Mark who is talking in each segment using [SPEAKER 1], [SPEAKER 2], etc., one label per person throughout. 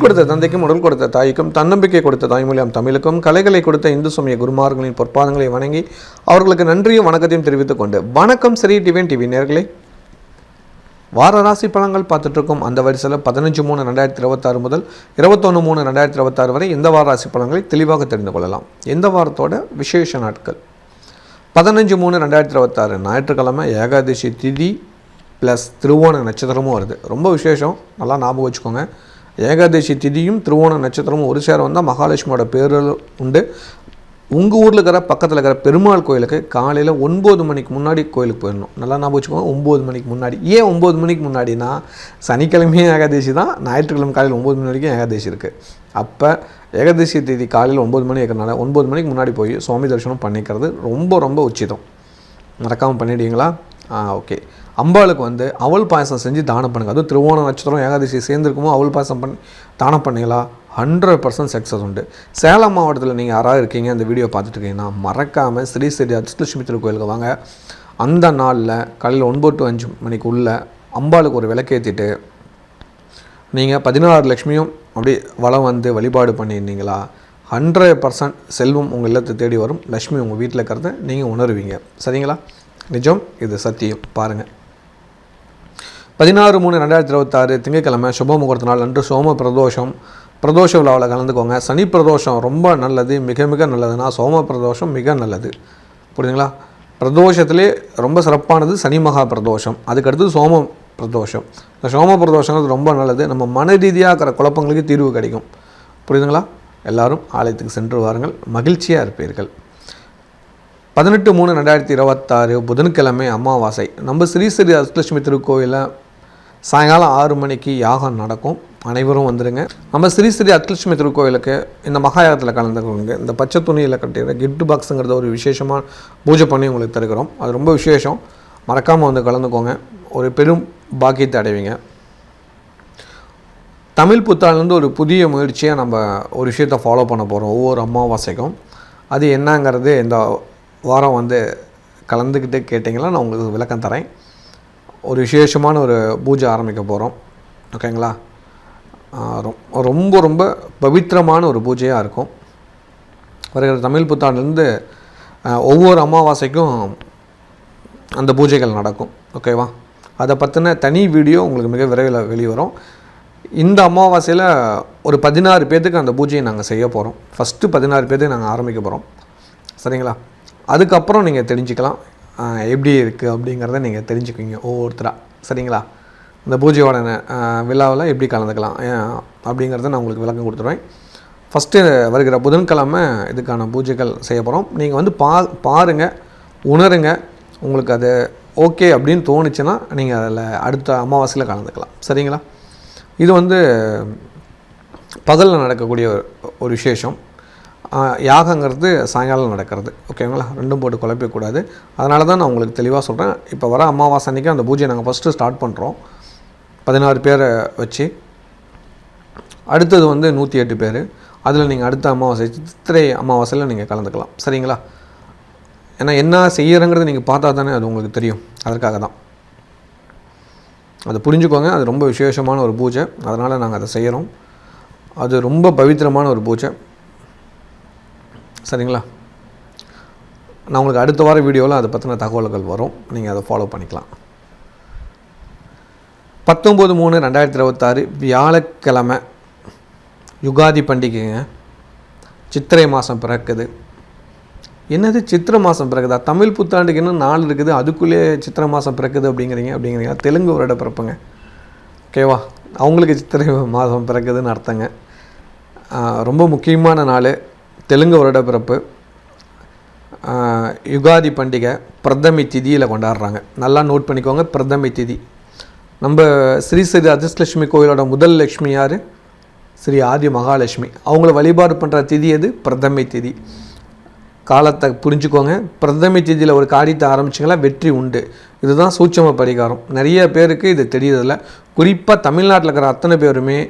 [SPEAKER 1] கொடுத்த தந்தைக்கும் உடல் கொடுத்த தாய்க்கும் தன்னம்பிக்கை கொடுத்த தாய்மொழியாம் தமிழுக்கும் கலைகளை கொடுத்த இந்து சமய குருமார்களின் பொற்பாதங்களை வணங்கி அவர்களுக்கு நன்றியும் வணக்கத்தையும் தெரிவித்துக் கொண்டு வணக்கம் ஸ்ரீ டிவி நேயர்களே, வார ராசி பலன்கள் பார்த்துட்ருக்கோம். அந்த வரிசையில் 15/3/2026 முதல் 21/3/2026 வரை இந்த வார ராசி பலன்களை தெளிவாக தெரிந்து கொள்ளலாம். இந்த வாரத்தோட விசேஷ நாட்கள் 15/3/2026 ஞாயிற்றுக்கிழமை ஏகாதசி திதி ப்ளஸ் திருவோண நட்சத்திரமும் வருது. ரொம்ப விசேஷம், நல்லா ஞாபகம் வச்சுக்கோங்க. ஏகாதசி திதியும் திருவோண நட்சத்திரமும் ஒரு சேர வந்தால் மகாலட்சுமியோட பேரில் உண்டு. உங்கள் ஊரில் இருக்கிற பக்கத்தில் இருக்கிற பெருமாள் கோயிலுக்கு காலையில் 9 மணிக்கு முன்னாடி கோயிலுக்கு போயிடணும். நல்லா ஞாபகம் வச்சுக்கோங்க, 9 மணிக்கு முன்னாடி. ஏன் 9 மணிக்கு முன்னாடினா, சனிக்கிழமையும் ஏகாதசி தான், ஞாயிற்றுக்கிழமை காலையில் 9 மணி வரைக்கும் ஏகாதசி இருக்குது. அப்போ ஏகாதசி தேதி காலையில் 9 மணி இருக்கிறனால 9 மணிக்கு முன்னாடி போய் சுவாமி தரிசனம் பண்ணிக்கிறது ரொம்ப ரொம்ப உச்சிதம். மறக்காமல் பண்ணிடுவீங்களா? ஓகே. அம்பாளுக்கு வந்து அவல் பாயசம் செஞ்சு தானம் பண்ணுங்கள். அதுவும் திருவோண நட்சத்திரம் ஏகாதசி சேர்ந்துருக்குமோ அவல் பாயசம் தானம் பண்ணிங்களா 100% சக்ஸஸ் உண்டு. சேலம் மாவட்டத்தில் நீங்கள் யாராவது இருக்கீங்க, அந்த வீடியோ பார்த்துட்டு இருக்கீங்கன்னா மறக்காமல் ஸ்ரீ அதிர்ஷ்டலட்சுமி திருக்கோயிலுக்கு வாங்க. அந்த நாளில் காலையில் 9 to 5 மணிக்குள்ளே அம்பாளுக்கு ஒரு விளக்கேற்றிட்டு நீங்கள் 16 லட்சுமியும் அப்படி வளம் வந்து வழிபாடு பண்ணியிருந்தீங்களா 100% செல்வம் உங்கள் இல்லத்தை தேடி வரும். லக்ஷ்மி உங்கள் வீட்டில் இருக்கிறத நீங்கள் உணர்வீங்க. சரிங்களா? நிஜம், இது சத்தியம். பாருங்கள். 16/3/2026 திங்கட்கிழமை சுப முகூர்த்த நாள் அன்று சோம பிரதோஷ விழாவில் கலந்துக்கோங்க. சனி பிரதோஷம் ரொம்ப நல்லது, மிக மிக நல்லதுன்னா சோம பிரதோஷம் மிக நல்லது. புரியுதுங்களா? பிரதோஷத்திலே ரொம்ப சிறப்பானது சனி மகா பிரதோஷம், அதுக்கடுத்து சோம பிரதோஷம். இந்த சோம பிரதோஷங்கிறது ரொம்ப நல்லது. நம்ம மன ரீதியாக இருக்கிற குழப்பங்களுக்கு தீர்வு கிடைக்கும். புரியுதுங்களா? எல்லாரும் ஆலயத்துக்கு சென்று வாருங்கள், மகிழ்ச்சியாக இருப்பீர்கள். 18/3/2026 புதன்கிழமை அமாவாசை. நம்ம ஸ்ரீ அதிர்ஷ்டலட்சுமி திருக்கோயிலில் சாயங்காலம் 6 மணிக்கு யாகம் நடக்கும். அனைவரும் வந்துடுங்க. நம்ம ஸ்ரீ அதிர்ஷ்டலட்சுமி திருக்கோயிலுக்கு இந்த மகாயாகத்தில் கலந்துக்கோங்க. இந்த பச்சை துணியில் கட்டிடுற கிஃப்ட் பாக்ஸுங்கிறத ஒரு விசேஷமாக பூஜை பண்ணி உங்களுக்கு தருகிறோம். அது ரொம்ப விசேஷம். மறக்காமல் வந்து கலந்துக்கோங்க. ஒரு பெரும் பாக்கியத்தை அடைவீங்க. தமிழ் புத்தாண்டுலேருந்து ஒரு புதிய முயற்சியாக நம்ம ஒரு விஷயத்தை ஃபாலோ பண்ண போகிறோம் ஒவ்வொரு அமாவாசைக்கும். அது என்னங்கிறது இந்த வாரம் வந்து கலந்துக்கிட்டு கேட்டிங்களா நான் உங்களுக்கு விளக்கம் தரேன். ஒரு விசேஷமான ஒரு பூஜை ஆரம்பிக்க போகிறோம். ஓகேங்களா? ரொம்ப ரொம்ப பவித்திரமான ஒரு பூஜையாக இருக்கும். வருகிற தமிழ் புத்தாண்டுலேருந்து ஒவ்வொரு அமாவாசைக்கும் அந்த பூஜைகள் நடக்கும். ஓகேவா? அதை பற்றின தனி வீடியோ உங்களுக்கு மிக விரைவில் வெளிவரும். இந்த அமாவாசையில் ஒரு 16 பேர்த்துக்கு அந்த பூஜையை நாங்கள் செய்ய போகிறோம். ஃபஸ்ட்டு 16 பேர்த்துக்கு நாங்கள் ஆரம்பிக்க போகிறோம். சரிங்களா? அதுக்கப்புறம் நீங்கள் தெரிஞ்சுக்கலாம் எப்படி இருக்குது அப்படிங்கிறத நீங்கள் தெரிஞ்சுக்குவீங்க ஒவ்வொருத்தராக. சரிங்களா? இந்த பூஜையோட விழாவில் எப்படி கலந்துக்கலாம் அப்படிங்கிறத நான் உங்களுக்கு விளக்கம் கொடுத்துருவேன். ஃபஸ்ட்டு வருகிற புதன்கிழமை இதுக்கான பூஜைகள் செய்ய போகிறோம். நீங்கள் வந்து பாருங்கள், உணருங்க. உங்களுக்கு அது ஓகே அப்படின்னு தோணுச்சுன்னா நீங்கள் அதில் அடுத்த அமாவாசையில் கலந்துக்கலாம். சரிங்களா? இது வந்து பகலில் நடக்கக்கூடிய ஒரு விசேஷம். யாகங்கிறது சாயங்காலம் நடக்கிறது. ஓகேங்களா? ரெண்டும் போட்டு குழப்பிக்கூடாது. அதனால தான் நான் உங்களுக்கு தெளிவாக சொல்கிறேன். இப்போ வர அமாவாசை அன்றைக்கி அந்த பூஜையை நாங்கள் ஃபஸ்ட்டு ஸ்டார்ட் பண்ணுறோம். 16 பேரை வச்சு. அடுத்தது வந்து 108 பேர். அதில் நீங்கள் அடுத்த அமாவாசை சித்திரை அமாவாசையில் நீங்கள் கலந்துக்கலாம். சரிங்களா? ஏன்னா என்ன செய்யறங்கிறது நீங்கள் பார்த்தா தானே அது உங்களுக்கு தெரியும். அதற்காக தான் அதை புரிஞ்சுக்கோங்க. அது ரொம்ப விசேஷமான ஒரு பூஜை, அதனால் நாங்கள் அதை செய்கிறோம். அது ரொம்ப பவித்திரமான ஒரு பூஜை. சரிங்களா? நான் உங்களுக்கு அடுத்த வார வீடியோவில் அதை பற்றின தகவல்கள் வரும். நீங்கள் அதை ஃபாலோ பண்ணிக்கலாம். 19/3/2026 வியாழக்கிழமை யுகாதி பண்டிகைங்க. சித்திரை மாதம் பிறக்குது. என்னது சித்திரை மாதம் பிறகுதா? தமிழ் புத்தாண்டுக்கு இன்னும் 4 இருக்குது, அதுக்குள்ளேயே சித்திரை மாதம் பிறக்குது அப்படிங்கிறீங்க. தெலுங்கு வருட பிறப்புங்க. ஓகேவா? அவங்களுக்கு சித்திரை மாதம் பிறக்குதுன்னு அர்த்தங்க. ரொம்ப முக்கியமான நாள். தெலுங்கு வருட பிறப்பு. யுகாதி பண்டிகை பிரதமி திதியில் கொண்டாடுறாங்க. நல்லா நோட் பண்ணிக்கோங்க. பிரதமி திதி. நம்ம ஸ்ரீ அதிர்ஷ்டலட்சுமி கோயிலோட முதல் லட்சுமி யார்? ஸ்ரீ ஆதி மகாலட்சுமி. அவங்கள வழிபாடு பண்ணுற திதி எது? பிரதமி திதி. காலத்தை புரிஞ்சுக்கோங்க. பிரதமி திதியில் ஒரு காரியத்தை ஆரம்பிச்சிங்களா வெற்றி உண்டு. இதுதான் சூட்சம பரிகாரம். நிறைய பேருக்கு இது தெரியுதில்ல. குறிப்பாக தமிழ்நாட்டில் இருக்கிற அத்தனை பேருமே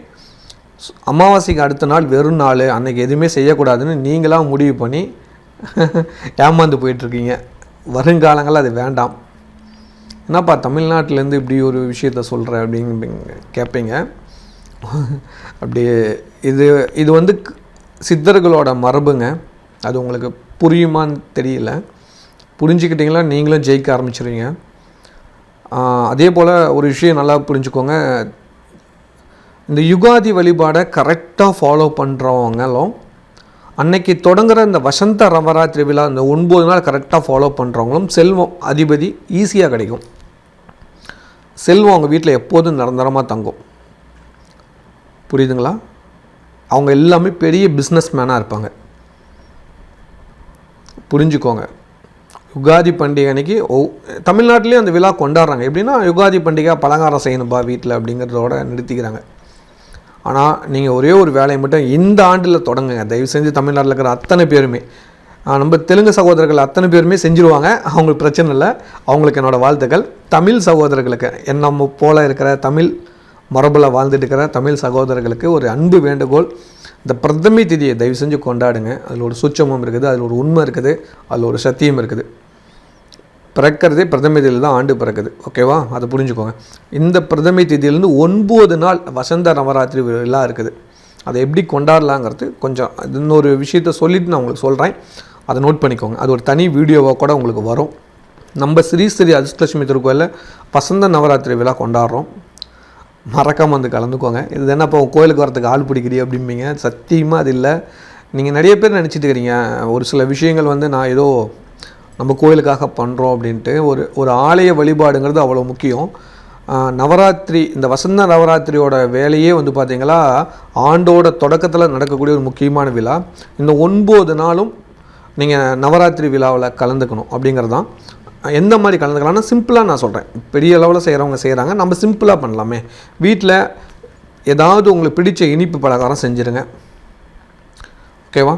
[SPEAKER 1] அமாவாசைக்கு அடுத்த நாள் வெறும் நாள், அன்றைக்கி எதுவுமே செய்யக்கூடாதுன்னு நீங்களாக முடிவு பண்ணி ஏமாந்து போயிட்டுருக்கீங்க. வருங்காலங்களில் அது வேண்டாம். என்னப்பா தமிழ்நாட்டிலேருந்து இப்படி ஒரு விஷயத்த சொல்கிற அப்படின்னு கேட்பீங்க. அப்படியே இது இது வந்து சித்தர்களோட மரபுங்க. அது உங்களுக்கு புரியுமான்னு தெரியல. புரிஞ்சுக்கிட்டிங்களா நீங்களும் ஜெயிக்க ஆரம்பிச்சிருவீங்க. அதே போல் ஒரு விஷயம் நல்லா புரிஞ்சுக்கோங்க, இந்த யுகாதி வழிபாடை கரெக்டாக ஃபாலோ பண்ணுறவங்களும் அன்னைக்கு தொடங்குகிற இந்த வசந்த நவராத்திரி விழா இந்த 9 நாள் கரெக்டாக ஃபாலோ பண்ணுறவங்களும் செல்வம் அதிபதி ஈஸியாக கிடைக்கும். செல்வம் அவங்க வீட்டில் எப்போதும் நிரந்தரமாக தங்கும். புரியுதுங்களா? அவங்க எல்லாமே பெரிய பிஸ்னஸ் மேனாக இருப்பாங்க. புரிஞ்சுக்கோங்க. யுகாதி பண்டிகை அன்றைக்கி தமிழ்நாட்டிலையும் அந்த விழா கொண்டாடுறாங்க. எப்படின்னா யுகாதி பண்டிகை பலகாரம் செய்யணும்பா வீட்டில் அப்படிங்கிறதோட நிறுத்திக்கிறாங்க. ஆனால் நீங்கள் ஒரே ஒரு வேலையை மட்டும் இந்த ஆண்டில் தொடங்குங்க. தயவு செஞ்சு தமிழ்நாட்டில் இருக்கிற அத்தனை பேருமே, நம்ம தெலுங்கு சகோதரர்கள் அத்தனை பேருமே செஞ்சுருவாங்க, அவங்களுக்கு பிரச்சனை இல்லை. அவங்களுக்கு என்னோடய வாழ்த்துக்கள். தமிழ் சகோதரர்களுக்கு நம்ம போல் இருக்கிற தமிழ் மரபில் வாழ்ந்துட்டு இருக்கிற தமிழ் சகோதரர்களுக்கு ஒரு அன்பு வேண்டுகோள், இந்த பிரதமை திதியை தயவு செஞ்சு கொண்டாடுங்க. அதில் ஒரு சூட்சமம் இருக்குது, அதில் ஒரு உண்மை இருக்குது, அதில் ஒரு சத்தியம் இருக்குது. பிறக்கிறதே பிரதமை திதியில் தான் ஆண்டு பிறக்குது. ஓகேவா? அதை புரிஞ்சுக்கோங்க. இந்த பிரதமை திதியிலேருந்து 9 நாள் வசந்த நவராத்திரி விழா இருக்குது. அதை எப்படி கொண்டாடலாங்கிறது கொஞ்சம் இன்னொரு விஷயத்த சொல்லிவிட்டு நான் உங்களுக்கு சொல்கிறேன். அதை நோட் பண்ணிக்கோங்க. அது ஒரு தனி வீடியோவாக கூட உங்களுக்கு வரும். நம்ம ஸ்ரீ ஸ்ரீ அதிர்ஷ்டலட்சுமி திருக்கோயிலில் வசந்த நவராத்திரி விழா கொண்டாடுறோம். மறக்காமல் வந்து கலந்துக்கோங்க. இது என்ன இப்போ கோயிலுக்கு வரத்துக்கு ஆள் பிடிக்கிறீ அப்படிம்பீங்க. சத்தியமாக அது இல்லை. நீங்கள் நிறைய பேர் நினச்சிட்டு இருக்கிறீங்க ஒரு சில விஷயங்கள் வந்து நான் ஏதோ நம்ம கோயிலுக்காக பண்ணுறோம் அப்படின்ட்டு. ஒரு ஆலய வழிபாடுங்கிறது அவ்வளோ முக்கியம். நவராத்திரி, இந்த வசந்த நவராத்திரியோட வேலையே வந்து பார்த்திங்களா ஆண்டோட தொடக்கத்தில் நடக்கக்கூடிய ஒரு முக்கியமான விழா. இந்த 9 நாளும் நீங்கள் நவராத்திரி விழாவில் கலந்துக்கணும் அப்படிங்கிறது தான். எந்த மாதிரி கலந்துக்கலாம்னா சிம்பிளாக நான் சொல்கிறேன். பெரிய அளவில் செய்கிறவங்க செய்கிறாங்க, நம்ம சிம்பிளாக பண்ணலாமே. வீட்டில் ஏதாவது உங்களுக்கு பிடிச்ச இனிப்பு பலகாரம் செஞ்சுருங்க. ஓகேவா?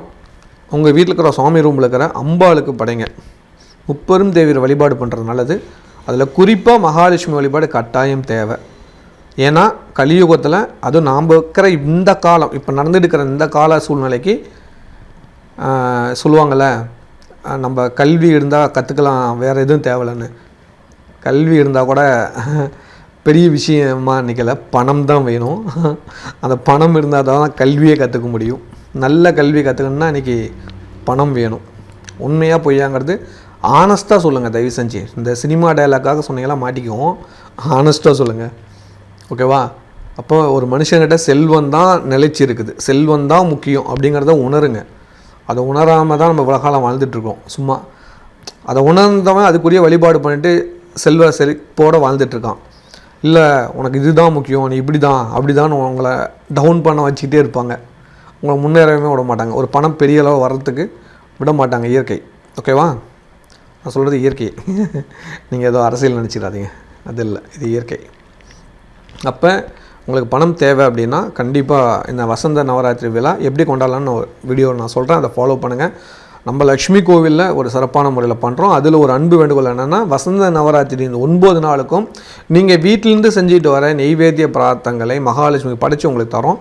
[SPEAKER 1] உங்கள் வீட்டில் இருக்கிற சுவாமி ரூமில் இருக்கிற அம்பாளுக்கு படைங்க. முப்பெரும் தேவியர் வழிபாடு பண்ணுறது நல்லது. அதில் குறிப்பாக மகாலட்சுமி வழிபாடு கட்டாயம் தேவை. ஏன்னா கலியுகத்தில் அதுவும் நாம் இருக்கிற இந்த காலம், இப்போ நடந்துட்டு இருக்கிற இந்த கால சூழ்நிலைக்கு சொல்லுவாங்கள்ல, நம்ம கல்வி இருந்தால் கற்றுக்கலாம், வேறு எதுவும் தேவையில்லைன்னு. கல்வி இருந்தால் கூட பெரிய விஷயமா நினைக்கல, பணம் தான் வேணும். அந்த பணம் இருந்தால் தான் கல்வியை கற்றுக்க முடியும். நல்ல கல்வி கற்றுக்கணுன்னா இன்றைக்கி பணம் வேணும். உண்மையாக பொய்யாங்கிறது ஆனஸ்ட்டாக சொல்லுங்கள் தயவு செஞ்சு. இந்த சினிமா டயலாக்காக சொன்னீங்களா மாட்டிக்குவோம். ஆனஸ்ட்டாக சொல்லுங்கள். ஓகேவா? அப்போ ஒரு மனுஷன்கிட்ட செல்வம் தான் நிலைச்சி இருக்குது, செல்வம் தான் முக்கியம் அப்படிங்கிறத உணருங்க. அதை உணராமல் தான் நம்ம உலகாலம் வாழ்ந்துட்டுருக்கோம். சும்மா அதை உணர்ந்தவன் அதுக்குரிய வழிபாடு பண்ணிவிட்டு செல்வ செழிப்போடு வாழ்ந்துட்டுருக்கான். இல்லை உனக்கு இதுதான் முக்கியம், நீ இப்படி தான் அப்படி தான் உங்களை டவுன் பண்ண வச்சுக்கிட்டே இருப்பாங்க. உங்களை முன்னேறவே விட மாட்டாங்க. ஒரு பணம் பெரிய அளவு வர்றதுக்கு விட மாட்டாங்க இயற்கை. ஓகேவா? நான் சொல்கிறது இயற்கை. நீங்கள் ஏதோ அரசியல் நினச்சிடாதீங்க, அது இல்லை, இது இயற்கை. அப்போ உங்களுக்கு பணம் தேவை அப்படின்னா கண்டிப்பாக இந்த வசந்த நவராத்திரி விழா எப்படி கொண்டாடலான்னு வீடியோவில் நான் சொல்கிறேன். அதை ஃபாலோ பண்ணுங்கள். நம்ம லக்ஷ்மி கோவிலில் ஒரு சிறப்பான முறையில் பண்ணுறோம். அதில் ஒரு அன்பு வேண்டுகோள் என்னென்னா, வசந்த நவராத்திரி இந்த 9 நாளுக்கும் நீங்கள் வீட்டிலேருந்து செஞ்சுட்டு வர நெய்வேத்திய பிரார்த்தங்களை மகாலட்சுமி படைத்து உங்களுக்கு தரோம்.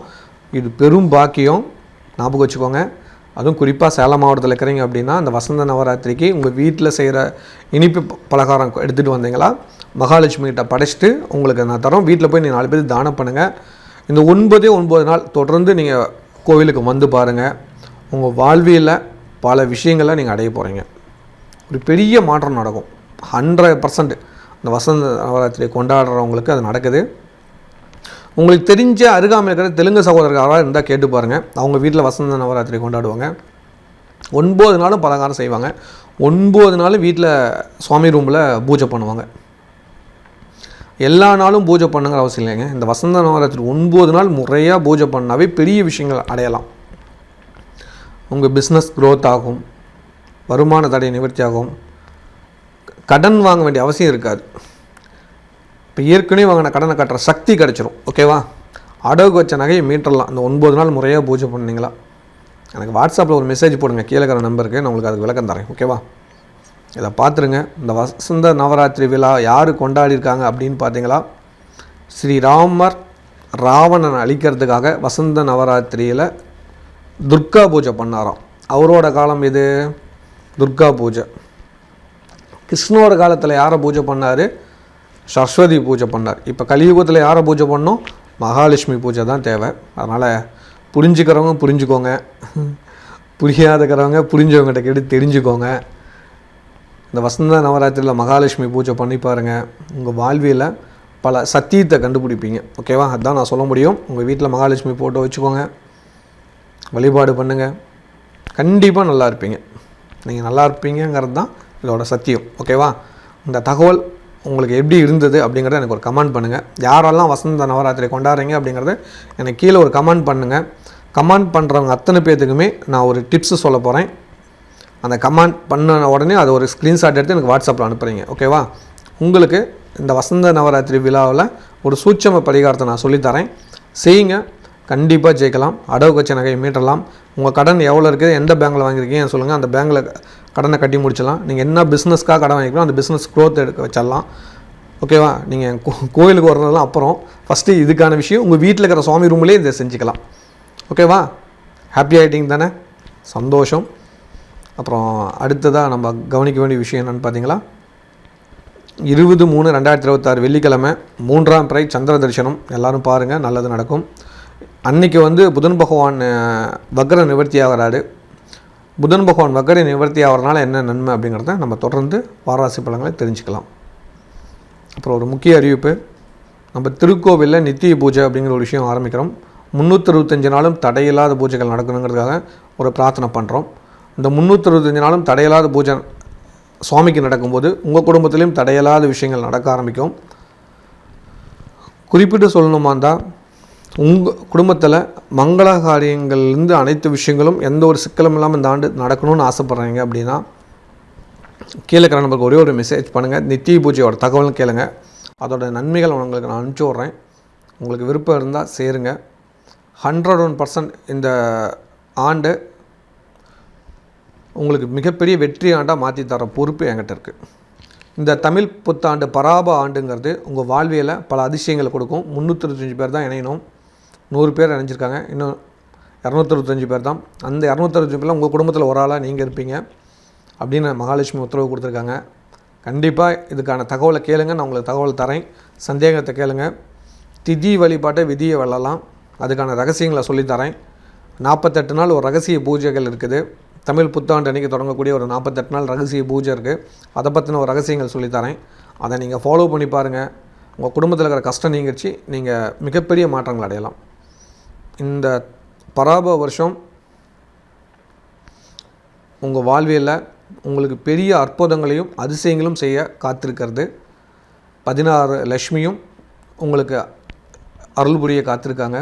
[SPEAKER 1] இது பெரும் பாக்கியம், ஞாபகம் வச்சுக்கோங்க. அதுவும் குறிப்பாக சேலம் மாவட்டத்தில் இருக்கிறீங்க அப்படின்னா அந்த வசந்த நவராத்திரிக்கு உங்கள் வீட்டில் செய்கிற இனிப்பு பலகாரம் எடுத்துகிட்டு வந்தீங்களா மகாலட்சுமி கிட்ட படைச்சிட்டு உங்களுக்கு நான் தரோம். வீட்டில் போய் நீங்கள் 4 பேர் தானம் பண்ணுங்கள். இந்த 9 நாள் தொடர்ந்து நீங்கள் கோவிலுக்கு வந்து பாருங்கள். உங்கள் வாழ்வியில் பல விஷயங்களை நீங்கள் அடைய போகிறீங்க. ஒரு பெரிய மாற்றம் நடக்கும். 100% இந்த வசந்த நவராத்திரியை கொண்டாடுறவங்களுக்கு அது நடக்குது. உங்களுக்கு தெரிஞ்ச அருகாமையில் இருக்கிற தெலுங்கு சகோதரர்களாக இருந்தால் கேட்டு பாருங்கள். அவங்க வீட்டில் வசந்த நவராத்திரி கொண்டாடுவாங்க. 9 நாளும் பலகாரம் செய்வாங்க. 9 நாளும் வீட்டில் சுவாமி ரூமில் பூஜை பண்ணுவாங்க. எல்லா நாளும் பூஜை பண்ணுங்கிற அவசியம் இல்லைங்க. இந்த வசந்த நவராத்திரி 9 நாள் முறையாக பூஜை பண்ணாவே பெரிய விஷயங்கள் அடையலாம். உங்கள் பிஸ்னஸ் க்ரோத் ஆகும், வருமான தடை நிவர்த்தி ஆகும், கடன் வாங்க வேண்டிய அவசியம் இருக்காது. இப்போ ஏற்கனவே வாங்கின கடனை கட்டுற சக்தி கிடச்சிரும். ஓகேவா? அடகு வச்ச நகையை மீட்டரலாம் இந்த 9 நாள் முறையாக பூஜை பண்ணிங்களா. எனக்கு வாட்ஸ்அப்பில் ஒரு மெசேஜ் போடுங்க, கீழே இருக்கிற நம்பருக்கு, நான் உங்களுக்கு அதுக்கு விளக்கம் தரேன். ஓகேவா? இதை பார்த்துருங்க. இந்த வசந்த நவராத்திரி விழா யார் கொண்டாடிருக்காங்க அப்படின்னு பார்த்தீங்களா, ஸ்ரீராமர் ராவணன் அழிக்கிறதுக்காக வசந்த நவராத்திரியில் துர்கா பூஜை பண்ணாராம். அவரோட காலம் இது துர்கா பூஜை. கிருஷ்ணோட காலத்தில் யாரை பூஜை பண்ணார்? சரஸ்வதி பூஜை பண்ணார். இப்போ கலியுகத்தில் யாரை பூஜை பண்ணோம்? மகாலட்சுமி பூஜை தான் தேவை. அதனால் புரிஞ்சுக்கிறவங்க புரிஞ்சுக்கோங்க, புரியாதக்கிறவங்க புரிஞ்சவங்ககிட்ட கேட்டு தெரிஞ்சுக்கோங்க. இந்த வசந்த நவராத்திரியில் மகாலட்சுமி பூஜை பண்ணி பாருங்கள். உங்கள் வாழ்வியில் பல சத்தியத்தை கண்டுபிடிப்பீங்க. ஓகேவா? அதுதான் நான் சொல்ல முடியும். உங்கள் வீட்டில் மகாலட்சுமி ஃபோட்டோ வச்சுக்கோங்க, வழிபாடு பண்ணுங்கள், கண்டிப்பாக நல்லா இருப்பீங்க. நீங்கள் நல்லா இருப்பீங்கிறது தான் இதோட சத்தியம். ஓகேவா? இந்த தகவல் உங்களுக்கு எப்படி இருந்தது அப்படிங்கிறத எனக்கு ஒரு கமெண்ட் பண்ணுங்கள். யாரெல்லாம் வசந்த நவராத்திரி கொண்டாடுறீங்க அப்படிங்கிறத எனக்கு கீழே ஒரு கமெண்ட் பண்ணுங்கள். கமெண்ட் பண்ணுறவங்க அத்தனை பேர்த்துக்குமே நான் ஒரு டிப்ஸு சொல்ல போகிறேன். அந்த கமெண்ட் பண்ண உடனே அது ஒரு ஸ்க்ரீன்ஷாட் எடுத்து எனக்கு வாட்ஸ்அப்பில் அனுப்புகிறீங்க. ஓகேவா? உங்களுக்கு இந்த வசந்த நவராத்திரி விழாவில் ஒரு சூட்சம பரிகாரத்தை நான் சொல்லித்தரேன். செய்யுங்க, கண்டிப்பாக ஜெயிக்கலாம். அடவு கச்ச நகையை மீட்டலாம். உங்கள் கடன் எவ்வளோ இருக்குது, எந்த பேங்கில் வாங்கியிருக்கீங்க சொல்லுங்கள், அந்த பேங்கில் கடனை கட்டி முடிச்சிடலாம். நீங்கள் என்ன பிஸ்னஸ்க்காக கடன் வாங்கிக்கலாம், அந்த பிஸ்னஸ் க்ரோத் எடுக்க வச்சிடலாம். ஓகேவா? நீங்கள் கோயிலுக்கு வர்றதெல்லாம் அப்புறம் ஃபஸ்ட்டு இதுக்கான விஷயம் உங்கள் வீட்டில் இருக்கிற சுவாமி ரூம்லேயே இதை செஞ்சுக்கலாம். ஓகேவா? ஹாப்பி ஆகிட்டிங் தானே? சந்தோஷம். அப்புறம் அடுத்ததாக நம்ம கவனிக்க வேண்டிய விஷயம் என்னென்னு பார்த்தீங்களா, 20/3/2026 வெள்ளிக்கிழமை 3ஆம் பிறை சந்திர தரிசனம் எல்லோரும் பாருங்கள், நல்லது நடக்கும். அன்றைக்கி புதன் பகவான் வக்ர நிவர்த்தி ஆகிறாரு. புதன் பகவான் வக்ர நிவர்த்தி ஆகிறதுனால என்ன நன்மை அப்படிங்கிறத நம்ம தொடர்ந்து வாராசி பலன்களை தெரிஞ்சுக்கலாம். அப்புறம் ஒரு முக்கிய அறிவிப்பு, நம்ம திருக்கோவிலில் நித்திய பூஜை அப்படிங்கிற ஒரு விஷயம் ஆரம்பிக்கிறோம். 365 நாளும் தடையில்லாத பூஜைகள் நடக்கணுங்கிறதுக்காக ஒரு பிரார்த்தனை பண்ணுறோம். இந்த 365 நாளும் தடையில்லாத பூஜை சுவாமிக்கு நடக்கும்போது உங்கள் குடும்பத்திலையும் தடையில்லாத விஷயங்கள் நடக்க ஆரம்பிக்கும். குறிப்பிட்டு சொல்லணுமா இருந்தால், உங்கள் குடும்பத்தில் மங்கள காரியங்கள்லேருந்து அனைத்து விஷயங்களும் எந்த ஒரு சிக்கலும் இல்லாமல் இந்த ஆண்டு நடக்கணும்னு ஆசைப்பட்றீங்க அப்படின்னா கீழே இருக்கிற நம்பருக்கு ஒரே ஒரு மெசேஜ் பண்ணுங்கள். நித்திய பூஜையோட தகவலும் கேளுங்க, அதோட நன்மைகள் உங்களுக்கு நான் அனுப்பிச்சி விட்றேன். உங்களுக்கு விருப்பம் இருந்தால் சேருங்க. 101% இந்த ஆண்டு உங்களுக்கு மிகப்பெரிய வெற்றி ஆண்டாக மாற்றி தர பொறுப்பு என்கிட்ட இருக்குது. இந்த தமிழ் புத்தாண்டு பராப ஆண்டுங்கிறது உங்கள் வாழ்வியலை பல அதிசயங்களை கொடுக்கும். 325 பேர் தான் இணையணும், 100 பேர் இணைஞ்சிருக்காங்க, இன்னும் 225 பேர் தான். அந்த 225 பேரில் உங்கள் குடும்பத்தில் ஒரு ஆளாக நீங்கள் இருப்பீங்க அப்படின்னு மகாலட்சுமி உத்தரவு கொடுத்துருக்காங்க. கண்டிப்பாக இதுக்கான தகவலை கேளுங்க, நான் உங்களுக்கு தகவல் தரேன். சந்தேகத்தை கேளுங்க. திதி வழிபாட்டை விதியை வெல்லலாம், அதுக்கான ரகசியங்களை சொல்லித்தரேன். 48 நாள் ஒரு ரகசிய பூஜைகள் இருக்குது. தமிழ் புத்தாண்டு அன்றைக்கி தொடங்கக்கூடிய ஒரு 48 நாள் ரகசிய பூஜை இருக்குது. அதை பற்றின ஒரு ரகசியங்கள் சொல்லித்தரேன். அதை நீங்கள் ஃபாலோ பண்ணி பாருங்கள். உங்கள் குடும்பத்தில் இருக்கிற கஷ்டம் நீங்கிச்சு, நீங்கள் மிகப்பெரிய மாற்றங்கள் அடையலாம். இந்த பராப வருஷம் உங்கள் வாழ்வியலில் உங்களுக்கு பெரிய அற்புதங்களையும் அதிசயங்களும் செய்ய காத்திருக்கிறது. 16 லட்சுமியும் உங்களுக்கு அருள் புரிய காத்திருக்காங்க.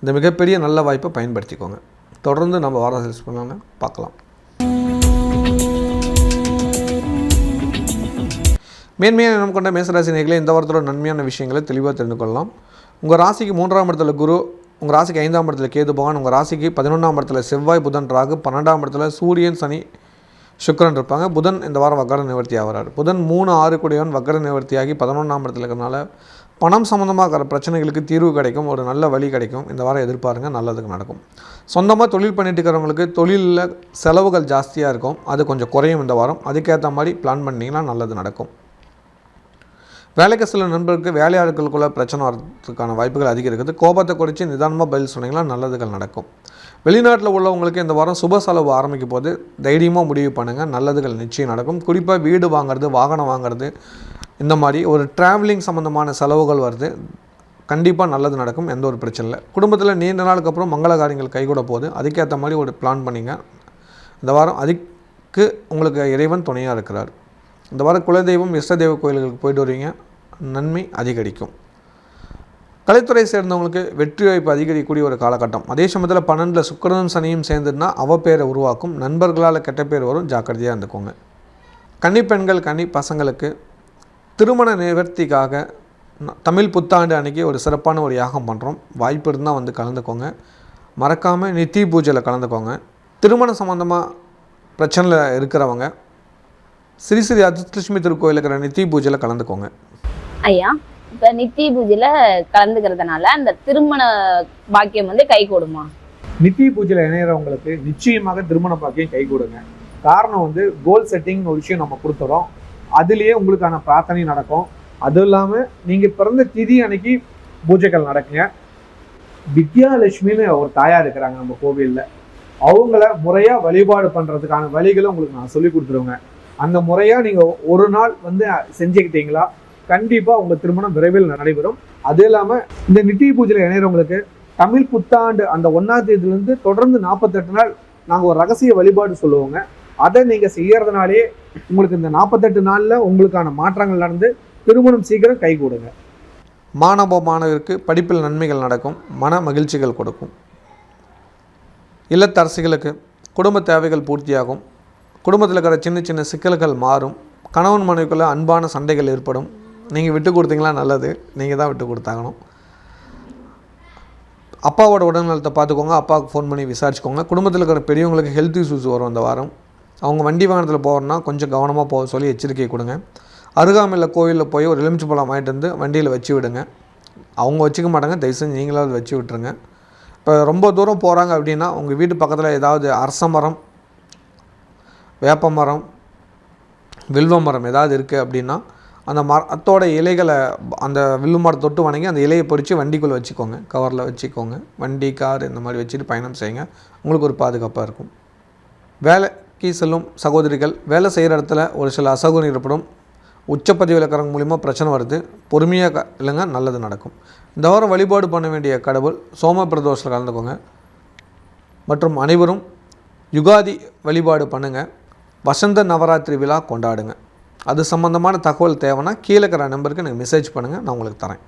[SPEAKER 1] இந்த மிகப்பெரிய நல்ல வாய்ப்பை பயன்படுத்திக்கோங்க. தொடர்ந்து நம்ம வாராசி பலனை பார்க்கலாம். மேன்மையான எண்ணம் கொண்ட மேசராசி நேயர்களே, இந்த வாரத்தோட நன்மையான விஷயங்களை தெளிவாக தெரிந்து கொள்ளலாம். உங்கள் ராசிக்கு 3ஆம் இடத்துல குரு, உங்கள் ராசிக்கு 5ஆம் இடத்துல கேது பகவான், உங்கள் ராசிக்கு 11ஆம் இடத்துல செவ்வாய் புதன் ராகு, 12ஆம் இடத்துல சூரியன் சனி சுக்கிரன் இருப்பாங்க. புதன் இந்த வாரம் வக்கர நிவர்த்தி ஆகிறார். புதன் 3, 6 கூடியவன் வக்கர நிவர்த்தியாகி 11ஆம் இடத்துல இருக்கிறனால பணம் சம்மந்தமாக இருக்கிற பிரச்சனைகளுக்கு தீர்வு கிடைக்கும், ஒரு நல்ல வழி கிடைக்கும். இந்த வாரம் எதிர்பாருங்க, நல்லதுக்கு நடக்கும். சொந்தமாக தொழில் பண்ணிட்டு இருக்கிறவங்களுக்கு தொழிலில் செலவுகள் ஜாஸ்தியாக இருக்கும், அது கொஞ்சம் குறையும் இந்த வாரம். அதுக்கேற்ற மாதிரி பிளான் பண்ணிங்கன்னா நல்லது நடக்கும். வேலைக்கு சில நண்பர்களுக்கு வேலையாட்களுக்குள்ள பிரச்சனை வரதுக்கான வாய்ப்புகள் அதிகம் இருக்குது. கோபத்தை குறைச்சி நிதானமாக பதில் சொன்னீங்கன்னா நல்லதுகள் நடக்கும். வெளிநாட்டில் உள்ளவங்களுக்கு இந்த வாரம் சுப செலவு ஆரம்பிக்கும் போது தைரியமாக முடிவு பண்ணுங்கள், நல்லதுகள் நிச்சயம் நடக்கும். குறிப்பாக வீடு வாங்குறது, வாகனம் வாங்குறது, இந்த மாதிரி ஒரு ட்ராவலிங் சம்மந்தமான செலவுகள் வருது, கண்டிப்பாக நல்லது நடக்கும், எந்த ஒரு பிரச்சனை இல்லை. குடும்பத்தில் நீண்ட நாளுக்கு அப்புறம் மங்கள காரியங்கள் கைகூட போகுது, அதுக்கேற்ற மாதிரி ஒரு பிளான் பண்ணிங்க. இந்த வாரம் அதுக்கு உங்களுக்கு இறைவன் துணையாக இருக்கிறார். இந்த வாரம் குலதெய்வம் இஷ்ட தெய்வ கோயில்களுக்கு போய்ட்டு வருவீங்க, நன்மை அதிகரிக்கும். கலைத்துறை சேர்ந்தவங்களுக்கு வெற்றி வாய்ப்பு அதிகரிக்கக்கூடிய ஒரு காலகட்டம். அதே சமயத்தில் 12 சுக்கிரனும் சனியும் சேர்ந்துன்னா அவப்பேரை உருவாக்கும், நண்பர்களால் கெட்ட பேர் வரும், ஜாக்கிரதையாக இருந்துக்கோங்க. கன்னி பெண்கள் கன்னி பசங்களுக்கு திருமண நிவர்த்திக்காக தமிழ் புத்தாண்டு அன்றைக்கி ஒரு சிறப்பான ஒரு யாகம் பண்ணுறோம். வாய்ப்பு இருந்தால் கலந்துக்கோங்க. மறக்காமல் நித்திய பூஜையில் கலந்துக்கோங்க. திருமணம் சம்மந்தமாக பிரச்சனையில் இருக்கிறவங்க ஸ்ரீ ஸ்ரீ அதிர்ஷ்டலட்சுமி திருக்கோயில் இருக்கிற நித்திய பூஜையில் கலந்துக்கோங்க.
[SPEAKER 2] ஐயா, இப்போ நித்திய பூஜையில் கலந்துக்கிறதுனால அந்த திருமண பாக்கியம் கை கூடுமா?
[SPEAKER 1] நித்திய பூஜையில் இணையறவங்களுக்கு நிச்சயமாக திருமண பாக்கியம் கை கூடுங்க. காரணம் கோல் செட்டிங் ஒரு விஷயம் நம்ம கொடுத்துறோம், அதுலேயே உங்களுக்கான பிரார்த்தனை நடக்கும். அதுவும் இல்லாமல் நீங்கள் பிறந்த திதி அன்னைக்கு பூஜைகள் நடக்குங்க. வித்யாலட்சுமின்னு ஒரு தாயார் இருக்கிறாங்க நம்ம கோவிலில். அவங்கள முறையாக வழிபாடு பண்ணுறதுக்கான வழிகளை உங்களுக்கு நான் சொல்லி கொடுத்துருவேங்க. அந்த முறையாக நீங்கள் ஒரு நாள் வந்து செஞ்சுக்கிட்டீங்களா கண்டிப்பாக உங்கள் திருமணம் விரைவில் நடைபெறும். அது இல்லாமல் இந்த நித்திய பூஜையில் இணைகிறவங்களுக்கு தமிழ் புத்தாண்டு அந்த 1ஆம் தேதியிலேருந்து தொடர்ந்து 48 நாள் நாங்கள் ஒரு ரகசிய வழிபாடு சொல்லுவோங்க. அதை நீங்கள் செய்யறதுனாலே உங்களுக்கு இந்த 48 நாளில் உங்களுக்கான மாற்றங்கள் நடந்து திருமணம் சீக்கிரம் கைகூடுங்க. மாணவருக்கு படிப்பில் நன்மைகள் நடக்கும், மன மகிழ்ச்சிகள் கொடுக்கும். இல்லத்தரசிகளுக்கு குடும்ப தேவைகள் பூர்த்தியாகும், குடும்பத்தில் இருக்கிற சின்ன சின்ன சிக்கல்கள் மாறும், கணவன் மனைவிக்குள்ளே அன்பான சண்டைகள் ஏற்படும். நீங்கள் விட்டு கொடுத்தீங்களா நல்லது, நீங்கள் தான் விட்டு கொடுத்தாகணும். அப்பாவோட உடல்நலத்தை பார்த்துக்கோங்க, அப்பாவுக்கு ஃபோன் பண்ணி விசாரிச்சுக்கோங்க. குடும்பத்தில் இருக்கிற பெரியவங்களுக்கு ஹெல்த் இஷ்யூஸ் வரும் இந்த வாரம். அவங்க வண்டி வாகனத்தில் போகிறோன்னா கொஞ்சம் கவனமாக போக சொல்லி எச்சரிக்கை கொடுங்க. அருகாமையில் கோயிலில் போய் ஒரு எலுமிச்சம்பழம் வாங்கிட்டு வந்து வண்டியில் வச்சு விடுங்க. அவங்க வச்சுக்க மாட்டாங்க, தயவு செஞ்சு நீங்களாவது வச்சு விட்டுருங்க. இப்போ ரொம்ப தூரம் போகிறாங்க அப்படின்னா உங்கள் வீட்டு பக்கத்தில் ஏதாவது அரச மரம், வேப்ப மரம், வில்வ மரம் ஏதாவது இருக்குது அப்படின்னா அந்த மரத்தோட இலைகளை அந்த வில்லு மரம் தொட்டு வணங்கி அந்த இலையை பொறித்து வண்டிக்குள்ளே வச்சுக்கோங்க, கவரில் வச்சுக்கோங்க. வண்டி, கார் இந்த மாதிரி வச்சுட்டு பயணம் செய்யுங்க, உங்களுக்கு ஒரு பாதுகாப்பாக இருக்கும். வேலைக்கு செல்லும் சகோதரிகள் வேலை செய்கிற இடத்துல ஒரு சில அசௌகரியம் ஏற்படும். உச்சப்பதிவில் இருக்கிறவங்க மூலிமா பிரச்சனை வருது, பொறுமையாக இல்லைங்க, நல்லது நடக்கும். இந்த வாரம் வழிபாடு பண்ண வேண்டிய கடவுள் சோம பிரதோஷத்தில் கலந்துக்கோங்க. மற்றும் அனைவரும் யுகாதி வழிபாடு பண்ணுங்கள். வசந்த நவராத்திரி விழா கொண்டாடுங்க. அது சம்பந்தமான தகவல் தேவைன்னா கீழே இருக்கிற நம்பருக்கு எனக்கு மெசேஜ் பண்ணுங்கள், நான் உங்களுக்கு தரேன்.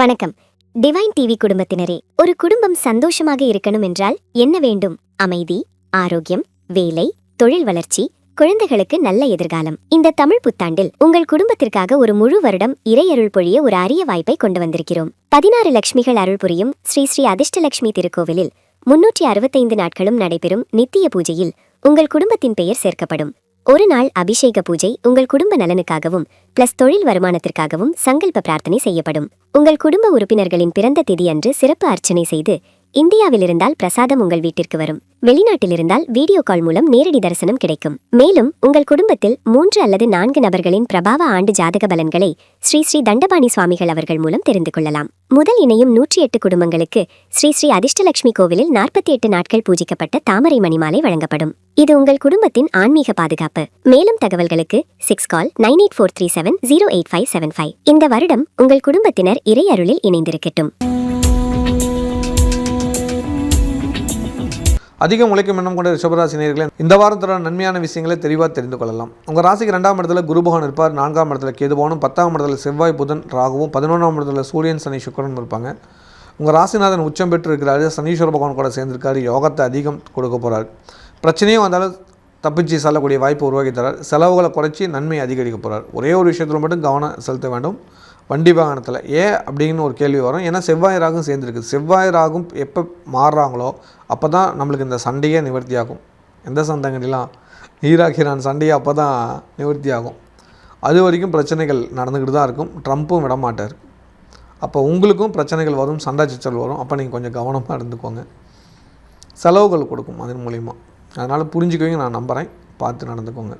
[SPEAKER 3] வணக்கம் டிவைன் டிவி குடும்பத்தினரே. ஒரு குடும்பம் சந்தோஷமாக இருக்கணும் என்றால் என்ன வேண்டும்? அமைதி, ஆரோக்கியம், வேலை, தொழில் வளர்ச்சி, குழந்தைகளுக்கு நல்ல எதிர்காலம். இந்த தமிழ் புத்தாண்டில் உங்கள் குடும்பத்திற்காக ஒரு முழு வருடம் இறையருள் பொழிய ஒரு அரிய வாய்ப்பை கொண்டு வந்திருக்கிறோம். 16 லட்சுமிகள் அருள் புரியும் ஸ்ரீ ஸ்ரீ அதிர்ஷ்டலட்சுமி திருக்கோவிலில் 365 நாட்களும் நடைபெறும் நித்திய பூஜையில் உங்கள் குடும்பத்தின் பெயர் சேர்க்கப்படும். ஒரு நாள் அபிஷேக பூஜை உங்கள் குடும்ப நலனுக்காகவும் பிளஸ் தொழில் வருமானத்திற்காகவும் சங்கல்ப பிரார்த்தனை செய்யப்படும். உங்கள் குடும்ப உறுப்பினர்களின் பிறந்த திதி அன்று சிறப்பு அர்ச்சனை செய்து, இந்தியாவில் இருந்தால் பிரசாதம் உங்கள் வீட்டிற்கு வரும், வெளிநாட்டில் இருந்தால் வீடியோ கால் மூலம் நேரடி தரிசனம் கிடைக்கும். மேலும் உங்கள் குடும்பத்தில் 3 அல்லது 4 நபர்களின் பிரபாவ ஆண்டு ஜாதக பலன்களை ஸ்ரீ ஸ்ரீ தண்டபாணி சுவாமிகள் அவர்கள் மூலம் தெரிந்து கொள்ளலாம். முதல் இணையும் 108 குடும்பங்களுக்கு ஸ்ரீ ஸ்ரீ அதிர்ஷ்டலட்சுமி கோவிலில் 48 நாட்கள் பூஜிக்கப்பட்ட தாமரை மணிமாலை வழங்கப்படும். இது உங்கள் குடும்பத்தின் ஆன்மீக பாதுகாப்பு. மேலும் தகவல்களுக்கு 6 கால் 9843708575. இந்த வருடம் உங்கள் குடும்பத்தினர் இறை அருளில் இணைந்திருக்கட்டும்.
[SPEAKER 1] அதிகம் உழைக்கும் எண்ணம் கொண்ட ரிஷபராசி நேயர்களே, இந்த வாரத்தோட நன்மையான விஷயங்களை தெளிவாக தெரிந்து கொள்ளலாம். உங்கள் ராசிக்கு 2ஆம் இடத்துல குரு பகவான் இருப்பார், 4ஆம் இடத்துல கேது பகவானும், 10ஆம் இடத்துல செவ்வாய் புதன் ராகுவும், 11ஆம் இடத்துல சூரியன் சனி சுக்கிரனும் இருப்பாங்க. உங்கள் ராசிநாதன் உச்சம் பெற்று இருக்கிறாரு, சனீஸ்வர பகவான் கூட சேர்ந்திருக்காரு, யோகத்தை அதிகம் கொடுக்க போகிறார். பிரச்சனையும் வந்தாலும் தப்பிச்சு செல்லக்கூடிய வாய்ப்பு உருவாக்கி தரார். செலவுகளை குறைச்சி நன்மை அதிகரிக்க போகிறார். ஒரே ஒரு விஷயத்தில் மட்டும் கவனம் செலுத்த வேண்டும், வண்டி வாகனத்தில். ஏன் அப்படின்னு ஒரு கேள்வி வரும். ஏன்னா செவ்வாய் ராகும் சேர்ந்துருக்கு. செவ்வாய் ராகும் எப்போ மாறுறாங்களோ அப்போ தான் நம்மளுக்கு இந்த சண்டையே நிவர்த்தி ஆகும். எந்த சண்டைங்கலாம் ஈராக்கிரான் சண்டையே அப்போ தான் நிவர்த்தி ஆகும். அது வரைக்கும் பிரச்சனைகள் நடந்துக்கிட்டு தான் இருக்கும். ட்ரம்ப்பும் விட மாட்டார். அப்போ உங்களுக்கும் பிரச்சனைகள் வரும், சண்டை சச்சல் வரும். அப்போ நீங்கள் கொஞ்சம் கவனமாக இருந்துக்கோங்க. செலவுகள் கொடுக்கும் அதன் மூலிமா. அதனால் புரிஞ்சுக்குவீங்க, நான் நம்புகிறேன். பார்த்து நடந்துக்கோங்க.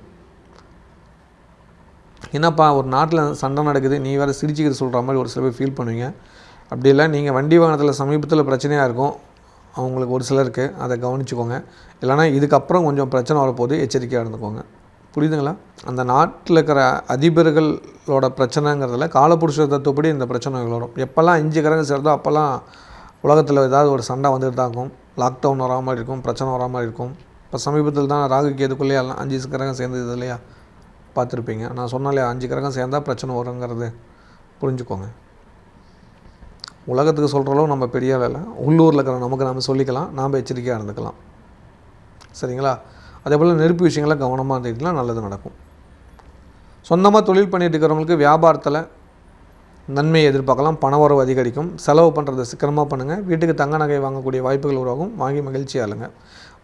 [SPEAKER 1] என்னப்பா ஒரு நாட்டில் சண்டை நடக்குது, நீ வேறு சிரிச்சுக்கிட்டு சொல்கிற மாதிரி ஒரு சில பேர் ஃபீல் பண்ணுவீங்க. அப்படி இல்லை, நீங்கள் வண்டி வாகனத்தில் சமீபத்தில் பிரச்சனையாக இருக்கும் அவங்களுக்கு ஒரு சிலருக்கு, அதை கவனிச்சுக்கோங்க. இல்லைனா இதுக்கப்புறம் கொஞ்சம் பிரச்சனை வரப்போது, எச்சரிக்கையாக இருந்துக்கோங்க. புரியுதுங்களா? அந்த நாட்டில் இருக்கிற அதிபர்களோட பிரச்சனைங்கிறதுல காலப்புருஷ தத்துவப்படி இந்த பிரச்சனைகள் வரும். எப்போல்லாம் 5 கிரகம் சேருதோ அப்போல்லாம் உலகத்தில் ஏதாவது ஒரு சண்டை வந்துட்டு தான் இருக்கும். லாக்டவுன் வராமல் இருக்கும், பிரச்சனை வராமல் இருக்கும். இப்போ சமீபத்தில் தான் ராகு கேதுக்குள்ளேயே எல்லாம் 5 கிரகம் சேர்ந்தது இல்லையா, பார்த்துருப்பீங்க. நான் சொன்னாலே 5 கிரகம் சேர்ந்தால் பிரச்சனை வருங்கிறது புரிஞ்சுக்கோங்க. உலகத்துக்கு சொல்கிறளவு நம்ம பெரிய வேலை, உள்ளூரில் இருக்கிற நமக்கு நம்ம சொல்லிக்கலாம், நாம் எச்சரிக்கையாக இருந்துக்கலாம். சரிங்களா? அதே போல் நெருப்பு விஷயங்களை கவனமாக இருந்துக்கிட்டலாம், நல்லது நடக்கும். சொந்தமாக தொழில் பண்ணிட்டு இருக்கிறவங்களுக்கு வியாபாரத்தில் நன்மையை எதிர்பார்க்கலாம். பண வரவு அதிகரிக்கும். செலவு பண்ணுறதை சிக்கனமாக பண்ணுங்கள். வீட்டுக்கு தங்க நகை வாங்கக்கூடிய வாய்ப்புகள் உருவாகும். வாங்கி மகிழ்ச்சியாக இல்லைங்க.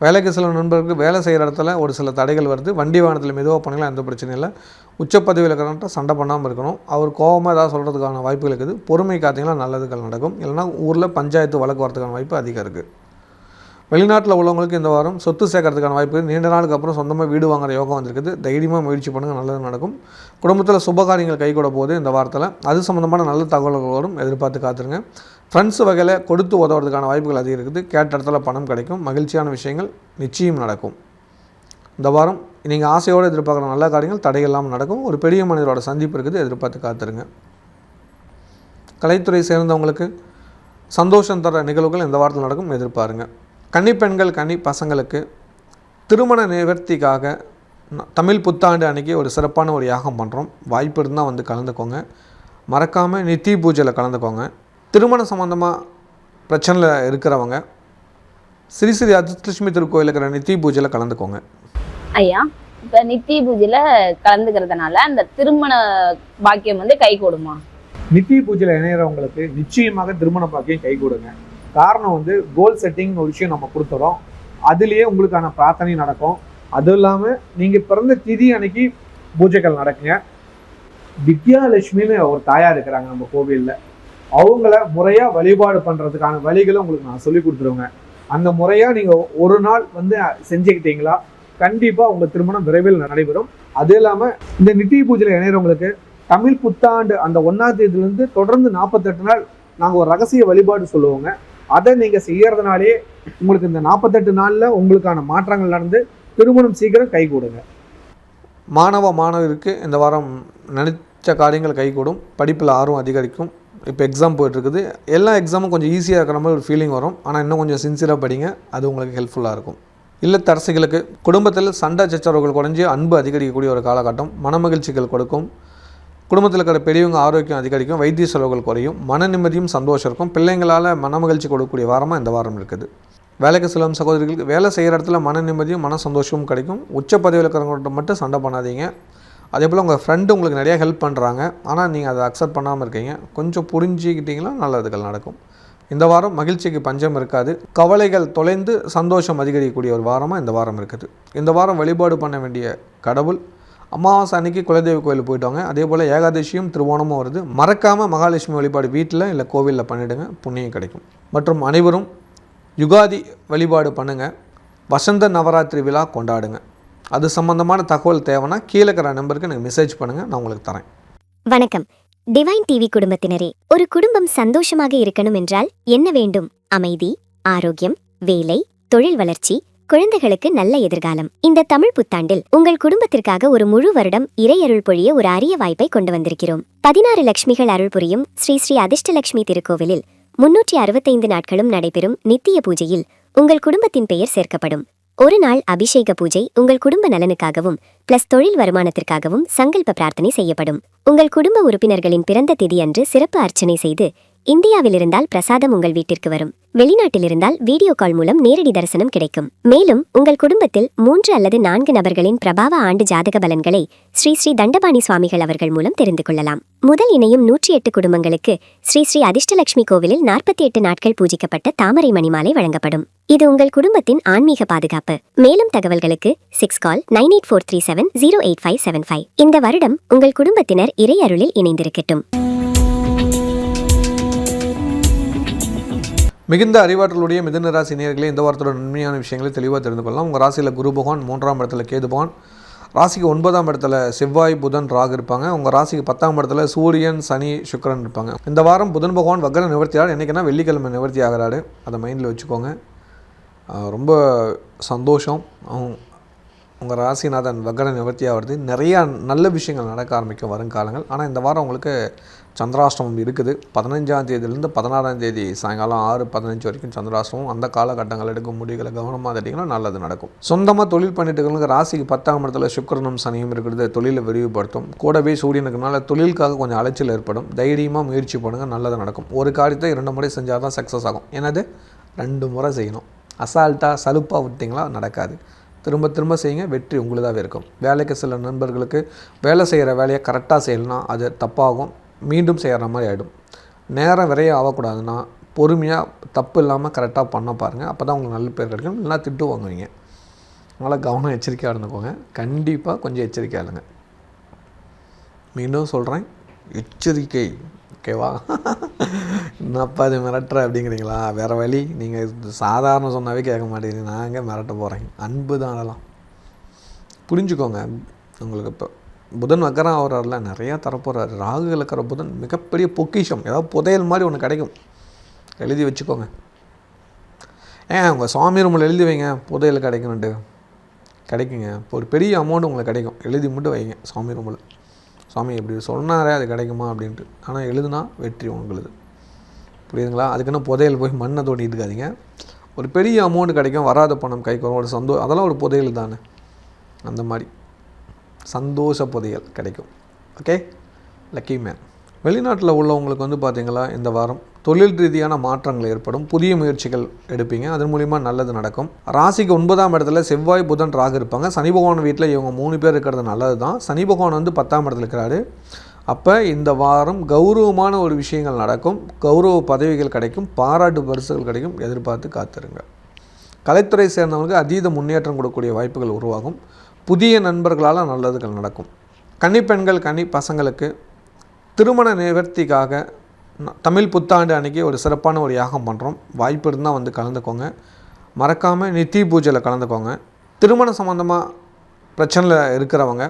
[SPEAKER 1] வேலைக்கு சில நண்பர்களுக்கு வேலை செய்கிற இடத்துல ஒரு சில தடைகள் வருது. வண்டி வாகனத்தில் மெதுவாக பண்ணிக்கலாம், எந்த பிரச்சனையும் இல்லை. உச்சப்பதவியில் இருக்கிறவன்ட்ட சண்டை பண்ணாமல் இருக்கணும். அவர் கோபமாக ஏதாவது சொல்கிறதுக்கான வாய்ப்புகள் இருக்குது. பொறுமை காத்திங்கன்னா நல்லதுகள் நடக்கும். இல்லைனா ஊரில் பஞ்சாயத்து வழக்கு வரதுக்கான வாய்ப்பு அதிகம் இருக்குது. வெளிநாட்டில் உள்ளவங்களுக்கு இந்த வாரம் சொத்து சேர்க்கறதுக்கான வாய்ப்பு. நீண்ட நாளுக்கு அப்புறம் சொந்தமாக வீடு வாங்குற யோகம் வந்திருக்குது. தைரியமாக முயற்சி பண்ணுங்கள், நல்லது நடக்கும். குடும்பத்தில் சுபகாரியங்கள் கைகூட போது இந்த வாரத்தில் அது சம்மந்தமான நல்ல தகவல்கள் வரும், எதிர்பார்த்து காத்துருங்க. ஃப்ரெண்ட்ஸ் வகையில் கொடுத்து உதவுறதுக்கான வாய்ப்புகள் அதிகம் இருக்குது. கேட்ட இடத்துல பணம் கிடைக்கும். மகிழ்ச்சியான விஷயங்கள் நிச்சயம் நடக்கும். இந்த வாரம் நீங்கள் ஆசையோடு எதிர்பார்க்குற நல்ல காரியங்கள் தடையில்லாமல் நடக்கும். ஒரு பெரிய மனிதரோட சந்திப்பு இருக்குது, எதிர்பார்த்து காத்துருங்க. கலைத்துறை சேர்ந்தவங்களுக்கு சந்தோஷம் தர நிகழ்வுகள் இந்த வாரத்தில் நடக்கும், எதிர்பாருங்க. கன்னிப்பெண்கள் கன்னி பசங்களுக்கு திருமண நிவர்த்திக்காக தமிழ் புத்தாண்டு அன்றைக்கி ஒரு சிறப்பான ஒரு யாகம் பண்ணுறோம். வாய்ப்பு இருந்தால் வந்து கலந்துக்கோங்க. மறக்காமல் நித்தி பூஜையில் கலந்துக்கோங்க. திருமணம் சம்மந்தமாக பிரச்சனையில் இருக்கிறவங்க ஸ்ரீ ஸ்ரீ அதிர்ஷ்டலட்சுமி திருக்கோயில் இருக்கிற நித்தி பூஜையில் கலந்துக்கோங்க.
[SPEAKER 2] ஐயா, இப்ப நித்தி பூஜையில கலந்துக்கிறதுனால அந்த திருமண பாக்கியம் வந்து கை கூடுமா?
[SPEAKER 1] நித்தி பூஜையில் இணைகிறவங்களுக்கு நிச்சயமாக திருமண பாக்கியம் கை கொடுங்க. காரணம் வந்து கோல் செட்டிங் ஒரு விஷயம் நம்ம கொடுத்துறோம். அதுலேயே உங்களுக்கான பிரார்த்தனை நடக்கும். அதுவும் இல்லாமல் நீங்கள் பிறந்த திதி அன்னைக்கு பூஜைகள் நடக்குங்க. வித்யாலட்சுமின்னு ஒரு தாயார் இருக்கிறாங்க நம்ம கோவிலில். அவங்கள முறையாக வழிபாடு பண்ணுறதுக்கான வழிகளை உங்களுக்கு நான் சொல்லி கொடுத்துருவேங்க. அந்த முறையாக நீங்கள் ஒரு நாள் வந்து செஞ்சுக்கிட்டீங்களா கண்டிப்பாக உங்கள் திருமணம் விரைவில் நடைபெறும். அது இல்லாமல் இந்த நித்தி பூஜையில் இணைகிறவங்களுக்கு தமிழ் புத்தாண்டு அந்த 1ஆம் தேதியிலேருந்து தொடர்ந்து 48 நாள் நாங்கள் ஒரு ரகசிய வழிபாடு சொல்லுவோங்க. அதை நீங்கள் செய்யறதுனாலே உங்களுக்கு இந்த 48 நாளில் உங்களுக்கான மாற்றங்கள் நடந்து திருமணம் சீக்கிரம் கைகூடுங்க. மாணவருக்கு இந்த வாரம் நினைச்ச காரியங்கள் கைகூடும். படிப்பில் ஆர்வம் அதிகரிக்கும். இப்போ எக்ஸாம் போயிட்டுருக்குது. எல்லா எக்ஸாமும் கொஞ்சம் ஈஸியாக இருக்கிற மாதிரி ஒரு ஃபீலிங் வரும். ஆனால் இன்னும் கொஞ்சம் சின்சியராக படிங்க, அது உங்களுக்கு ஹெல்ப்ஃபுல்லாக இருக்கும். இல்லத்தரசிகளுக்கு குடும்பத்தில் சண்டை சச்சரவுகள் குறைஞ்சி அன்பு அதிகரிக்கக்கூடிய ஒரு காலகட்டம். மனமகிழ்ச்சிகள் கொடுக்கும். குடும்பத்தில் இருக்கிற பெரியவங்க ஆரோக்கியம் அதிகரிக்கும். வைத்திய செலவுகள் குறையும். மன நிம்மதியும் சந்தோஷம் இருக்கும். பிள்ளைங்களால் மனமகிழ்ச்சி கொடுக்கக்கூடிய வாரமாக இந்த வாரம் இருக்குது. வேலைக்கு செல்லும் சகோதரிகளுக்கு வேலை செய்கிற இடத்துல மன நிம்மதியும் மன சந்தோஷமும் கிடைக்கும். உச்ச பதவியில் இருக்கிறவங்கள்ட்ட மட்டும் சண்டை பண்ணாதீங்க. அதே போல் உங்கள் ஃப்ரெண்டு உங்களுக்கு நிறையா ஹெல்ப் பண்ணுறாங்க, ஆனால் நீங்கள் அதை அக்செப்ட் பண்ணாமல் இருக்கீங்க. கொஞ்சம் புரிஞ்சிக்கிட்டிங்கன்னா நல்லதுகள் நடக்கும். இந்த வாரம் மகிழ்ச்சிக்கு பஞ்சம் இருக்காது. கவலைகள் தொலைந்து சந்தோஷம் அதிகரிக்கக்கூடிய ஒரு வாரமாக இந்த வாரம் இருக்குது. இந்த வாரம் வழிபாடு பண்ண வேண்டிய கடவுள் அமாவாசை அன்னைக்கு குலதெய்வ கோயில் போயிட்டாங்க. அதே போல் ஏகாதசியும் திருவோணமும் வருது. மறக்காமல் மகாலட்சுமி வழிபாடு வீட்டில் இல்லை கோவிலில் பண்ணிவிடுங்க, புண்ணியம் கிடைக்கும். மற்றும் அனைவரும் யுகாதி வழிபாடு பண்ணுங்கள். வசந்த நவராத்திரி விழா கொண்டாடுங்க. அது சம்பந்தமான தகவல் தேவைன்னா கீழே இருக்கிற நம்பருக்கு எனக்கு மெசேஜ் பண்ணுங்கள், நான் உங்களுக்கு தரேன்.
[SPEAKER 3] வணக்கம் டிவைன் டிவி குடும்பத்தினரே. ஒரு குடும்பம் சந்தோஷமாக இருக்கணும் என்றால் என்ன வேண்டும்? அமைதி, ஆரோக்கியம், வேலை, தொழில் வளர்ச்சி, குழந்தைகளுக்கு நல்ல எதிர்காலம். இந்த தமிழ் புத்தாண்டில் உங்கள் குடும்பத்திற்காக ஒரு முழு வருடம் இறை அருள் பொழிய ஒரு அரிய வாய்ப்பை கொண்டு வந்திருக்கிறோம். 16 லட்சுமிகள் அருள் புரியும் ஸ்ரீ ஸ்ரீ அதிர்ஷ்டலட்சுமி திருக்கோவிலில் 365 நாட்களும் நடைபெறும் நித்திய பூஜையில் உங்கள் குடும்பத்தின் பெயர் சேர்க்கப்படும். ஒரு நாள் அபிஷேக பூஜை உங்கள் குடும்ப நலனுக்காகவும் பிளஸ் தொழில் வருமானத்திற்காகவும் சங்கல்ப பிரார்த்தனை செய்யப்படும். உங்கள் குடும்ப உறுப்பினர்களின் பிறந்த திதி அன்று சிறப்பு அர்ச்சனை செய்து, இந்தியாவில் இருந்தால் பிரசாதம் உங்கள் வீட்டிற்கு வரும். வெளிநாட்டில் இருந்தால் வீடியோ கால் மூலம் நேரடி தரிசனம் கிடைக்கும். மேலும் உங்கள் குடும்பத்தில் 3 அல்லது 4 நபர்களின் பிரபாவ ஆண்டு ஜாதக பலன்களை ஸ்ரீ ஸ்ரீ தண்டபாணி சுவாமிகள் அவர்கள் மூலம் தெரிந்து கொள்ளலாம். முதல் இணையும் 108 குடும்பங்களுக்கு ஸ்ரீ ஸ்ரீ அதிர்ஷ்டலட்சுமி கோவிலில் 48 நாட்கள் பூஜிக்கப்பட்ட தாமரை மணிமாலை வழங்கப்படும். இது உங்கள் குடும்பத்தின் ஆன்மீக பாதுகாப்பு. மேலும் தகவல்களுக்கு 6 கால் 9843708575. இந்த வருடம் உங்கள் குடும்பத்தினர் இறை அருளில் இணைந்திருக்கட்டும்.
[SPEAKER 1] மிகுந்த அறிவாற்றலுடைய மிதுன ராசி நேயர்களே, இந்த வாரத்தோட நன்மையான விஷயங்களை தெளிவாக தெரிந்து கொள்ளலாம். உங்கள் ராசியில் குரு பகவான், 3ஆம் இடத்துல கேது பகவான், ராசிக்கு 9ஆம் இடத்துல செவ்வாய் புதன் ராகு இருப்பாங்க. உங்கள் ராசிக்கு 10ஆம் இடத்துல சூரியன் சனி சுக்கிரன் இருப்பாங்க. இந்த வாரம் புதன் பகவான் வக்ர நிவர்த்தியாளர். என்றைக்குன்னா வெள்ளிக்கிழமை நிவர்த்தி ஆகிறாரு, அதை மைண்டில் வச்சுக்கோங்க. ரொம்ப சந்தோஷம். உங்கள் ராசிநாதன் வக்ர நிவர்த்தியாக வருது. நிறையா நல்ல விஷயங்கள் நடக்க ஆரம்பிக்கும் வருங்காலங்கள். ஆனால் இந்த வாரம் உங்களுக்கு சந்திராஷ்டமம் இருக்குது. 15ஆம் தேதியிலேருந்து 16ஆம் தேதி சாயங்காலம் 6:15 வரைக்கும் சந்திராஷ்டமம். அந்த காலகட்டங்கள் எடுக்கும் முடிவுகளை கவனமாக தட்டிங்கன்னா நல்லது நடக்கும். சொந்தமாக தொழில் பண்ணிட்டு இருக்கிறவங்களுக்கு ராசிக்கு 10ஆம் இடத்துல சுக்கிரனும் சனியும் இருக்கிறது, தொழிலை விரிவுபடுத்தும். கூடவே சூரியனுக்குனால தொழிலுக்காக கொஞ்சம் அலைச்சல் ஏற்படும். தைரியமாக முயற்சி பண்ணுங்கள், நல்லது நடக்கும். ஒரு காரியத்தை 2 முறை செஞ்சால் தான் சக்ஸஸ் ஆகும். என்னது 2 முறை செய்யணும். அசால்ட்டாக சலுப்பாக விட்டிங்களா நடக்காது. திரும்ப திரும்ப செய்யுங்க, வெற்றி உங்களுதாகவே இருக்கும். வேலைக்கு சில நண்பர்களுக்கு வேலை செய்கிற வேலையை கரெக்டாக செய்யலைன்னா அது தப்பாகும், மீண்டும் செய்கிற மாதிரி ஆகிடும். நேரம் விரைய ஆகக்கூடாதுன்னா பொறுமையாக தப்பு இல்லாமல் கரெக்டாக பண்ண பாருங்கள். அப்போ தான் உங்களுக்கு நல்ல பேர் கிடைக்கும். இல்லைனா திட்டு வாங்குவீங்க. அதனால் கவனம் எச்சரிக்கையாக இருந்துக்கோங்க. கண்டிப்பாக கொஞ்சம் எச்சரிக்கையாக இருங்க. மீண்டும் சொல்கிறேன், எச்சரிக்கை. ஓகேவா? என்னப்பா அது மிரட்டுற அப்படிங்கிறீங்களா? வேறு வழி. நீங்கள் சாதாரண சொன்னாவே கேட்க மாட்டேங்கிறீங்க. நான் எங்கே மிரட்ட போகிறேன்? அன்பு தான் அதெல்லாம் புரிஞ்சுக்கோங்க. உங்களுக்கு இப்போ புதன் வக்கரம் ஆகிறாரில் நிறையா தரப்போகிறாரு. ராகுகள் இருக்கிற புதன் மிகப்பெரிய பொக்கிஷம், ஏதாவது புதையல் மாதிரி ஒன்று கிடைக்கும். எழுதி வச்சுக்கோங்க. உங்கள் சுவாமி ரூமில் எழுதி வைங்க, புதையல் கிடைக்கணுன்ட்டு. கிடைக்குங்க. இப்போ ஒரு பெரிய அமௌண்ட் உங்களுக்கு கிடைக்கும். எழுதி மட்டும் வைங்க சுவாமி ரூமில். சுவாமி இப்படி சொன்னாரே அது கிடைக்குமா அப்படின்ட்டு. ஆனால் எழுதுனா வெற்றி உங்களுக்கு. புரியுதுங்களா? அதுக்குன்னு புதையல் போய் மண்ணை தோண்டிட்டு இருக்காதீங்க. ஒரு பெரிய அமௌண்ட் கிடைக்கும், வராத பணம் கைக்கு வரும், ஒரு அதெல்லாம் ஒரு புதையல் தானே. அந்த மாதிரி சந்தோஷ புதையல் கிடைக்கும். Okay, lucky man. வெளிநாட்டில் உள்ளவங்களுக்கு வந்து பார்த்திங்களா, இந்த வாரம் தொழில் ரீதியான மாற்றங்கள் ஏற்படும். புதிய முயற்சிகள் எடுப்பீங்க, அதன் மூலிமா நல்லது நடக்கும். ராசிக்கு 9ஆம் இடத்துல செவ்வாய் புதன் ராகு இருப்பாங்க. சனி பகவான் வீட்டில் இவங்க 3 பேர் இருக்கிறது நல்லது தான். சனி பகவான் வந்து 10ஆம் இடத்துல இருக்கிறாரு. அப்போ இந்த வாரம் கௌரவமான ஒரு விஷயங்கள் நடக்கும். கௌரவ பதவிகள் கிடைக்கும், பாராட்டு பரிசுகள் கிடைக்கும். எதிர்பார்த்து காத்துருங்க. கலைத்துறை சேர்ந்தவங்களுக்கு அதீத முன்னேற்றம் கொடுக்கக்கூடிய வாய்ப்புகள் உருவாகும். புதிய நண்பர்களால் நல்லதுகள் நடக்கும். கன்னிப்பெண்கள் கன்னி பசங்களுக்கு திருமண நிவர்த்திக்காக தமிழ் புத்தாண்டு அன்றைக்கி ஒரு சிறப்பான ஒரு யாகம் பண்ணுறோம். வாய்ப்பு இருந்தால் வந்து கலந்துக்கோங்க. மறக்காமல் நித்தி பூஜையில் கலந்துக்கோங்க. திருமணம் சம்மந்தமாக பிரச்சனையில் இருக்கிறவங்க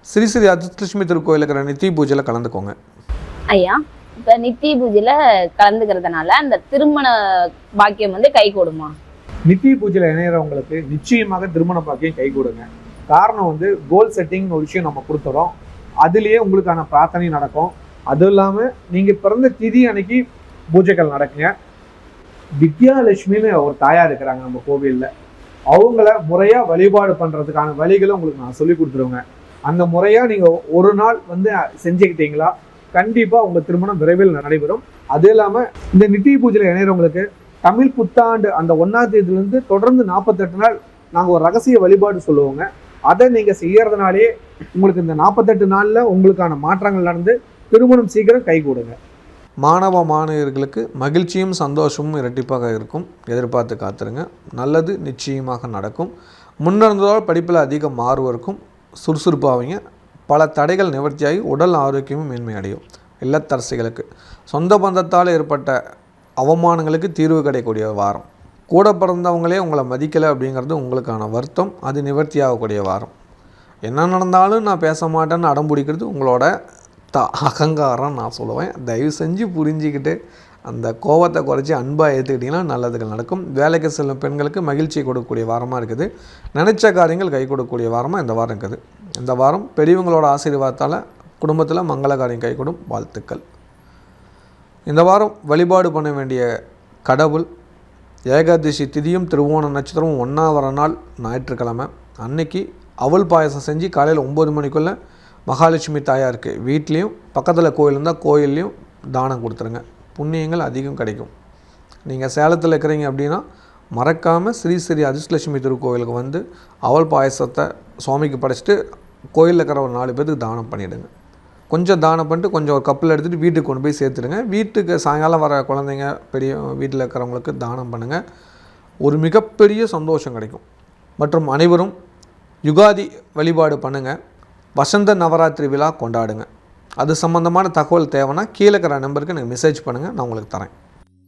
[SPEAKER 1] ஸ்ரீ ஸ்ரீ அதிர்ஷ்டலட்சுமி திருக்கோயில் இருக்கிற நித்தி பூஜையில் கலந்துக்கோங்க.
[SPEAKER 2] ஐயா, இப்போ நித்தி பூஜையில் கலந்துக்கிறதுனால அந்த திருமண பாக்கியம் வந்து கை கூடுமா?
[SPEAKER 4] நித்தி பூஜையில் இணைகிறவங்களுக்கு நிச்சயமாக திருமண பாக்கியம் கை கொடுங்க. காரணம் வந்து கோல் செட்டிங்னு ஒரு விஷயம் நம்ம கொடுத்துறோம். அதுலேயே உங்களுக்கான பிரார்த்தனை நடக்கும். அதுவும் இல்லாமல் நீங்கள் பிறந்த திதி அன்னைக்கு பூஜைகள் நடக்குங்க. வித்யாலட்சுமின்னு ஒரு தாயார் இருக்கிறாங்க நம்ம கோவிலில். அவங்கள முறையாக வழிபாடு பண்ணுறதுக்கான வழிகளை உங்களுக்கு நான் சொல்லி கொடுத்துருவேங்க. அந்த முறையாக நீங்கள் ஒரு நாள் வந்து செஞ்சுக்கிட்டீங்களா கண்டிப்பாக உங்கள் திருமணம் விரைவில் நடைபெறும். அது இல்லாமல் இந்த நித்தி பூஜையில் இணைகிறவங்களுக்கு தமிழ் புத்தாண்டு அந்த 1ஆம் தேதியிலேருந்து தொடர்ந்து 48 நாள் நாங்கள் ஒரு ரகசிய வழிபாடு சொல்லுவோங்க. அதை நீங்கள் செய்யறதுனாலே உங்களுக்கு இந்த 48 நாளில் உங்களுக்கான மாற்றங்கள் நடந்து திருமணம் சீக்கிரம் கை கூடுங்க.
[SPEAKER 1] மாணவ மாணவியர்களுக்கு மகிழ்ச்சியும் சந்தோஷமும் இரட்டிப்பாக இருக்கும். எதிர்பார்த்து காத்துருங்க. நல்லது நிச்சயமாக நடக்கும். முன்னிருந்ததால் படிப்பில் அதிக மார்வம் இருக்கும். சுறுசுறுப்பாவீங்க. பல தடைகள் நிவர்த்தியாகி உடல் ஆரோக்கியமும் மேன்மை அடையும். இல்லத்தரசிகளுக்கு சொந்த பந்தத்தால் ஏற்பட்ட அவமானங்களுக்கு தீர்வு கிடைக்கக்கூடிய வாரம். கூட பிறந்தவங்களே உங்களை மதிக்கலை அப்படிங்கிறது உங்களுக்கான வருத்தம். அது நிவர்த்தி ஆகக்கூடிய வாரம். என்ன நடந்தாலும் நான் பேச மாட்டேன்னு அடம் பிடிக்கிறது உங்களோட அகங்காரம் நான் சொல்லுவேன். தயவு செஞ்சு புரிஞ்சிக்கிட்டு அந்த கோபத்தை குறைச்சி அன்பாக ஏற்றுக்கிட்டிங்கன்னா நல்லதுகள் நடக்கும். வேலைக்கு செல்லும் பெண்களுக்கு மகிழ்ச்சியை கொடுக்கக்கூடிய வாரமாக இருக்குது. நினைச்ச காரியங்கள் கை கொடுக்கக்கூடிய வாரமாக இந்த வாரம் இருக்குது. இந்த வாரம் பெரியவங்களோட ஆசீர்வாதத்தால் குடும்பத்தில் மங்கள காரியம் கை கொடும். வாழ்த்துக்கள். இந்த வாரம் வழிபாடு பண்ண வேண்டிய கடவுள் ஏகாதசி திதியும் திருவோண நட்சத்திரமும் ஒன்றா வர நாள் ஞாயிற்றுக்கிழமை அன்னைக்கு அவல் பாயசம் செஞ்சு காலையில் 9 மணிக்குள்ளே மகாலட்சுமி தாயாருக்கு வீட்லேயும் பக்கத்தில் கோயில் இருந்தால் கோயில்லையும் தானம் கொடுத்துருங்க. புண்ணியங்கள் அதிகம் கிடைக்கும். நீங்கள் சேலத்தில் இருக்கிறீங்க அப்படின்னா மறக்காமல் ஸ்ரீ ஸ்ரீ அதிர்ஷ்டலட்சுமி திருக்கோயிலுக்கு வந்து அவல் பாயசத்தை சுவாமிக்கு படைச்சிட்டு கோயிலில் இருக்கிற ஒரு 4 பேருக்கு தானம் பண்ணிவிடுங்க. கொஞ்சம் தானம் பண்ணிட்டு கொஞ்சம் ஒரு கப்பில் எடுத்துகிட்டு வீட்டுக்கு கொண்டு போய் சேர்த்துடுங்க. வீட்டுக்கு சாயங்காலம் வர குழந்தைங்க பெரிய வீட்டில் இருக்கிறவங்களுக்கு தானம் பண்ணுங்கள். ஒரு மிகப்பெரிய சந்தோஷம் கிடைக்கும். மற்றும் அனைவரும் யுகாதி வழிபாடு பண்ணுங்கள். வசந்த நவராத்திரி விழா கொண்டாடுங்க. அது சம்பந்தமான தகவல் தேவைன்னா கீழே இருக்கிற நம்பருக்கு எனக்கு மெசேஜ் பண்ணுங்கள், நான் உங்களுக்கு தரேன்.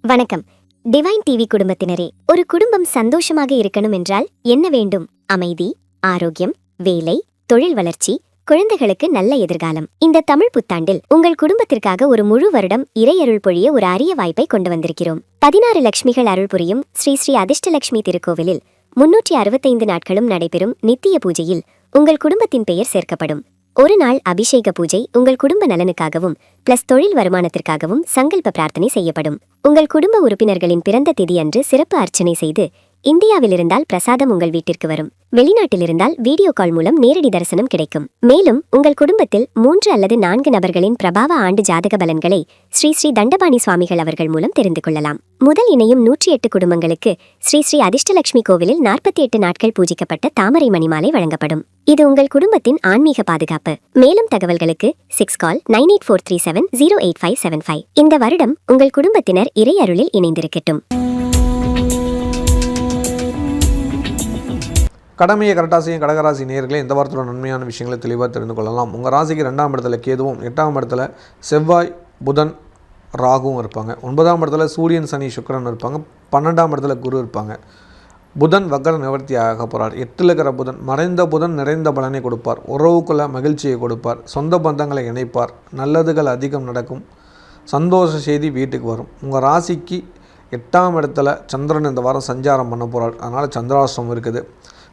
[SPEAKER 3] வணக்கம். டிவைன் டிவி குடும்பத்தினரே, ஒரு குடும்பம் சந்தோஷமாக இருக்கணும் என்றால் என்ன வேண்டும்? அமைதி, ஆரோக்கியம், வேலை, தொழில் வளர்ச்சி, குழந்தைகளுக்கு நல்ல எதிர்காலம். இந்த தமிழ் புத்தாண்டில் உங்கள் குடும்பத்திற்காக ஒரு முழு வருடம் இறையருள் பொழிய ஒரு அரிய வாய்ப்பை கொண்டு வந்திருக்கிறோம். 16 லட்சுமிகள் அருள் புரியும் ஸ்ரீ ஸ்ரீ அதிர்ஷ்டலட்சுமி திருக்கோவிலில் 365 நாட்களும் நடைபெறும் நித்திய பூஜையில் உங்கள் குடும்பத்தின் பெயர் சேர்க்கப்படும். ஒரு நாள் அபிஷேக பூஜை உங்கள் குடும்ப நலனுக்காகவும் பிளஸ் தொழில் வருமானத்திற்காகவும் சங்கல்ப பிரார்த்தனை செய்யப்படும். உங்கள் குடும்ப உறுப்பினர்களின் பிறந்த திதி அன்று சிறப்பு அர்ச்சனை செய்து, இந்தியாவில் இருந்தால் பிரசாதம் உங்கள் வீட்டிற்கு வரும். வெளிநாட்டில் இருந்தால் வீடியோ கால் மூலம் நேரடி தரிசனம் கிடைக்கும். மேலும் உங்கள் குடும்பத்தில் 3 அல்லது 4 நபர்களின் பிரபாவ ஆண்டு ஜாதக பலன்களை ஸ்ரீ ஸ்ரீ தண்டபாணி சுவாமிகள் அவர்கள் மூலம் தெரிந்து கொள்ளலாம். முதல் இணையும் 108 குடும்பங்களுக்கு ஸ்ரீ ஸ்ரீ அதிர்ஷ்டலட்சுமி கோவிலில் 48 நாட்கள் பூஜிக்கப்பட்ட தாமரை மணிமாலை வழங்கப்படும். இது உங்கள் குடும்பத்தின் ஆன்மீக பாதுகாப்பு. மேலும் தகவல்களுக்கு 6 கால் 9843708575. இந்த வருடம் உங்கள் குடும்பத்தினர் இறை அருளில் இணைந்திருக்கட்டும்.
[SPEAKER 1] கடமையை கரெக்டாக செய்யும் கடகராசி நேயர்களே, இந்த வாரத்தோட நன்மையான விஷயங்களை தெளிவாக தெரிந்து கொள்ளலாம். உங்கள் ராசிக்கு 2ஆம் இடத்துல கேதுவும், 8ஆம் இடத்துல செவ்வாய் புதன் ராகுவும் இருப்பாங்க. 9ஆம் இடத்துல சூரியன் சனி சுக்கிரன் இருப்பாங்க. 12ஆம் இடத்துல குரு இருப்பாங்க. புதன் வக்கர நிவர்த்தி ஆக போகிறார். 8ல் இருக்கிற புதன் மறைந்த புதன் நிறைந்த பலனை கொடுப்பார். உறவுக்குள்ள மகிழ்ச்சியை கொடுப்பார். சொந்த பந்தங்களை இணைப்பார். நல்லதுகள் அதிகம் நடக்கும். சந்தோஷ செய்தி வீட்டுக்கு வரும். உங்கள் ராசிக்கு 8ஆம் இடத்துல சந்திரன் இந்த வாரம் சஞ்சாரம் பண்ண போகிறார். அதனால் சந்திராஷ்டிரமம் இருக்குது.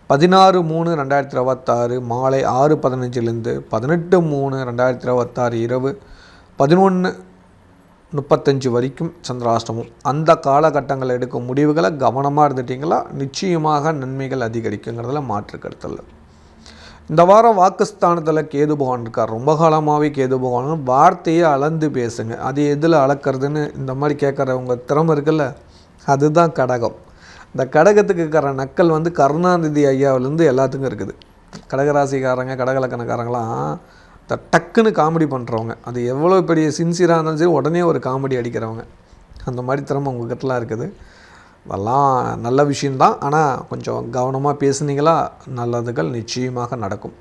[SPEAKER 1] 16/3/2026 மாலை 6:15 18/3/2026 இரவு 11:35 வரைக்கும் சந்திராஷ்டிரமம். அந்த காலகட்டங்களில் எடுக்கும் முடிவுகளை கவனமாக இருந்துட்டிங்களா நிச்சயமாக நன்மைகள் அதிகரிக்குங்கிறதுல மாற்று கருத்தில். இந்த வாரம் வாக்குஸ்தானத்தில் கேது பகவான் இருக்கார். ரொம்ப காலமாகவே கேது பகவான் வார்த்தையை அளந்து பேசுங்க. அது எதில் அளக்கிறதுன்னு இந்த மாதிரி கேட்குற உங்கள் திறமை இருக்குல்ல, அதுதான் கடகம். இந்த கடகத்துக்கு இருக்கிற நக்கல் வந்து கருணாநிதி ஐயாவிலேருந்து எல்லாத்துக்கும் இருக்குது. கடகராசிக்காரங்க கடகலக்கணக்காரங்களாம் இந்த டக்குன்னு காமெடி பண்ணுறவங்க, அது எவ்வளோ பெரிய சின்சியராக இருந்தாலும் சரி உடனே ஒரு காமெடி அடிக்கிறவங்க, அந்த மாதிரி திறமை உங்ககிட்டலாம் இருக்குது. அதெல்லாம் நல்ல விஷயந்தான். ஆனால் கொஞ்சம் கவனமாக பேசுனீங்களா நல்லதுகள் நிச்சயமாக நடக்கும்.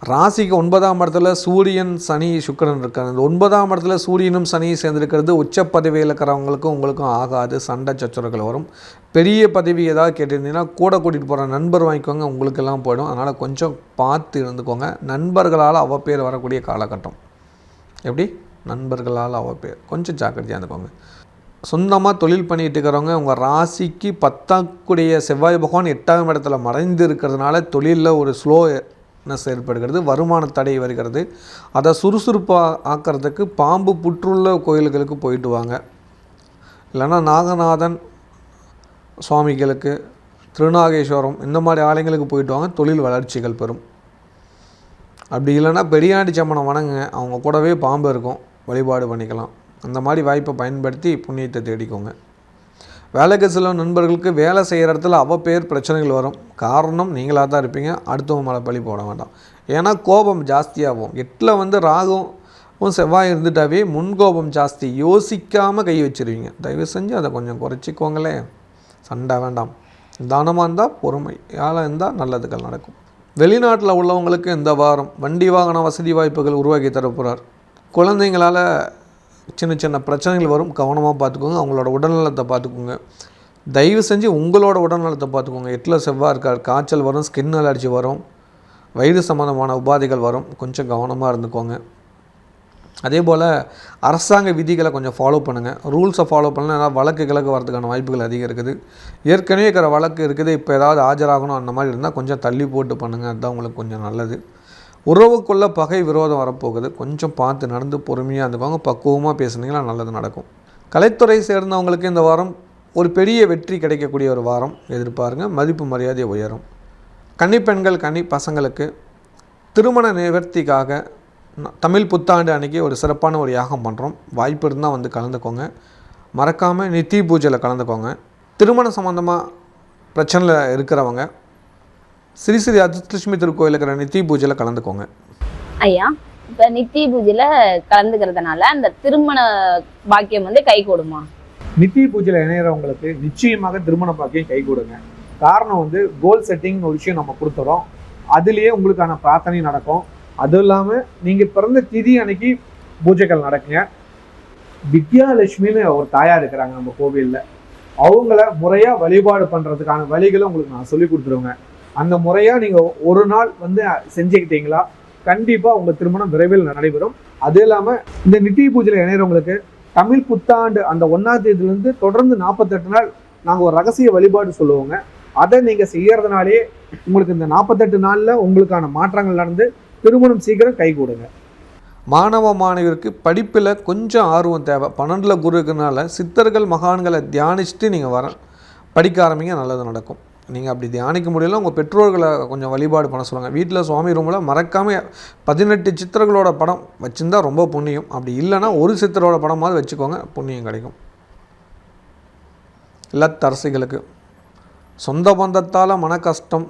[SPEAKER 1] ராசிக்கு 9ஆம் இடத்துல சூரியன் சனி சுக்கிரன் இருக்காங்க. இந்த 9ஆம் இடத்துல சூரியனும் சனியும் சேர்ந்துருக்கிறது உச்ச பதவியில் இருக்கிறவங்களுக்கும் உங்களுக்கும் ஆகாது. சண்டை சச்சரவுகள் வரும். பெரிய பதவி ஏதாவது கேட்டிருந்தீங்கன்னா கூட கூட்டிகிட்டு போகிற நண்பர் வாங்கிக்கோங்க, உங்களுக்கெல்லாம் போயிடும். அதனால் கொஞ்சம் பார்த்து இருந்துக்கோங்க. நண்பர்களால் அவப்பேர் வரக்கூடிய காலகட்டம். எப்படி நண்பர்களால் அவப்பேர், கொஞ்சம் ஜாக்கிரதையாக இருந்துக்கோங்க. சொந்தமாக தொழில் பண்ணிகிட்டு இருக்கிறவங்க, உங்கள் ராசிக்கு 10ஆம் செவ்வாய் பகவான் 8ஆம் இடத்துல மறைந்து இருக்கிறதுனால தொழிலில் ஒரு ஸ்லோனஸ் ஏற்படுகிறது, வருமான தடை வருகிறது. அதை சுறுசுறுப்பாக ஆக்கிறதுக்கு பாம்பு புற்றுள்ள கோயில்களுக்கு போயிட்டு வாங்க. இல்லைன்னா நாகநாதன் சுவாமிகளுக்கு, திருநாகேஸ்வரம் இந்த மாதிரி ஆலயங்களுக்கு போயிட்டு வாங்க, தொழில் வளர்ச்சிகள் பெறும். அப்படி இல்லைன்னா பெரியாண்டி சம்மனை வணங்குங்க, அவங்க கூடவே பாம்பு இருக்கும், வழிபாடு பண்ணிக்கலாம். அந்த மாதிரி வாய்ப்பை பயன்படுத்தி புண்ணியத்தை தேடிக்கோங்க. வேலைக்கு செல்லும் நண்பர்களுக்கு வேலை செய்கிற இடத்துல அவப்பேர் பிரச்சனைகள் வரும். காரணம் நீங்களாக தான் இருப்பீங்க. அடுத்தவங்க மேலே பழி போட வேண்டாம். ஏன்னா கோபம் ஜாஸ்தியாகும். 8ல் வந்து ராகும் செவ்வாய் இருந்துட்டாவே முன்கோபம் ஜாஸ்தி, யோசிக்காமல் கை வச்சிருவீங்க. தயவு செஞ்சு அதை கொஞ்சம் குறைச்சிக்கோங்களே. சண்டை வேண்டாம். தானமாக இருந்தால் பொறுமையால் இருந்தால் நல்லதுகள் நடக்கும். வெளிநாட்டில் உள்ளவங்களுக்கு இந்த வாரம் வண்டி வாகன வசதி வாய்ப்புகள் உருவாக்கி தரப்போகிறார். குழந்தைங்களால் சின்ன சின்ன பிரச்சனைகள் வரும், கவனமாக பார்த்துக்கோங்க. அவங்களோட உடல்நலத்தை பார்த்துக்கோங்க. தயவு செஞ்சு உங்களோட உடல்நலத்தை பார்த்துக்கோங்க. 8ல் செவ்வாய் இருக்கார். காய்ச்சல் வரும், ஸ்கின் அலர்ஜி வரும், வயிறு சம்மந்தமான உபாதைகள் வரும். கொஞ்சம் கவனமாக இருந்துக்கோங்க. அதே போல் அரசாங்க விதிகளை கொஞ்சம் ஃபாலோ பண்ணுங்கள். ரூல்ஸை ஃபாலோ பண்ணலாம். வழக்கு கிழக்கு வரதுக்கான வாய்ப்புகள் அதிகம் இருக்குது. ஏற்கனவே இருக்கிற வழக்கு இருக்குது, இப்போ ஏதாவது ஆஜராகணும் அந்த மாதிரி இருந்தால் கொஞ்சம் தள்ளி போட்டு பண்ணுங்கள். அதுதான் உங்களுக்கு கொஞ்சம் நல்லது. உறவுக்குள்ளே பகை விரோதம் வரப்போகுது. கொஞ்சம் பார்த்து நடந்து பொறுமையாக இருந்துக்கோங்க. பக்குவமாக பேசுனீங்கன்னா நல்லது நடக்கும். கலைத்துறை சேர்ந்தவங்களுக்கு இந்த வாரம் ஒரு பெரிய வெற்றி கிடைக்கக்கூடிய ஒரு வாரம் எதிர்பாருங்க. மதிப்பு மரியாதை உயரும். கன்னிப்பெண்கள் கன்னி பசங்களுக்கு திருமண நிவர்த்திக்காக தமிழ் புத்தாண்டு அன்றைக்கி ஒரு சிறப்பான ஒரு யாகம் பண்ணுறோம். வாய்ப்பு இருந்தால் வந்து கலந்துக்கோங்க. மறக்காமல் நித்தி பூஜையில் கலந்துக்கோங்க. திருமணம் சம்மந்தமாக பிரச்சனையில் இருக்கிறவங்க ஸ்ரீ ஸ்ரீ அதிர்ஷ்டலட்சுமி திருக்கோயில் இருக்கிற நித்தி பூஜையில் கலந்துக்கோங்க.
[SPEAKER 2] ஐயா, இப்போ நித்தி பூஜையில் கலந்துக்கிறதுனால அந்த திருமண பாக்கியம் வந்து கை கொடுமா?
[SPEAKER 4] நித்தி பூஜையில் இணையறவங்களுக்கு நிச்சயமாக திருமண பாக்கியம் கை கொடுங்க. காரணம் வந்து கோல் செட்டிங்னு ஒரு விஷயம் நம்ம கொடுத்துறோம். அதுலேயே உங்களுக்கான பிரார்த்தனை நடக்கும். அதுவும் இல்லாமல் நீங்கள் பிறந்த திதி அன்னைக்கு பூஜைகள் நடக்குங்க. வித்யாலட்சுமின்னு ஒரு தாயார் இருக்கிறாங்க நம்ம கோவிலில். அவங்கள முறையாக வழிபாடு பண்ணுறதுக்கான வழிகளை உங்களுக்கு நான் சொல்லி கொடுத்துருவேங்க. அந்த முறையாக நீங்கள் ஒரு நாள் வந்து செஞ்சுக்கிட்டீங்களா கண்டிப்பாக உங்கள் திருமணம் விரைவில் நடைபெறும். அது இல்லாமல் இந்த நித்தி பூஜையில் இணையறவங்களுக்கு தமிழ் புத்தாண்டு அந்த 1ஆம் தேதியிலேருந்து தொடர்ந்து 48 நாள் நாங்கள் ஒரு ரகசிய வழிபாடு சொல்லுவோங்க. அதை நீங்கள் செய்யறதுனாலே உங்களுக்கு இந்த 48 நாளில் உங்களுக்கான மாற்றங்கள் நடந்து திருமணம் சீக்கிரம் கை கூடுங்க.
[SPEAKER 1] மாணவ மாணவியருக்கு படிப்பில் கொஞ்சம் ஆர்வம் தேவை. 12ல் குரு இருக்கிறதுனால சித்தர்கள் மகான்களை தியானிச்சுட்டு நீங்கள் படிக்க ஆரம்பிங்க, நல்லது நடக்கும். நீங்கள் அப்படி தியானிக்க முடியல, உங்கள் பெற்றோர்களை கொஞ்சம் வழிபாடு பண்ண சொல்லுங்கள். வீட்டில் சுவாமி ரூமில் மறக்காமல் 18 சித்தர்களோட படம் வச்சுருந்தா ரொம்ப புண்ணியம். அப்படி இல்லைன்னா ஒரு சித்தரோட படமாவது வச்சுக்கோங்க, புண்ணியம் கிடைக்கும். இல்லத்தரசிகளுக்கு சொந்த பந்தத்தால் மன கஷ்டம்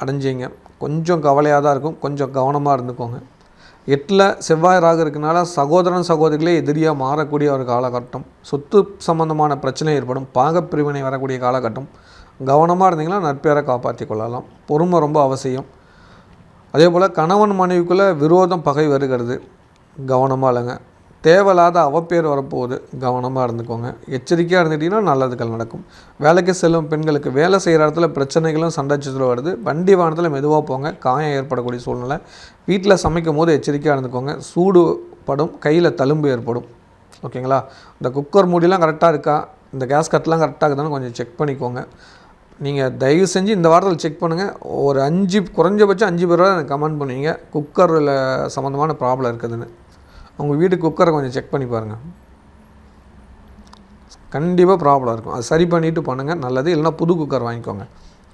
[SPEAKER 1] அடைஞ்சிங்க, கொஞ்சம் கவலையாக தான் இருக்கும். கொஞ்சம் கவனமாக இருந்துக்கோங்க. 8ல் செவ்வாய் ராகு இருக்கனால சகோதரன் சகோதரிகளே எதிரியாக மாறக்கூடிய ஒரு காலகட்டம். சொத்து சம்பந்தமான பிரச்சனை ஏற்படும். பாகப்பிரிவினை வரக்கூடிய காலகட்டம். கவனமாக இருந்தீங்கன்னா நட்பேரை காப்பாற்றி கொள்ளலாம். பொறுமை ரொம்ப அவசியம். அதே போல் கணவன் மனைவிக்குள்ளே விரோதம் பகை வருகிறது, கவனமாக இல்லைங்க. தேவையில்லாத அவப்பேர் வரப்போகுது, கவனமாக இருந்துக்கோங்க. எச்சரிக்கையாக இருந்துட்டிங்கன்னா நல்லதுகள் நடக்கும். வேலைக்கு செல்லும் பெண்களுக்கு வேலை செய்கிற இடத்துல பிரச்சனைகளும் சண்டைச்சத்தில் வருது. வண்டி வாகனத்தில் மெதுவாக போங்க, காயம் ஏற்படக்கூடிய சூழ்நிலை. வீட்டில் சமைக்கும் போது எச்சரிக்கையாக இருந்துக்கோங்க. சூடு படும், கையில் தழும்பு ஏற்படும். ஓகேங்களா? இந்த குக்கர் மூடிலாம் கரெக்டாக இருக்கா, இந்த கேஸ் கட்லாம் கரெக்டாக இருக்குதான்னு கொஞ்சம் செக் பண்ணிக்கோங்க. நீங்கள் தயவு செஞ்சு இந்த வாரத்தில் செக் பண்ணுங்கள். ஒரு 5 குறைஞ்சபட்சம் 5 பேரோட எனக்கு கமெண்ட் பண்ணுவீங்க குக்கரில் சம்மந்தமான ப்ராப்ளம் இருக்குதுன்னு. உங்கள் வீட்டு குக்கரை கொஞ்சம் செக் பண்ணி பாருங்கள், கண்டிப்பாக ப்ராப்ளம் இருக்கும். அது சரி பண்ணிவிட்டு பண்ணுங்கள், நல்லது. இல்லைனா புது குக்கர் வாங்கிக்கோங்க.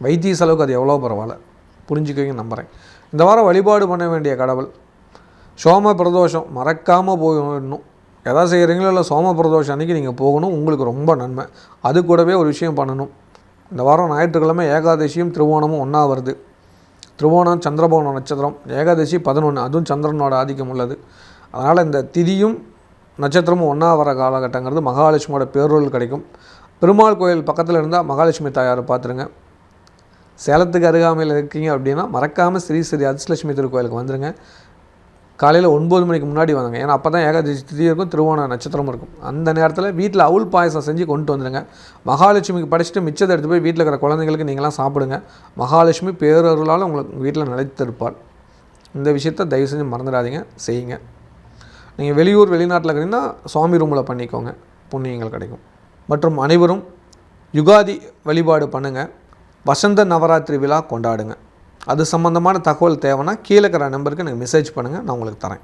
[SPEAKER 1] வைத்திய செலவுக்கு அது எவ்வளோ பரவாயில்ல, புரிஞ்சுக்குவீங்க நம்புகிறேன். இந்த வாரம் வழிபாடு பண்ண வேண்டிய கடவுள் சோம பிரதோஷம், மறக்காமல் போயிடணும். எதாவது செய்கிறீங்களோ இல்லை சோம பிரதோஷம் அன்றைக்கி நீங்கள் போகணும், உங்களுக்கு ரொம்ப நன்மை. அது கூடவே ஒரு விஷயம் பண்ணணும். இந்த வாரம் ஞாயிற்றுக்கிழமை ஏகாதசியும் திருவோணமும் ஒன்றா வருது. திருவோணம் சந்திரபவன நட்சத்திரம், ஏகாதசி 11, அதுவும் சந்திரனோட ஆதிக்கம் உள்ளது. அதனால் இந்த திதியும் நட்சத்திரமும் ஒன்றா வர காலகட்டங்கிறது மகாலட்சுமியோட பேரொருள் கிடைக்கும். பெருமாள் கோயில் பக்கத்தில் இருந்தால் மகாலட்சுமி தாயாரை பார்த்துருங்க. சேலத்துக்கு அருகாமையில் இருக்கீங்க அப்படின்னா மறக்காமல் ஸ்ரீ ஸ்ரீ அதிர்ஷ்டலட்சுமி திருக்கோயிலுக்கு வந்துடுங்க. காலையில் 9 மணிக்கு முன்னாடி வாங்க, ஏன்னா அப்போ தான் ஏகாதசி திதி இருக்கும், திருவோண நட்சத்திரமும் இருக்கும். அந்த நேரத்தில் வீட்டில் அவுள் பாயசம் செஞ்சு கொண்டு வந்துடுங்க. மகாலட்சுமிக்கு படைச்சிட்டு மிச்சத்தை எடுத்து போய் வீட்டில் இருக்கிற குழந்தைங்களுக்கு நீங்களாம் சாப்பிடுங்க. மகாலட்சுமி பேரருளால் உங்களுக்கு வீட்டில் நிலைத்திருப்பாள். இந்த விஷயத்தை தயவு செஞ்சு மறந்துடாதீங்க, செய்யுங்க. நீங்கள் வெளியூர் வெளிநாட்டில் இருக்கிறீங்கன்னா சுவாமி ரூமில் பண்ணிக்கோங்க, புண்ணியங்கள் கிடைக்கும். மற்றும் அனைவரும் யுகாதி வழிபாடு பண்ணுங்கள். வசந்த நவராத்திரி விழா கொண்டாடுங்க. அது சம்பந்தமான தகவல் தேவைன்னா கீழே இருக்கிற நம்பருக்கு எனக்கு மெசேஜ் பண்ணுங்கள், நான் உங்களுக்கு தரேன்.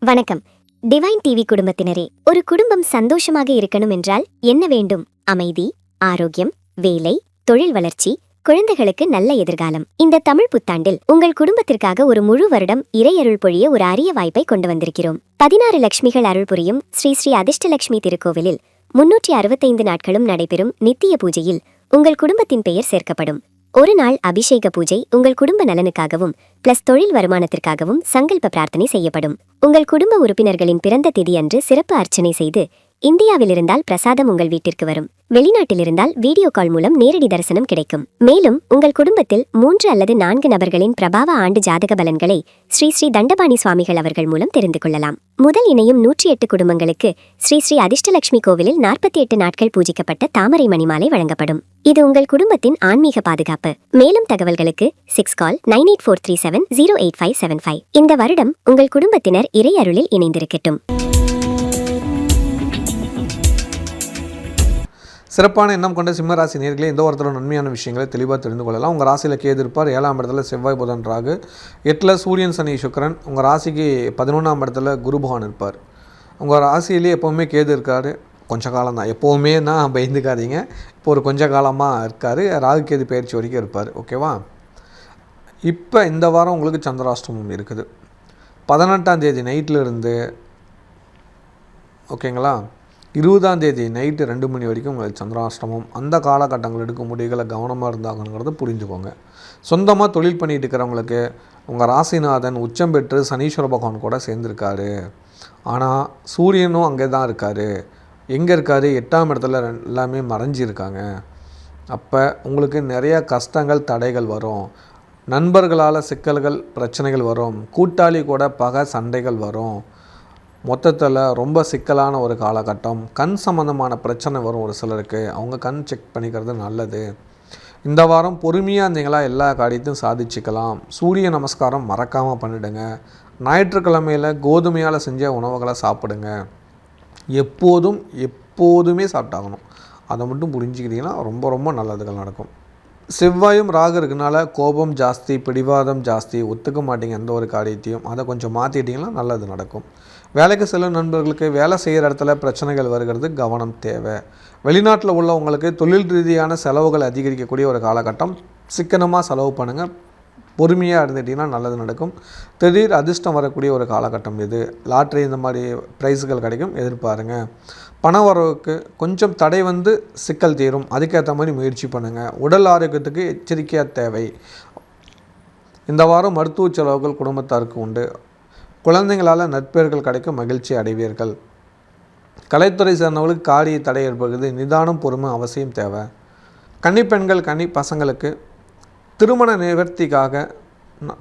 [SPEAKER 3] வணக்கம். டிவைன் டிவி குடும்பத்தினரே, ஒரு குடும்பம் சந்தோஷமாக இருக்கணும் என்றால் என்ன வேண்டும்? அமைதி, ஆரோக்கியம், வேலை, தொழில் வளர்ச்சி, குழந்தைகளுக்கு நல்ல எதிர்காலம். இந்த தமிழ் புத்தாண்டில் உங்கள் குடும்பத்திற்காக ஒரு முழு வருடம் இறையருள் பொழிய ஒரு அரிய வாய்ப்பை கொண்டு வந்திருக்கிறோம். 16 லட்சுமிகள் அருள் புரியும் ஸ்ரீ ஸ்ரீ அதிர்ஷ்டலட்சுமி திருக்கோவிலில் 365 நாட்களும் நடைபெறும் நித்திய பூஜையில் உங்கள் குடும்பத்தின் பெயர் சேர்க்கப்படும். ஒரு நாள் அபிஷேக பூஜை உங்கள் குடும்ப நலனுக்காகவும் பிளஸ் தொழில் வருமானத்திற்காகவும் சங்கல்ப பிரார்த்தனை செய்யப்படும். உங்கள் குடும்ப உறுப்பினர்களின் பிறந்த திதி அன்று சிறப்பு அர்ச்சனை செய்து, இந்தியாவில் இருந்தால் பிரசாதம் உங்கள் வீட்டிற்கு வரும். வெளிநாட்டில் இருந்தால் வீடியோ கால் மூலம் நேரடி தரிசனம் கிடைக்கும். மேலும் உங்கள் குடும்பத்தில் 3 அல்லது 4 நபர்களின் பிரபாவ ஆண்டு ஜாதக பலன்களை ஸ்ரீ ஸ்ரீ தண்டபாணி சுவாமிகள் அவர்கள் மூலம் தெரிந்து கொள்ளலாம். முதல் இணையும் 108 குடும்பங்களுக்கு ஸ்ரீ ஸ்ரீ அதிர்ஷ்டலட்சுமி கோவிலில் 48 நாட்கள் பூஜிக்கப்பட்ட தாமரை மணிமாலை வழங்கப்படும். இது உங்கள் குடும்பத்தின் ஆன்மீக பாதுகாப்பு. மேலும் தகவல்களுக்கு 6 கால் 9843708575. இந்த வருடம் உங்கள் குடும்பத்தினர் இறை அருளில் இணைந்திருக்கட்டும்.
[SPEAKER 1] சிறப்பான எண்ணம் கொண்ட சிம்மராசி நேயர்களே, இந்த வாரத்தோட நன்மையான விஷயங்களை தெளிவாக தெரிந்து கொள்ளலாம். உங்கள் ராசியில் கேது இருப்பார், 7ஆம் இடத்துல செவ்வாய் புதன் ராகு, 8ல் சூரியன் சனி சுக்கிரன், உங்கள் ராசிக்கு 11ஆம் இடத்துல குரு பகவான் இருப்பார். உங்கள் ராசியிலே எப்போவுமே கேது இருக்கார், கொஞ்ச காலம் தான், எப்போவுமே தான் பயந்துக்காதீங்க, இப்போ ஒரு கொஞ்ச காலமாக இருக்கார். ராகு கேது பயிற்சி வரைக்கும் இருப்பார், ஓகேவா? இப்போ இந்த வாரம் உங்களுக்கு சந்திராஷ்டமம் இருக்குது. 18ஆம் தேதி நைட்டில் இருந்து, ஓகேங்களா, 20ஆம் தேதி நைட்டு 2 மணி வரைக்கும் உங்களுக்கு சந்திராஷ்டமம். அந்த காலகட்டங்கள் எடுக்கும் முடிவுகளை கவனமாக இருந்தாங்கிறத புரிஞ்சுக்கோங்க. சொந்தமாக தொழில் பண்ணிட்டு இருக்கிறவங்களுக்கு உங்கள் ராசிநாதன் உச்சம் பெற்று சனீஸ்வர பகவான் கூட சேர்ந்துருக்காரு. ஆனால் சூரியனும் அங்கே தான் இருக்கார். எங்கே இருக்கார்? 8ஆம் இடத்துல எல்லாமே மறைஞ்சிருக்காங்க. அப்போ உங்களுக்கு நிறைய கஷ்டங்கள் தடைகள் வரும். நண்பர்களால் சிக்கல்கள் பிரச்சனைகள் வரும். கூட்டாளி கூட பகை சண்டைகள் வரும். மொத்தத்தில் ரொம்ப சிக்கலான ஒரு காலகட்டம். கண் சம்மந்தமான பிரச்சனை வரும் ஒரு சிலருக்கு, அவங்க கண் செக் பண்ணிக்கிறது நல்லது. இந்த வாரம் பொறுமையாக இருந்தீங்களா எல்லா காரியத்தையும் சாதிச்சுக்கலாம். சூரிய நமஸ்காரம் மறக்காமல் பண்ணிவிடுங்க. ஞாயிற்றுக்கிழமையில் கோதுமையால் செஞ்ச உணவுகளை சாப்பிடுங்க. எப்போதுமே சாப்பிட்டாகணும். அதை மட்டும் புரிஞ்சுக்கிட்டிங்கன்னா ரொம்ப ரொம்ப நல்லதுகள் நடக்கும். செவ்வாயும் ராகு இருக்கனால கோபம் ஜாஸ்தி, பிடிவாதம் ஜாஸ்தி, ஒத்துக்க மாட்டீங்க எந்த ஒரு காரியத்தையும். அதை கொஞ்சம் மாற்றிட்டிங்கன்னா நல்லது நடக்கும். வேலைக்கு செல்லும் நண்பர்களுக்கு வேலை செய்கிற இடத்துல பிரச்சனைகள் வருகிறது, கவனம் தேவை. வெளிநாட்டில் உள்ளவங்களுக்கு தொழில் ரீதியான செலவுகள் அதிகரிக்கக்கூடிய ஒரு காலகட்டம். சிக்கனமாக செலவு பண்ணுங்கள், பொறுமையாக இருந்துட்டிங்கன்னா நல்லது நடக்கும். திடீர் அதிர்ஷ்டம் வரக்கூடிய ஒரு காலகட்டம் இது. லாட்ரி இந்த மாதிரி ப்ரைஸுகள் கிடைக்கும், எதிர்பாருங்க. பண வரவுக்கு கொஞ்சம் தடை வந்து சிக்கல் தீரும், அதுக்கேற்ற மாதிரி முயற்சி பண்ணுங்கள். உடல் ஆரோக்கியத்துக்கு எச்சரிக்கையாக தேவை. இந்த வாரம் மருத்துவ செலவுகள் குடும்பத்தாருக்கு உண்டு. குழந்தைங்களால் நட்பெயர்கள் கிடைக்கும், மகிழ்ச்சி அடைவீர்கள். கலைத்துறை சேர்ந்தவர்களுக்கு காரிய தடை ஏற்படுகிறது, நிதானம் பொறுமை அவசியம் தேவை. கன்னிப்பெண்கள் கன்னி பசங்களுக்கு திருமண நிவர்த்திக்காக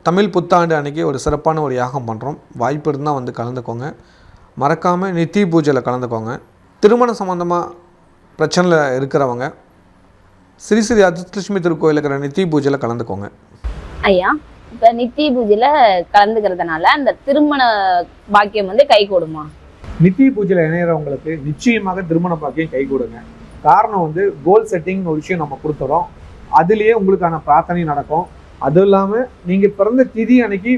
[SPEAKER 1] தமிழ் புத்தாண்டு அன்றைக்கி ஒரு சிறப்பான ஒரு யாகம் பண்ணுறோம். வாய்ப்பு இருந்தால் வந்து கலந்துக்கோங்க. மறக்காமல் நித்திய பூஜையில் கலந்துக்கோங்க. திருமணம் சம்மந்தமாக பிரச்சனையில் இருக்கிறவங்க ஸ்ரீ ஸ்ரீ அதிர்ஷ்டலட்சுமி திருக்கோயில் இருக்கிற நித்திய பூஜையில் கலந்துக்கோங்க.
[SPEAKER 2] ஐயா, இப்போ நித்திய பூஜையில் கலந்துக்கிறதுனால அந்த திருமண பாக்கியம் வந்து கை கூடுமா?
[SPEAKER 4] நித்திய பூஜையில் இணையறவங்களுக்கு நிச்சயமாக திருமண பாக்கியம் கை கொடுங்க. காரணம் வந்து கோல் செட்டிங்னு ஒரு விஷயம் நம்ம கொடுத்துறோம். அதுலேயே உங்களுக்கான பிரார்த்தனை நடக்கும். அதுவும் இல்லாமல் நீங்கள் பிறந்த திதி அன்னைக்கு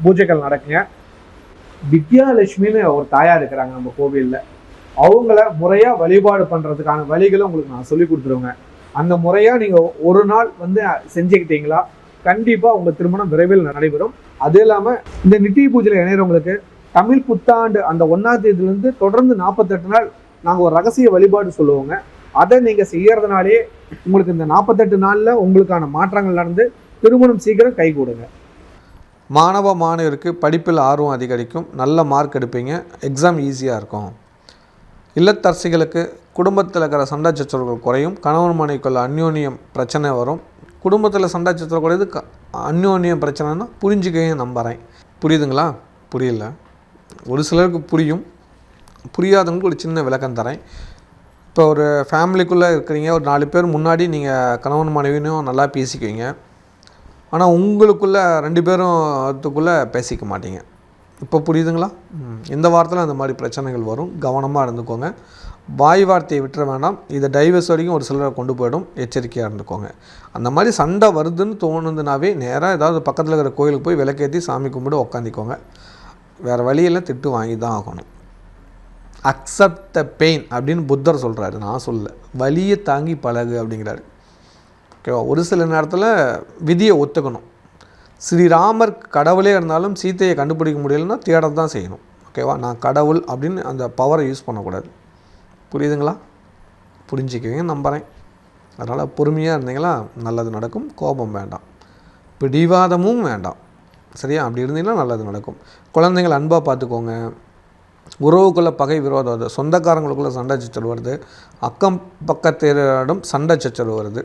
[SPEAKER 4] பூஜைகள் நடக்குங்க. வித்யாலட்சுமின்னு ஒரு தாயார் இருக்கிறாங்க நம்ம கோவிலில். அவங்கள முறையாக வழிபாடு பண்ணுறதுக்கான வழிகளை உங்களுக்கு நான் சொல்லி கொடுத்துருவேங்க. அந்த முறையாக நீங்கள் ஒரு நாள் வந்து செஞ்சுக்கிட்டீங்களா கண்டிப்பாக உங்கள் திருமணம் விரைவில் நடைபெறும். அதுவும் இல்லாமல் இந்த நித்திய பூஜையில் இணையறவங்களுக்கு தமிழ் புத்தாண்டு அந்த 1ஆம் தேதியிலேருந்து தொடர்ந்து 48 நாள் நாங்கள் ஒரு ரகசிய வழிபாடு சொல்லுவோங்க. அதை நீங்கள் செய்யறதுனாலே உங்களுக்கு இந்த 48 நாளில் உங்களுக்கான மாற்றங்கள் நடந்து திருமணம் சீக்கிரம் கை கொடுங்க.
[SPEAKER 1] மாணவ மாணவருக்கு படிப்பில் ஆர்வம் அதிகரிக்கும், நல்ல மார்க் எடுப்பீங்க, எக்ஸாம் ஈஸியாக இருக்கும். இல்லத்தரசிகளுக்கு குடும்பத்தில் இருக்கிற சண்டை சச்சரவுகள் குறையும், கணவன் மனைவிக்குள்ள அந்யோன்யம் பிரச்சனை வரும். குடும்பத்தில் சண்டை சச்சரவு குறையுது, அந்யோன்யம் பிரச்சனைனா புரிஞ்சுக்கையும் நம்புகிறேன். புரியுதுங்களா? புரியல, ஒரு சிலருக்கு புரியும், புரியாதவங்களுக்கு ஒரு சின்ன விளக்கம் தரேன். இப்போ ஒரு ஃபேமிலிக்குள்ளே இருக்கிறீங்க, ஒரு 4 பேர் முன்னாடி நீங்கள் கணவன் மனைவியும் நல்லா பேசிக்குவீங்க. ஆனால் உங்களுக்குள்ளே 2 பேரும் அதுக்குள்ளே பேசிக்க மாட்டீங்க. இப்போ புரியுதுங்களா? இந்த வாரத்தில் அந்த மாதிரி பிரச்சனைகள் வரும், கவனமாக இருந்துக்கோங்க. வாய் வார்த்தையை விட்டுற வேண்டாம். இதை டைவர்ஸ் வரைக்கும் ஒரு சிலரை கொண்டு போயிடும், எச்சரிக்கையாக இருந்துக்கோங்க. அந்த மாதிரி சண்டை வருதுன்னு தோணுதுனாவே நேராக ஏதாவது பக்கத்தில் இருக்கிற கோயிலுக்கு போய் விளக்கேற்றி சாமி கும்பிட்டு உக்காந்திக்கோங்க. வேறு வழியெல்லாம் திட்டு வாங்கி தான் ஆகணும். அக்செப்ட் த பெயின் அப்படின்னு புத்தர் சொல்கிறாரு, நான் சொல்ல. வலியை தாங்கி பழகு அப்படிங்கிறாரு. ஓகேவா? ஒரு சில நேரத்தில் விதியை ஒத்துக்கணும். ஸ்ரீராமர் கடவுளே இருந்தாலும் சீத்தையை கண்டுபிடிக்க முடியலன்னா தேட தான் செய்யணும். ஓகேவா? நான் கடவுள் அப்படின்னு அந்த பவரை யூஸ் பண்ணக்கூடாது. புரியுதுங்களா? புரிஞ்சுக்குவீங்க நம்புகிறேன். அதனால் பொறுமையாக இருந்தீங்களா நல்லது நடக்கும். கோபம் வேண்டாம், பிடிவாதமும் வேண்டாம். சரியா? அப்படி இருந்தீங்கன்னா நல்லது நடக்கும். குழந்தைங்கள் அன்பாக பார்த்துக்கோங்க. உறவுக்குள்ளே பகை விரோதம் வருது, சொந்தக்காரங்களுக்குள்ளே சண்டை சச்சரவு வருது, அக்கம் பக்கத்திடம் சண்டை சச்சரவு வருது.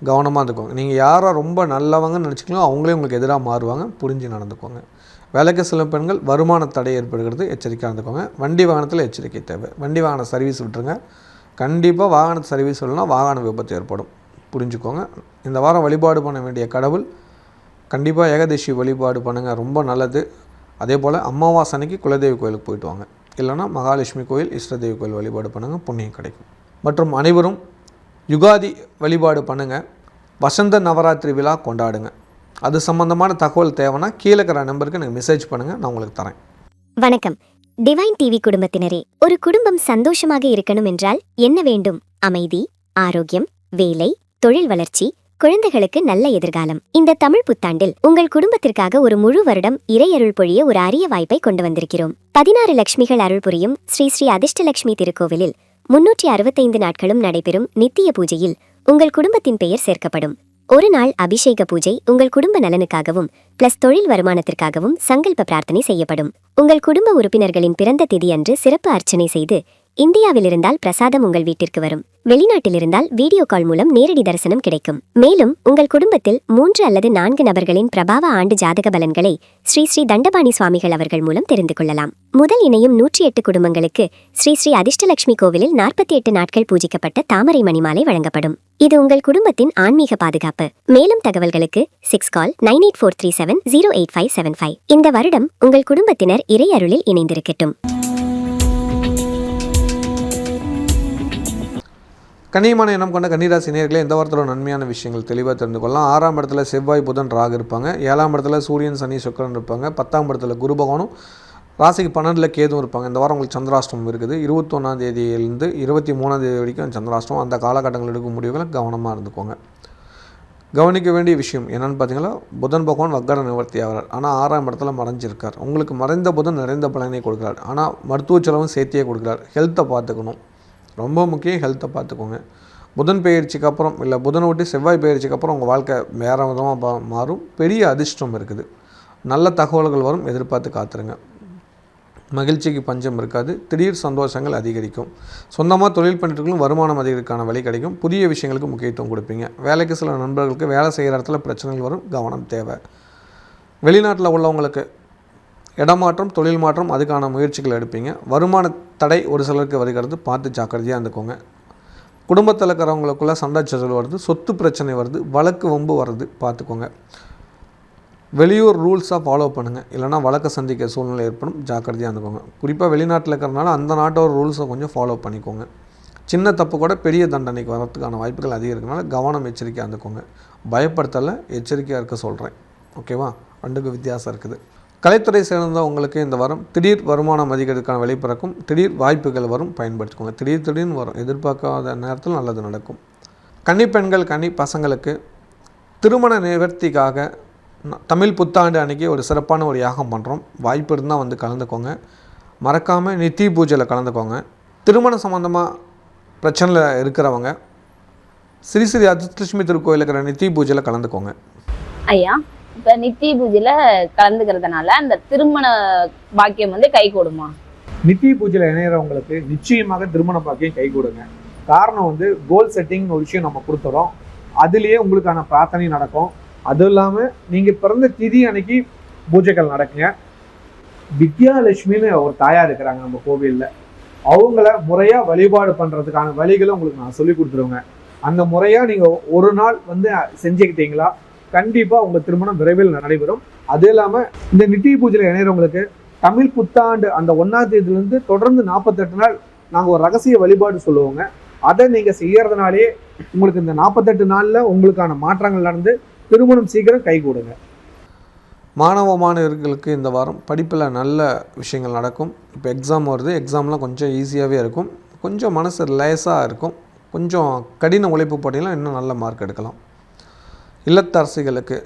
[SPEAKER 1] கவனமாக இருந்துக்கோங்க. நீங்கள் யாரை ரொம்ப நல்லவங்கன்னு நினச்சிக்கலாம் அவங்களே உங்களுக்கு எதிராக மாறுவாங்க. புரிஞ்சு நடந்துக்கோங்க. வேலைக்கு செல்லும் பெண்கள் வருமான தடை ஏற்படுகிறது, எச்சரிக்கையாக இருந்துக்கோங்க. வண்டி வாகனத்தில் எச்சரிக்கை தேவை. வண்டி வாகன சர்வீஸ் விட்டுருங்க. கண்டிப்பாக வாகன சர்வீஸ் இல்லைனா வாகன விபத்து ஏற்படும். புரிஞ்சுக்கோங்க. இந்த வாரம் வழிபாடு பண்ண வேண்டிய கடவுள் கண்டிப்பாக ஏகாதசி வழிபாடு பண்ணுங்கள், ரொம்ப நல்லது. அதே போல் அமாவாசை அன்னைக்கு குலதெய்வ கோயிலுக்கு போயிட்டு வாங்க. இல்லைனா மகாலட்சுமி கோயில், இஷ்டதெய்வ கோயில் வழிபாடு பண்ணுங்கள், புண்ணியம் கிடைக்கும். மற்றும் அனைவரும் யுகாதி வழிபாடு பண்ணுங்கள். வசந்த நவராத்திரி விழா கொண்டாடுங்க. அது சம்பந்தமான தகவல் தேவைன்னா கீழே இருக்கிற நம்பருக்கு எனக்கு மெசேஜ் பண்ணுங்கள், நான் உங்களுக்கு தரேன்.
[SPEAKER 3] வணக்கம் டிவைன் டிவி குடும்பத்தினரே. ஒரு குடும்பம் சந்தோஷமாக இருக்கணும் என்றால் என்ன வேண்டும்? அமைதி, ஆரோக்கியம், வேலை, தொழில் வளர்ச்சி, குழந்தைகளுக்கு நல்ல எதிர்காலம். இந்த தமிழ் புத்தாண்டில் உங்கள் குடும்பத்திற்காக ஒரு முழு வருடம் இறையருள் பொழிய ஒரு அரிய வாய்ப்பை கொண்டு வந்திருக்கிறோம். 16 லட்சுமிகள் அருள் புரியும் ஸ்ரீ ஸ்ரீ அதிர்ஷ்டலட்சுமி திருக்கோவிலில் 365 நாட்களும் நடைபெறும் நித்திய பூஜையில் உங்கள் குடும்பத்தின் பெயர் சேர்க்கப்படும். ஒரு நாள் அபிஷேக பூஜை உங்கள் குடும்ப நலனுக்காகவும் பிளஸ் தொழில் வருமானத்திற்காகவும் சங்கல்ப பிரார்த்தனை செய்யப்படும். உங்கள் குடும்ப உறுப்பினர்களின் பிறந்த திதியன்று சிறப்பு அர்ச்சனை செய்து, இந்தியாவில் இருந்தால் பிரசாதம் உங்கள் வீட்டிற்கு வரும். வெளிநாட்டில் இருந்தால் வீடியோ கால் மூலம் நேரடி தரிசனம் கிடைக்கும். மேலும் உங்கள் குடும்பத்தில் 3 அல்லது 4 நபர்களின் பிரபாவ ஆண்டு ஜாதக பலன்களை ஸ்ரீ ஸ்ரீ தண்டபாணி சுவாமிகள் அவர்கள் மூலம் தெரிந்து கொள்ளலாம். முதல் இணையும் 108 குடும்பங்களுக்கு ஸ்ரீ ஸ்ரீ அதிர்ஷ்டலட்சுமி கோவிலில் 48 நாட்கள் பூஜிக்கப்பட்ட தாமரை மணிமாலை வழங்கப்படும். இது உங்கள் குடும்பத்தின் ஆன்மீக பாதுகாப்பு. மேலும் தகவல்களுக்கு 6 கால் 9843708575. இந்த வருடம் உங்கள் குடும்பத்தினர் இறை அருளில் இணைந்திருக்கட்டும்.
[SPEAKER 1] கன்னியமான இனம் கொண்ட கன்னிராசி நேயர்களே, இந்த வாரத்தோட நன்மையான விஷயங்கள் தெளிவாக தெரிந்து கொள்ளலாம். 6ஆம் இடத்துல செவ்வாய் புதன் ராகு இருப்பாங்க. 7ஆம் இடத்துல சூரியன் சனி சுக்கிரன் இருப்பாங்க. 10ஆம் இடத்துல குரு பகவானும், ராசிக்கு 12ல் கேதுவும் இருப்பாங்க. இந்த வாரம் உங்களுக்கு சந்திராஷ்டமம் இருக்குது. 21ஆம் தேதியிலிருந்து 23ஆம் தேதி வரைக்கும் சந்திராஷ்டமம். அந்த காலகட்டங்கள் எடுக்கும் முடிவுகளை கவனமாக இருந்துக்கோங்க. கவனிக்க வேண்டிய விஷயம் என்னென்னு பார்த்தீங்கன்னா, புதன் பகவான் வக்கர நிவர்த்தி ஆகிறார். ஆனால் 6ஆம் இடத்துல மறைஞ்சிருக்கார். உங்களுக்கு மறைந்த புதன் நிறைந்த பலனை கொடுக்குறார். ஆனால் மருத்துவ செலவும் சேர்த்தியே கொடுக்குறார். ஹெல்த்தை பார்த்துக்கணும், ரொம்ப முக்கியம். ஹெல்த்தை பார்த்துக்கோங்க. புதன் பெயர்ச்சிக்கு அப்புறம் இல்லை புதனை விட்டு செவ்வாய் பெயர்ச்சிக்கு அப்புறம் உங்கள் வாழ்க்கை வேறு விதமாக மாறும். பெரிய அதிர்ஷ்டம் இருக்குது. நல்ல தகவல்கள் வரும், எதிர்பார்த்து காத்துருங்க. மகிழ்ச்சிக்கு பஞ்சம் இருக்காது. திடீர் சந்தோஷங்கள் அதிகரிக்கும். சொந்தமாக தொழில் பண்ணிட்டுருக்கும் வருமானம் அதிகரிக்கான வழி கிடைக்கும். புதிய விஷயங்களுக்கு முக்கியத்துவம் கொடுப்பீங்க. வேலைக்கு சில நண்பர்களுக்கு வேலை செய்கிற இடத்துல பிரச்சனைகள் வரும், கவனம் தேவை. வெளிநாட்டில் உள்ளவங்களுக்கு இடமாற்றம், தொழில் மாற்றம், அதுக்கான முயற்சிகள் எடுப்பீங்க. வருமான தடை ஒரு சிலருக்கு வருகிறது, பார்த்து ஜாக்கிரதையாக இருந்துக்கோங்க. குடும்பத்தில் இருக்கிறவங்களுக்குள்ள சண்டை சச்சரவு வருது, சொத்து பிரச்சனை வருது, வழக்கு வம்பு வருது, பார்த்துக்கோங்க. வெளியூர் ரூல்ஸாக ஃபாலோ பண்ணுங்கள், இல்லைனா வழக்க சந்திக்க சூழ்நிலை ஏற்படும், ஜாக்கிரதையாக இருந்துக்கோங்க. குறிப்பாக வெளிநாட்டில் இருக்கிறனால அந்த நாட்டோட ரூல்ஸை கொஞ்சம் ஃபாலோ பண்ணிக்கோங்க. சின்ன தப்பு கூட பெரிய தண்டனைக்கு வரதுக்கான வாய்ப்புகள் அதிகம் இருக்கிறனால கவனம், எச்சரிக்கையாக இருந்துக்கோங்க. பயப்படுத்தலை, எச்சரிக்கையாக இருக்க சொல்கிறேன். ஓகேவா? ரெண்டுக்கும் வித்தியாசம் இருக்குது. கலைத்துறை சேர்ந்தவங்களுக்கு இந்த வாரம் திடீர் வருமானம் அதிகரிக்கான வழி பிறக்கும். திடீர் வாய்ப்புகள் வரும், பயன்படுத்திக்கோங்க. திடீர்னு வரும், எதிர்பார்க்காத நேரத்தில் நல்லது நடக்கும். கன்னி பெண்கள், கன்னி பசங்களுக்கு திருமண நிவர்த்திக்காக தமிழ் புத்தாண்டு அன்றைக்கி ஒரு சிறப்பான ஒரு யாகம் பண்ணுறோம். வாய்ப்பு இருந்தால் வந்து கலந்துக்கோங்க. மறக்காமல் நித்தி பூஜையில் கலந்துக்கோங்க. திருமணம் சம்மந்தமாக பிரச்சனையில் இருக்கிறவங்க ஸ்ரீ ஸ்ரீ அதிர்ஷ்டலட்சுமி திருக்கோயில் இருக்கிற நித்தி பூஜையில் கலந்துக்கோங்க.
[SPEAKER 2] ஐயா, இப்ப நித்தி பூஜையில கலந்துக்கிறதுனால அந்த திருமண பாக்கியம் வந்து கை கூடுமா?
[SPEAKER 4] நித்தி பூஜையில் இணையறவங்களுக்கு நிச்சயமாக திருமண பாக்கியம் கை கொடுங்க. காரணம் வந்து கோல் செட்டிங் ஒரு விஷயம் நம்ம கொடுத்துறோம். அதுலேயே உங்களுக்கான பிரார்த்தனை நடக்கும். அதுவும் இல்லாமல் நீங்கள் பிறந்த திதி அன்னைக்கு பூஜைகள் நடக்குங்க. வித்யாலட்சுமின்னு ஒரு தாயார் இருக்கிறாங்க நம்ம கோவிலில். அவங்கள முறையாக வழிபாடு பண்ணுறதுக்கான வழிகளை உங்களுக்கு நான் சொல்லி கொடுத்துருவேங்க. அந்த முறையாக நீங்கள் ஒரு நாள் வந்து செஞ்சுக்கிட்டீங்களா கண்டிப்பாக உங்கள் திருமணம் விரைவில் நடைபெறும். அது இல்லாமல் இந்த நித்தி பூஜையில் இணையறவங்களுக்கு தமிழ் புத்தாண்டு அந்த 1ஆம் தேதியிலேருந்து தொடர்ந்து 48 நாள் நாங்கள் ஒரு ரகசிய வழிபாடு சொல்லுவோங்க. அதை நீங்கள் செய்யறதுனாலே உங்களுக்கு இந்த 48 நாளில் உங்களுக்கான மாற்றங்கள் நடந்து திருமணம் சீக்கிரம் கை கூடுங்க.
[SPEAKER 1] மாணவர்களுக்கு இந்த வாரம் படிப்பில் நல்ல விஷயங்கள் நடக்கும். இப்போ எக்ஸாம் வருது, எக்ஸாம்லாம் கொஞ்சம் ஈஸியாகவே இருக்கும். கொஞ்சம் மனசு லேசாக இருக்கும். கொஞ்சம் கடின உழைப்பு போட்டிங்கன்னா இன்னும் நல்ல மார்க் எடுக்கலாம். இல்லத்தரசிகளுக்கு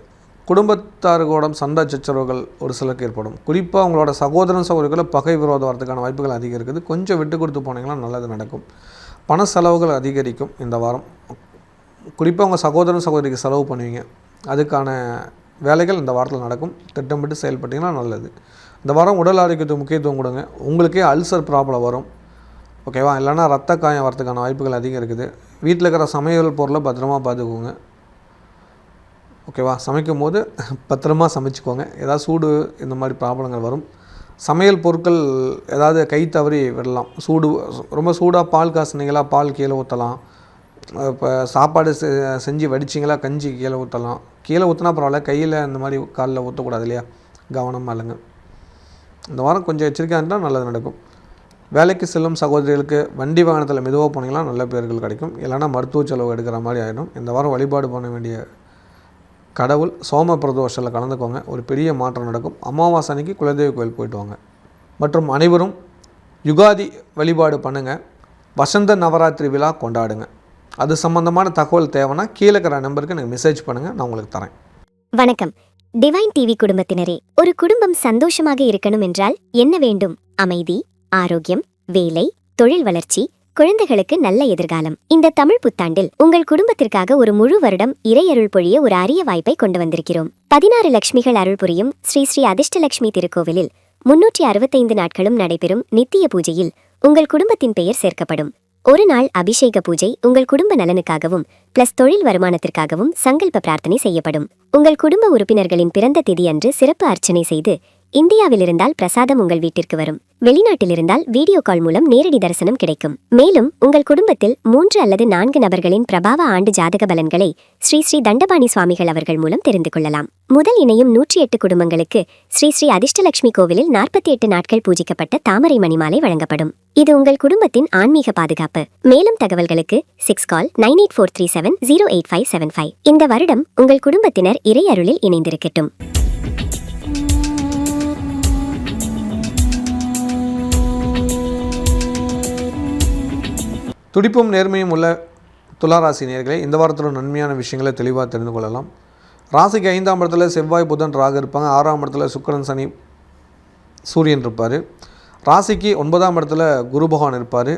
[SPEAKER 1] குடும்பத்தாரோட சண்டை சச்சரவுகள் ஒரு சிலருக்கு ஏற்படும். குறிப்பாக அவங்களோட சகோதரன் சகோதரிகளை பகை விரோதம் வரதுக்கான வாய்ப்புகள் அதிகம் இருக்குது. கொஞ்சம் விட்டு கொடுத்து போனீங்கன்னா நல்லது நடக்கும். பண செலவுகள் அதிகரிக்கும் இந்த வாரம். குறிப்பாக உங்கள் சகோதரன் சகோதரிக்கு செலவு பண்ணுவீங்க. அதுக்கான வேலைகள் இந்த வாரத்தில் நடக்கும். திட்டமிட்டு செயல்பட்டிங்கன்னா நல்லது. இந்த வாரம் உடல் ஆரோக்கியத்துக்கு முக்கியத்துவம் கொடுங்க. உங்களுக்கே அல்சர் ப்ராப்ளம் வரும். ஓகேவா? இல்லைனா ரத்த காயம் வரதுக்கான வாய்ப்புகள் அதிகம் இருக்குது. வீட்டில் இருக்கிற சமையல் பொருளை பத்திரமா பார்த்துக்கோங்க. ஓகேவா? சமைக்கும் போது பத்திரமா சமைச்சிக்கோங்க. ஏதாவது சூடு இந்த மாதிரி ப்ராப்ளங்கள் வரும். சமையல் பொருட்கள் ஏதாவது கை தவறி விடலாம். ரொம்ப சூடாக பால் காசுனீங்களா பால் கீழே ஊற்றலாம். இப்போ சாப்பாடு செஞ்சு வடிச்சிங்களா கஞ்சி கீழே ஊற்றலாம். கீழே ஊற்றினா பரவாயில்ல, கையில் இந்த மாதிரி காலில் ஊற்றக்கூடாது இல்லையா? கவனமாக இல்லைங்க. இந்த வாரம் கொஞ்சம் எச்சரிக்கையாக இருந்தால் நல்லது நடக்கும். வேலைக்கு செல்லும் சகோதரிகளுக்கு வண்டி வாகனத்தில் மெதுவாக போனீங்கன்னா நல்ல பேர்கள் கிடைக்கும். இல்லைனா மருத்துவ செலவு எடுக்கிற மாதிரி ஆகிடும். இந்த வாரம் வழிபாடு பண்ண வேண்டிய கடவுள் சோம பிரதோஷத்தில் கலந்துக்கோங்க. ஒரு பெரிய மாற்றம் நடக்கும். அமாவாசை அன்னைக்கு குலதெய்வ கோயில் போயிட்டு வாங்க. மற்றும் அனைவரும் யுகாதி வழிபாடு பண்ணுங்கள். வசந்த நவராத்திரி விழா கொண்டாடுங்க. அது சம்பந்தமான தகவல் தேவைன்னா கீழே இருக்கிற நம்பருக்கு எனக்கு மெசேஜ் பண்ணுங்கள், நான் உங்களுக்கு தரேன்.
[SPEAKER 3] வணக்கம். டிவைன் டிவி குடும்பத்தினரே, ஒரு குடும்பம் சந்தோஷமாக இருக்கணும் என்றால் என்ன வேண்டும்? அமைதி, ஆரோக்கியம், வேலை, தொழில் வளர்ச்சி, குழந்தைகளுக்கு நல்ல எதிர்காலம். இந்த தமிழ் புத்தாண்டில் உங்கள் குடும்பத்திற்காக ஒரு முழு வருடம் இறையருள் பொழிய ஒரு அரிய வாய்ப்பை கொண்டு வந்திருக்கிறோம். 16 லட்சுமிகள் அருள் புரியும் ஸ்ரீ ஸ்ரீ அதிர்ஷ்டலட்சுமி திருக்கோவிலில் 365 நாட்களும் நடைபெறும் நித்திய பூஜையில் உங்கள் குடும்பத்தின் பெயர் சேர்க்கப்படும். ஒரு நாள் அபிஷேக பூஜை உங்கள் குடும்ப நலனுக்காகவும் பிளஸ் தொழில் வருமானத்திற்காகவும் சங்கல்ப பிரார்த்தனை செய்யப்படும். உங்கள் குடும்ப உறுப்பினர்களின் பிறந்த திதி அன்று சிறப்பு அர்ச்சனை செய்து, இந்தியாவில் இருந்தால் பிரசாதம் உங்கள் வீட்டிற்கு வரும். வெளிநாட்டில் இருந்தால் வீடியோ கால் மூலம் நேரடி தரிசனம் கிடைக்கும். மேலும் உங்கள் குடும்பத்தில் 3 அல்லது 4 நபர்களின் பிரபாவ ஆண்டு ஜாதக பலன்களை ஸ்ரீ ஸ்ரீ தண்டபாணி சுவாமிகள் அவர்கள் மூலம் தெரிந்து கொள்ளலாம். முதல் இணையும் 108 குடும்பங்களுக்கு ஸ்ரீ ஸ்ரீ அதிர்ஷ்டலட்சுமி கோவிலில் 48 நாட்கள் பூஜிக்கப்பட்ட தாமரை மணிமாலை வழங்கப்படும். இது உங்கள் குடும்பத்தின் ஆன்மீக பாதுகாப்பு. மேலும் தகவல்களுக்கு 6 கால் 9843708575. இந்த வருடம் உங்கள் குடும்பத்தினர் இறை அருளில் இணைந்திருக்கட்டும்.
[SPEAKER 1] துடிப்பும் நேர்மையும் உள்ள துளாராசி நேயர்களே, இந்த வாரத்தோட நன்மையான விஷயங்களை தெளிவாக தெரிந்து கொள்ளலாம். ராசிக்கு 5ஆம் இடத்துல செவ்வாய் புதன் ராகு இருப்பாங்க. 6ஆம் இடத்துல சுக்கிரன் சனி சூரியன் இருப்பார். ராசிக்கு 9ஆம் இடத்துல குரு பகவான் இருப்பார்.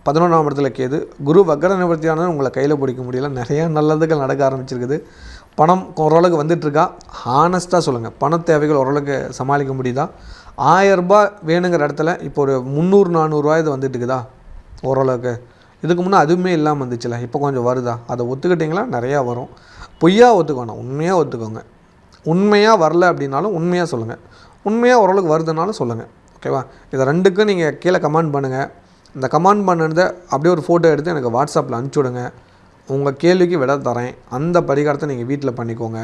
[SPEAKER 1] 11ஆம் இடத்துல கேது. குரு வக்கர நிவர்த்தியானது உங்களை கையில் பிடிக்க முடியல. நிறையா நல்லதுகள் நடக்க ஆரம்பிச்சிருக்குது. பணம் ஓரளவுக்கு வந்துட்டுருக்கா? ஹானஸ்ட்டாக சொல்லுங்கள், பண தேவைகள் ஓரளவுக்கு சமாளிக்க முடியுதா? 1000 ரூபாய் வேணுங்கிற இடத்துல இப்போ ஒரு 300-400 ரூபாய் இது வந்துட்டு இருக்குதா ஓரளவுக்கு? இதுக்கு முன்னே அதுவுமே இல்லாமல் வந்துச்சுல, இப்போ கொஞ்சம் வருதா? அதை ஒத்துக்கிட்டிங்களா? நிறையா வரும். பொய்யா ஒத்துக்கணும், உண்மையாக ஒத்துக்கோங்க. உண்மையாக வரல அப்படின்னாலும் உண்மையாக சொல்லுங்கள். உண்மையாக ஓரளவுக்கு வருதுனாலும் சொல்லுங்கள். ஓகேவா? இதை ரெண்டுக்கும் நீங்கள் கீழே கமெண்ட் பண்ணுங்கள். இந்த கமெண்ட் பண்ணதை அப்படியே ஒரு ஃபோட்டோ எடுத்து எனக்கு வாட்ஸ்அப்பில் அனுப்பிச்சி விடுங்க. உங்கள் கேள்விக்கு விட தரேன். அந்த பரிகாரத்தை நீங்கள் வீட்டில் பண்ணிக்கோங்க.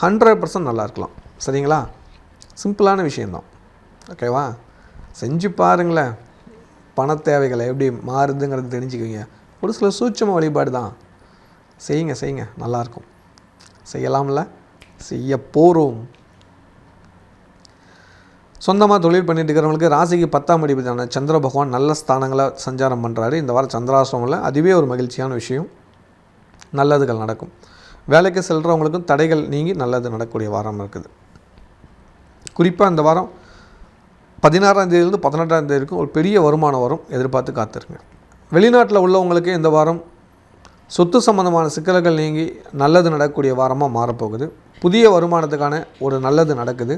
[SPEAKER 1] 100% நல்லா இருக்கலாம். சரிங்களா? சிம்பிளான விஷயந்தான். ஓகேவா? செஞ்சு பாருங்களேன், பண தேவைகளை எப்படி மாறுதுங்கிறது தெரிஞ்சுக்குவீங்க. ஒரு சில சூட்சம வழிபாடு தான். செய்யுங்க, நல்லாயிருக்கும். செய்யலாம்ல? செய்ய போகிறோம். சொந்தமாக தொழில் பண்ணிட்டு இருக்கிறவங்களுக்கு ராசிக்கு 10ஆம் அதிபதியான சந்திர பகவான் நல்ல ஸ்தானங்களை சஞ்சாரம் பண்ணுறாரு இந்த வாரம் சந்திராசிரமில். அதுவே ஒரு மகிழ்ச்சியான விஷயம். நல்லதுகள் நடக்கும். வேலைக்கு செல்கிறவங்களுக்கும் தடைகள் நீங்கி நல்லது நடக்கக்கூடிய வாரம் இருக்குது. குறிப்பாக இந்த வாரம் 16ஆம் தேதியிலிருந்து 18ஆம் தேதி வரைக்கும் ஒரு பெரிய வருமானம் வரும், எதிர்பார்த்து காத்துருங்க. வெளிநாட்டில் உள்ளவங்களுக்கு இந்த வாரம் சொத்து சம்பந்தமான சிக்கல்கள் நீங்கி நல்லது நடக்கக்கூடிய வாரமாக மாறப்போகுது. புதிய வருமானத்துக்கான ஒரு நல்லது நடக்குது.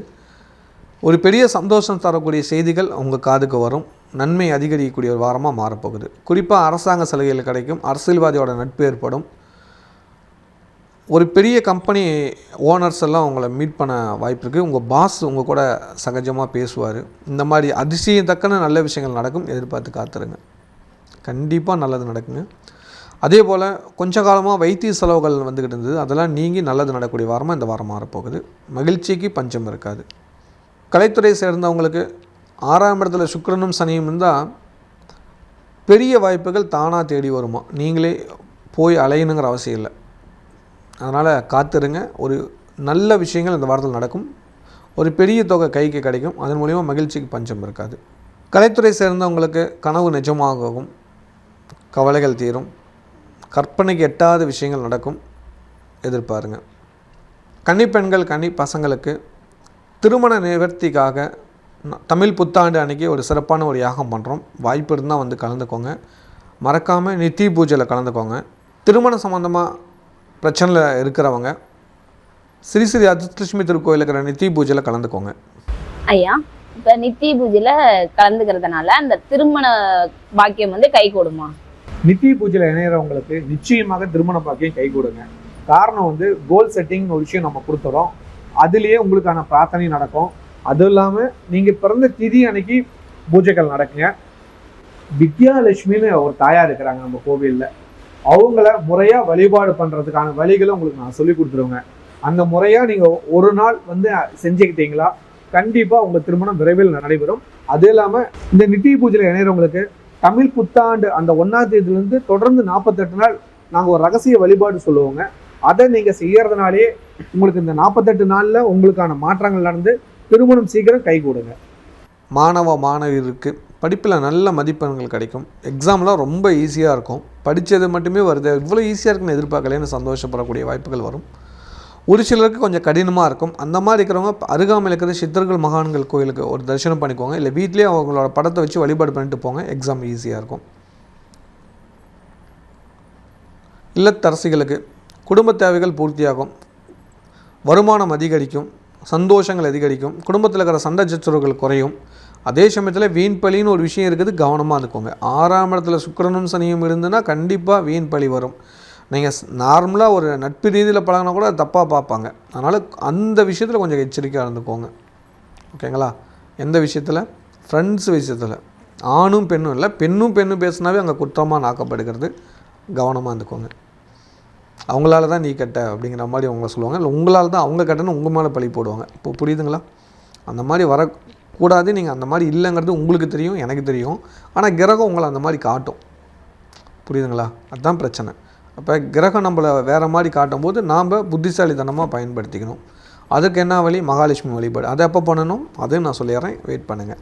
[SPEAKER 1] ஒரு பெரிய சந்தோஷம் தரக்கூடிய செய்திகள் உங்கள் காதுக்கு வரும். நன்மை அதிகரிக்கக்கூடிய ஒரு வாரமாக மாறப்போகுது. குறிப்பாக அரசாங்க சலுகைகள் கிடைக்கும். அரசியல்வாதியோட நட்பு ஏற்படும். ஒரு பெரிய கம்பெனி ஓனர்ஸ் எல்லாம் உங்களை மீட் பண்ண வாய்ப்பு இருக்குது. உங்கள் பாஸ் உங்கள் கூட சகஜமாக பேசுவார். இந்த மாதிரி அதிசயத்தக்கன நல்ல விஷயங்கள் நடக்கும், எதிர்பார்த்து காத்துருங்க. கண்டிப்பாக நல்லது நடக்குங்க. அதே போல் கொஞ்ச காலமாக வைத்திய செலவுகள் வந்துக்கிட்டு இருந்தது, அதெல்லாம் நீங்கி நல்லது நடக்கக்கூடிய வாரமாக இந்த வாரம் மாறப்போகுது. மகிழ்ச்சிக்கு பஞ்சம் இருக்காது. கலைத்துறை சேர்ந்தவங்களுக்கு 6ஆம் இடத்துல சுக்கிரனும் சனியும் இருந்தால் பெரிய வாய்ப்புகள் தானாக தேடி வருமா, நீங்களே போய் அலையணுங்கிற அவசியம் இல்லை. அதனால் காத்துருங்க. ஒரு நல்ல விஷயங்கள் இந்த வாரத்தில் நடக்கும். ஒரு பெரிய தொகை கைக்கு கிடைக்கும். அதன் மூலிமா மகிழ்ச்சிக்கு பஞ்சம் இருக்காது. கலைத்துறை சேர்ந்தவங்களுக்கு கனவு நிஜமாகவும், கவலைகள் தீரும், கற்பனைக்கு எட்டாத விஷயங்கள் நடக்கும், எதிர்பாருங்க. கன்னிப்பெண்கள் கன்னி பசங்களுக்கு திருமண நிவர்த்திக்காக தமிழ் புத்தாண்டு அன்றைக்கி ஒரு சிறப்பான ஒரு யாகம் பண்ணுறோம். வாய்ப்பு இருந்தால் வந்து கலந்துக்கோங்க. மறக்காமல் நித்தி பூஜையில் கலந்துக்கோங்க. திருமணம் சம்மந்தமாக பிரச்சனையில் இருக்கிறவங்க ஸ்ரீ ஸ்ரீ அதிர்ஷ்டலட்சுமி திருக்கோயில் இருக்கிற நித்தி பூஜையில் கலந்துக்கோங்க.
[SPEAKER 2] ஐயா, இப்போ நித்தி பூஜையில் கலந்துக்கிறதுனால அந்த திருமண பாக்கியம் வந்து கை கொடுமா?
[SPEAKER 4] நித்தி பூஜையில் இணையறவங்களுக்கு நிச்சயமாக திருமண பாக்கியம் கை கொடுங்க. காரணம் வந்து கோல் செட்டிங்னு ஒரு விஷயம் நம்ம கொடுத்துறோம். அதுலேயே உங்களுக்கான பிரார்த்தனை நடக்கும். அதுவும் இல்லாமல் நீங்கள் பிறந்த திதி அன்னைக்கு பூஜைகள் நடக்குங்க. வித்யாலட்சுமின்னு ஒரு தாயார் இருக்கிறாங்க நம்ம கோவிலில். அவங்கள முறையாக வழிபாடு பண்ணுறதுக்கான வழிகளை உங்களுக்கு நான் சொல்லி கொடுத்துருவேங்க. அந்த முறையாக நீங்கள் ஒரு நாள் வந்து செஞ்சுக்கிட்டீங்களா கண்டிப்பாக உங்கள் திருமணம் விரைவில் நடைபெறும். அது இல்லாமல் இந்த நித்தி பூஜையில் இணையறவங்களுக்கு தமிழ் புத்தாண்டு அந்த 1ஆம் தேதியிலேருந்து தொடர்ந்து 48 நாள் நாங்கள் ஒரு ரகசிய வழிபாடு சொல்லுவோங்க. அதை நீங்கள் செய்யறதுனாலே உங்களுக்கு இந்த 48 நாளில் உங்களுக்கான மாற்றங்கள் நடந்து திருமணம் சீக்கிரம் கை கூடுங்க.
[SPEAKER 1] மாணவருக்கு படிப்பில் நல்ல மதிப்பெண்கள் கிடைக்கும். எக்ஸாம்லாம் ரொம்ப ஈஸியாக இருக்கும். படித்தது மட்டுமே வருது, இவ்வளோ ஈஸியாக இருக்குன்னு எதிர்பார்க்கலன்னு சந்தோஷப்படக்கூடிய வாய்ப்புகள் வரும். ஒரு சிலருக்கு கொஞ்சம் கடினமாக இருக்கும். அந்த மாதிரி இருக்கிறவங்க அருகாமையில் இருக்கிற சித்தர்கள் மகான்கள் கோயிலுக்கு ஒரு தரிசனம் பண்ணிக்கோங்க. இல்லை வீட்லேயே அவங்களோட படத்தை வச்சு வழிபாடு பண்ணிட்டு போங்க. எக்ஸாம் ஈஸியாக இருக்கும். இல்லத்தரசிகளுக்கு குடும்ப தேவைகள் பூர்த்தியாகும். வருமானம் அதிகரிக்கும். சந்தோஷங்கள் அதிகரிக்கும். குடும்பத்தில் இருக்கிற சண்டை சச்சரவுகள் குறையும். அதே சமயத்தில் வீண் பழின்னு ஒரு விஷயம் இருக்குது, கவனமாக இருந்துக்கோங்க. 6ஆம் இடத்துல சுக்கிரனும் சனியும் இருந்துன்னா கண்டிப்பாக வீண் பழி வரும். நீங்கள் நார்மலாக ஒரு நட்பு ரீதியில் பழகினா கூட தப்பாக பார்ப்பாங்க. அதனால் அந்த விஷயத்தில் கொஞ்சம் எச்சரிக்கையாக இருந்துக்கோங்க. ஓகேங்களா? எந்த விஷயத்தில்? ஃப்ரெண்ட்ஸ் விஷயத்தில். ஆணும் பெண்ணும் இல்லை, பெண்ணும் பேசுனாவே அங்கே குற்றமாக நாக்கப்படுகிறது. கவனமாக இருந்துக்கோங்க. அவங்களால தான் நீ கெட்ட அப்படிங்கிற மாதிரி அவங்க சொல்லுவாங்க. இல்லை உங்களால் தான் அவங்க கெட்டன்னு உங்கள் மேலே பழி போடுவாங்க. இப்போ புரியுதுங்களா? அந்த மாதிரி வரக்கூடாது. நீங்கள் அந்த மாதிரி இல்லைங்கிறது உங்களுக்கு தெரியும், எனக்கு தெரியும். ஆனால் கிரகம் உங்களை அந்த மாதிரி காட்டும். புரியுதுங்களா? அதுதான் பிரச்சனை. அப்போ கிரகம் நம்மளை வேறு மாதிரி காட்டும் போது நாம் புத்திசாலித்தனமாக பயன்படுத்திக்கணும். அதுக்கு என்ன வழி? மகாலட்சுமி வழிபாடு. அதை எப்போ பண்ணணும் அது நான் சொல்லிடுறேன், வெயிட் பண்ணுங்கள்.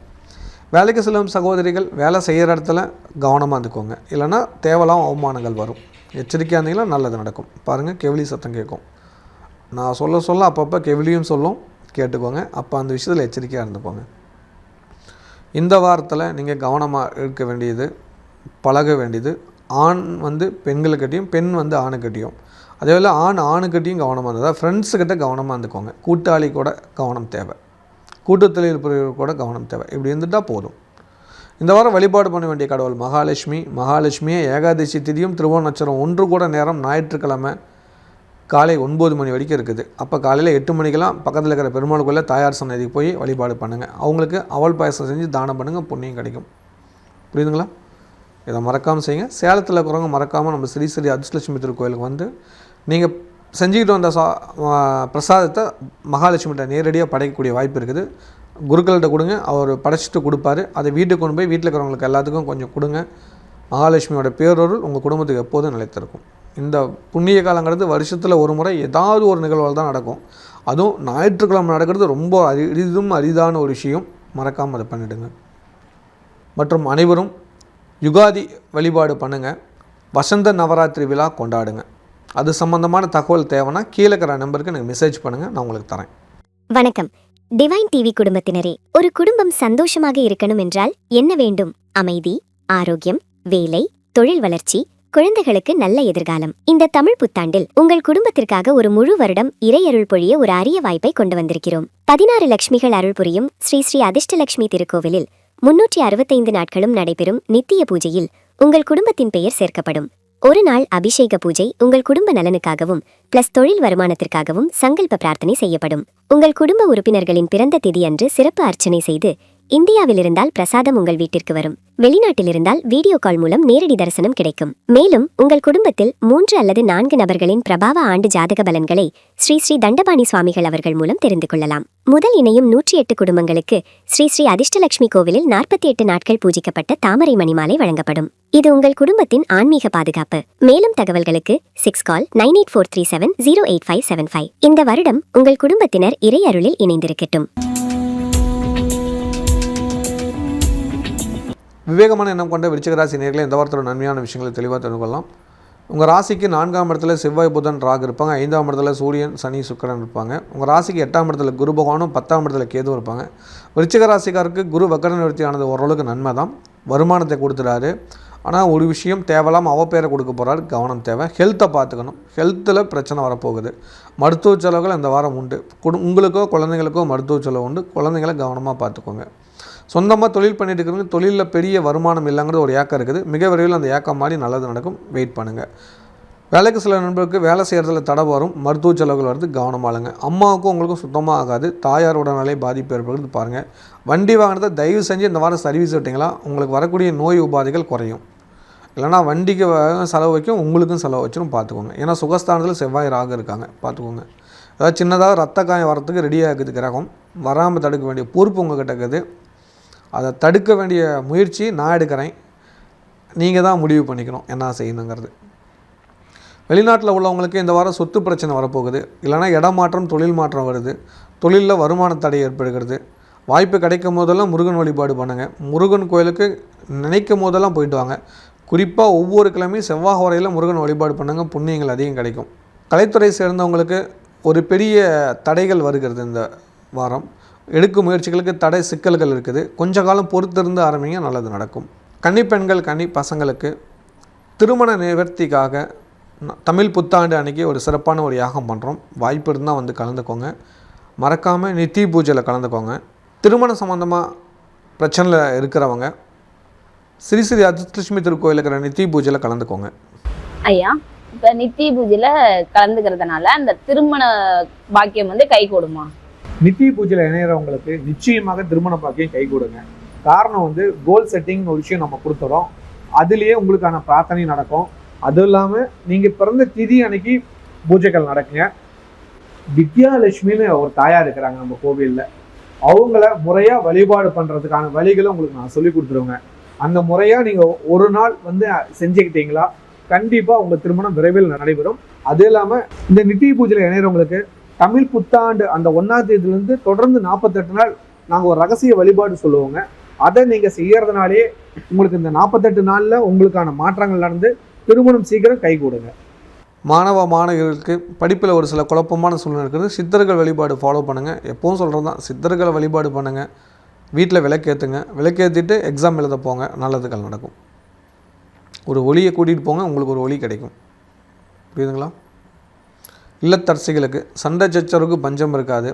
[SPEAKER 1] வேலைக்கு செல்லும் சகோதரிகள் வேலை செய்கிற இடத்துல கவனமாக இருந்துக்கோங்க. இல்லைன்னா தேவையில்லாம அவமானங்கள் வரும். எச்சரிக்கையாக இருந்தீங்கன்னா நல்லது நடக்கும். பாருங்கள், கெவிலி சத்தம் கேட்கும். நான் சொல்ல அப்பப்போ கெவிலியும் சொல்லும், கேட்டுக்கோங்க. அப்போ அந்த விஷயத்தில் எச்சரிக்கையாக இருந்துக்கோங்க. இந்த வாரத்தில் நீங்கள் கவனமாக இருக்க வேண்டியது, பழக வேண்டியது, ஆண் வந்து பெண்களுக்கிட்டையும், பெண் வந்து ஆணுக்கிட்டையும், அதே போல் ஆண் ஆணுக்கிட்டையும் கவனமாக இருந்தது. ஃப்ரெண்ட்ஸுக்கிட்ட கவனமாக இருந்துக்கோங்க. கூட்டாளி கூட கவனம் தேவை. கூட்டத்தொழில் புரிவர் கூட கவனம் தேவை. இப்படி இருந்துட்டால் போதும். இந்த வாரம் வழிபாடு பண்ண வேண்டிய கடவுள் மகாலட்சுமியை ஏகாதசி திதியும் திருவோண நட்சத்திரம் 1 கூட நேரம் ஞாயிற்றுக்கிழமை காலை 9 மணி வரைக்கும் இருக்குது. அப்போ காலையில் 8 மணிக்கெல்லாம் பக்கத்தில் இருக்கிற பெருமாளுக்குள்ளே தாயார் சன்னதிக்கு போய் வழிபாடு பண்ணுங்கள். அவங்களுக்கு அவல் பாயசம் செஞ்சு தானம் பண்ணுங்கள், புண்ணியம் கிடைக்கும். புரியுதுங்களா? இதை மறக்காமல் செய்யுங்க. சேலத்தில் இருக்கிறவங்க மறக்காமல் நம்ம ஸ்ரீ ஸ்ரீ அதிர்ஷ்டலட்சுமி திருக்கோயிலுக்கு வந்து நீங்கள் செஞ்சுக்கிட்டு வந்த பிரசாதத்தை மகாலட்சுமிகிட்ட நேரடியாக படைக்கக்கூடிய வாய்ப்பு இருக்குது. குருக்கள்கிட்ட கொடுங்க, அவர் படைச்சிட்டு கொடுப்பாரு. அதை வீட்டுக்கு கொண்டு போய் வீட்டில் இருக்கிறவங்களுக்கு எல்லாத்துக்கும் கொஞ்சம் கொடுங்க. மகாலட்சுமியோட பேரொருள் உங்கள் குடும்பத்துக்கு எப்போதும் நிலைத்திருக்கும். இந்த புண்ணிய காலங்கிறது வருஷத்தில் ஒரு முறை ஏதாவது ஒரு நிகழ்வுகள் தான் நடக்கும். அதுவும் ஞாயிற்றுக்கிழமை நடக்கிறது ரொம்ப அரிதான ஒரு விஷயம். மறக்காமல் அதை பண்ணிவிடுங்க. மற்றும் அனைவரும் யுகாதி வழிபாடு பண்ணுங்கள். வசந்த நவராத்திரி விழா கொண்டாடுங்க. அது சம்பந்தமான தகவல் தேவைன்னா கீழே இருக்கிற நம்பருக்கு எனக்கு மெசேஜ் பண்ணுங்கள், நான் உங்களுக்கு தரேன்.
[SPEAKER 3] வணக்கம் டிவைன் டிவி குடும்பத்தினரே. ஒரு குடும்பம் சந்தோஷமாக இருக்கணும் என்றால் என்ன வேண்டும்? அமைதி, ஆரோக்கியம், வேலை, தொழில் வளர்ச்சி, குழந்தைகளுக்கு நல்ல எதிர்காலம். இந்த தமிழ் புத்தாண்டில் உங்கள் குடும்பத்திற்காக ஒரு முழு வருடம் இறையருள் பொழிய ஒரு அரிய வாய்ப்பை கொண்டு வந்திருக்கிறோம். 16 லட்சுமிகள் அருள் புரியும் ஸ்ரீ ஸ்ரீ அதிர்ஷ்டலட்சுமி திருக்கோவிலில் 365 நாட்களும் நடைபெறும் நித்திய பூஜையில் உங்கள் குடும்பத்தின் பெயர் சேர்க்கப்படும். ஒரு நாள் அபிஷேக பூஜை உங்கள் குடும்ப நலனுக்காகவும் பிளஸ் தொழில் வருமானத்திற்காகவும் சங்கல்ப பிரார்த்தனை செய்யப்படும். உங்கள் குடும்ப உறுப்பினர்களின் பிறந்த திதியன்று சிறப்பு அர்ச்சனை செய்து, இந்தியாவில் இருந்தால் பிரசாதம் உங்கள் வீட்டிற்கு வரும். வெளிநாட்டில் இருந்தால் வீடியோ கால் மூலம் நேரடி தரிசனம் கிடைக்கும். மேலும் உங்கள் குடும்பத்தில் 3 அல்லது 4 நபர்களின் பிரபாவ ஆண்டு ஜாதக பலன்களை ஸ்ரீ ஸ்ரீ தண்டபாணி சுவாமிகள் அவர்கள் மூலம் தெரிந்து கொள்ளலாம். முதல் இணையும் 108 குடும்பங்களுக்கு ஸ்ரீ ஸ்ரீ அதிர்ஷ்டலட்சுமி கோவிலில் 48 நாட்கள் பூஜிக்கப்பட்ட தாமரை மணிமாலை வழங்கப்படும். இது உங்கள் குடும்பத்தின் ஆன்மீக பாதுகாப்பு. மேலும் தகவல்களுக்கு 6 கால் 9843708575. இந்த வருடம் உங்கள் குடும்பத்தினர் இறை அருளில் இணைந்திருக்கட்டும்.
[SPEAKER 1] விவேகமான எண்ணம் கொண்ட விருச்சிக ராசி நேயர்களே, இந்த வாரத்தோட நன்மையான விஷயங்களை தெளிவாக தெரிந்து கொள்ளலாம். உங்கள் ராசிக்கு 4ஆம் இடத்துல செவ்வாய் புதன் ராகு இருப்பாங்க. 5ஆம் இடத்துல சூரியன் சனி சுக்கிரன் இருப்பாங்க. உங்கள் ராசிக்கு 8ஆம் இடத்துல குரு பகவானும் 10ஆம் இடத்துல கேது இருப்பாங்க. விருச்சிக ராசிக்காருக்கு குரு வக்கர நிவர்த்தி ஆனது ஓரளவுக்கு நன்மை தான். வருமானத்தை கொடுத்துறாரு. ஆனால் ஒரு விஷயம் தேவையில்லாமல் அவப்பேரை கொடுக்க போகிறாரு. கவனம் தேவை. ஹெல்த்தை பார்த்துக்கணும். ஹெல்த்தில் பிரச்சனை வரப்போகுது. மருத்துவ செலவுகள் இந்த வாரம் உண்டு. உங்களுக்கோ குழந்தைங்களுக்கோ மருத்துவ செலவு உண்டு. குழந்தைங்களை கவனமாக பார்த்துக்கோங்க. சொந்தமாக தொழில் பண்ணிட்டு இருக்கிறவங்க தொழிலில் பெரிய வருமானம் இல்லைங்கிறது ஒரு ஏக்கம் இருக்குது. மிக விரைவில் அந்த ஏக்கம் மாதிரி நல்லது நடக்கும். வெயிட் பண்ணுங்கள். வேலைக்கு சில நண்பருக்கு வேலை செய்கிறதுல தடை வரும். மருத்துவ செலவுகள் வருது. கவனமாளுங்க. அம்மாவுக்கும் உங்களுக்கும் சுத்தமாக ஆகாது. தாயாரோட நிலை பாதிப்பு ஏற்படுறது பாருங்கள். வண்டி வாங்கினதை தயவு செஞ்சு இந்த வாரம் சர்வீஸ் விட்டிங்களா உங்களுக்கு வரக்கூடிய நோய் உபாதைகள் குறையும். இல்லைனா வண்டிக்கு செலவு வைக்கும், உங்களுக்கும் செலவு வச்சுன்னு பார்த்துக்கோங்க. ஏன்னா சுகஸ்தானத்தில் செவ்வாய் ராகு இருக்காங்க, பார்த்துக்கோங்க. அதாவது சின்னதாக ரத்த காயம் வரத்துக்கு ரெடியாக இருக்குது கிரகம். வராமல் தடுக்க வேண்டிய பொறுப்பு உங்கள்கிட்ட இருக்குது. அதை தடுக்க வேண்டிய முயற்சி நான் எடுக்கிறேன். நீங்கள் தான் முடிவு பண்ணிக்கணும் என்ன செய்யணுங்கிறது. வெளிநாட்டில் உள்ளவங்களுக்கு இந்த வாரம் சொத்து பிரச்சனை வரப்போகுது. இல்லைனா இடமாற்றம் தொழில் மாற்றம் வருது. தொழிலில் வருமான தடை ஏற்படுகிறது. வாய்ப்பு கிடைக்கும் போதெல்லாம் முருகன் வழிபாடு பண்ணுங்கள். முருகன் கோயிலுக்கு நினைக்கும் போதெல்லாம் போயிட்டு வாங்க. குறிப்பாக ஒவ்வொரு கிழமையும் செவ்வாய் வரையில் முருகன் வழிபாடு பண்ணுங்கள். புண்ணியங்கள் அதிகம் கிடைக்கும். கலைத்துறை சேர்ந்தவங்களுக்கு ஒரு பெரிய தடைகள் வருகிறது இந்த வாரம். எடுக்கும் முயற்சிகளுக்கு தடை சிக்கல்கள் இருக்குது. கொஞ்ச காலம் பொறுத்திருந்து ஆரம்பிங்க, நல்லது நடக்கும். கன்னிப்பெண்கள் கன்னி பசங்களுக்கு திருமண நிவர்த்திக்காக தமிழ் புத்தாண்டு அன்றைக்கி ஒரு சிறப்பான ஒரு யாகம் பண்ணுறோம். வாய்ப்பு இருந்தால் வந்து கலந்துக்கோங்க. மறக்காமல் நித்திய பூஜையில் கலந்துக்கோங்க. திருமணம் சம்மந்தமாக பிரச்சனையில் இருக்கிறவங்க ஸ்ரீ ஸ்ரீ அதிர்ஷ்டலட்சுமி திருக்கோயில் இருக்கிற நித்திய பூஜையில் கலந்துக்கோங்க.
[SPEAKER 2] ஐயா, இப்போ நித்திய பூஜையில் கலந்துக்கிறதுனால அந்த திருமண பாக்கியம் வந்து கை கூடுமா?
[SPEAKER 4] நித்திய பூஜையில் இணையறவங்களுக்கு நிச்சயமாக திருமண பாக்கியம் கை கொடுங்க. காரணம் வந்து கோல் செட்டிங்னு ஒரு விஷயம் நம்ம கொடுத்துறோம். அதுலேயே உங்களுக்கான பிரார்த்தனை நடக்கும். அதுவும் இல்லாமல் நீங்கள் பிறந்த திதி அன்னைக்கு பூஜைகள் நடக்குங்க. வித்யாலட்சுமின்னு ஒரு தாயார் இருக்கிறாங்க நம்ம கோவிலில். அவங்கள முறையாக வழிபாடு பண்ணுறதுக்கான வழிகளை உங்களுக்கு நான் சொல்லி கொடுத்துருவேங்க. அந்த முறையாக நீங்கள் ஒரு நாள் வந்து செஞ்சுக்கிட்டீங்களா கண்டிப்பாக உங்கள் திருமணம் விரைவில் நடைபெறும். அது இல்லாமல் இந்த நித்திய பூஜையில் இணையறவங்களுக்கு தமிழ் புத்தாண்டு அந்த 1ஆம் தேதியிலேருந்து தொடர்ந்து 48 நாள் நாங்கள் ஒரு ரகசிய வழிபாடு சொல்லுவோங்க. அதை நீங்கள் செய்யறதுனாலே உங்களுக்கு இந்த 48 நாளில் உங்களுக்கான மாற்றங்கள் நடந்து திருமணம் சீக்கிரம் கை கூடுங்க.
[SPEAKER 1] மாணவர்களுக்கு படிப்பில் ஒரு சில குழப்பமான சூழ்நிலை இருக்குது. சித்தர்கள் வழிபாடு ஃபாலோ பண்ணுங்கள். எப்பவும் சொல்கிறது தான், சித்தர்களை வழிபாடு பண்ணுங்கள். வீட்டில் விளக்கேற்றுங்க. விளக்கேற்றிட்டு எக்ஸாம் எழுத போங்க. நல்லதுகள் நடக்கும். ஒரு ஒளியை கூட்டிகிட்டு போங்க, உங்களுக்கு ஒரு ஒளி கிடைக்கும். புரியுதுங்களா? இல்லத்தரசிகளுக்கு சண்டை சச்சரவுக்கு பஞ்சம் இருக்காது.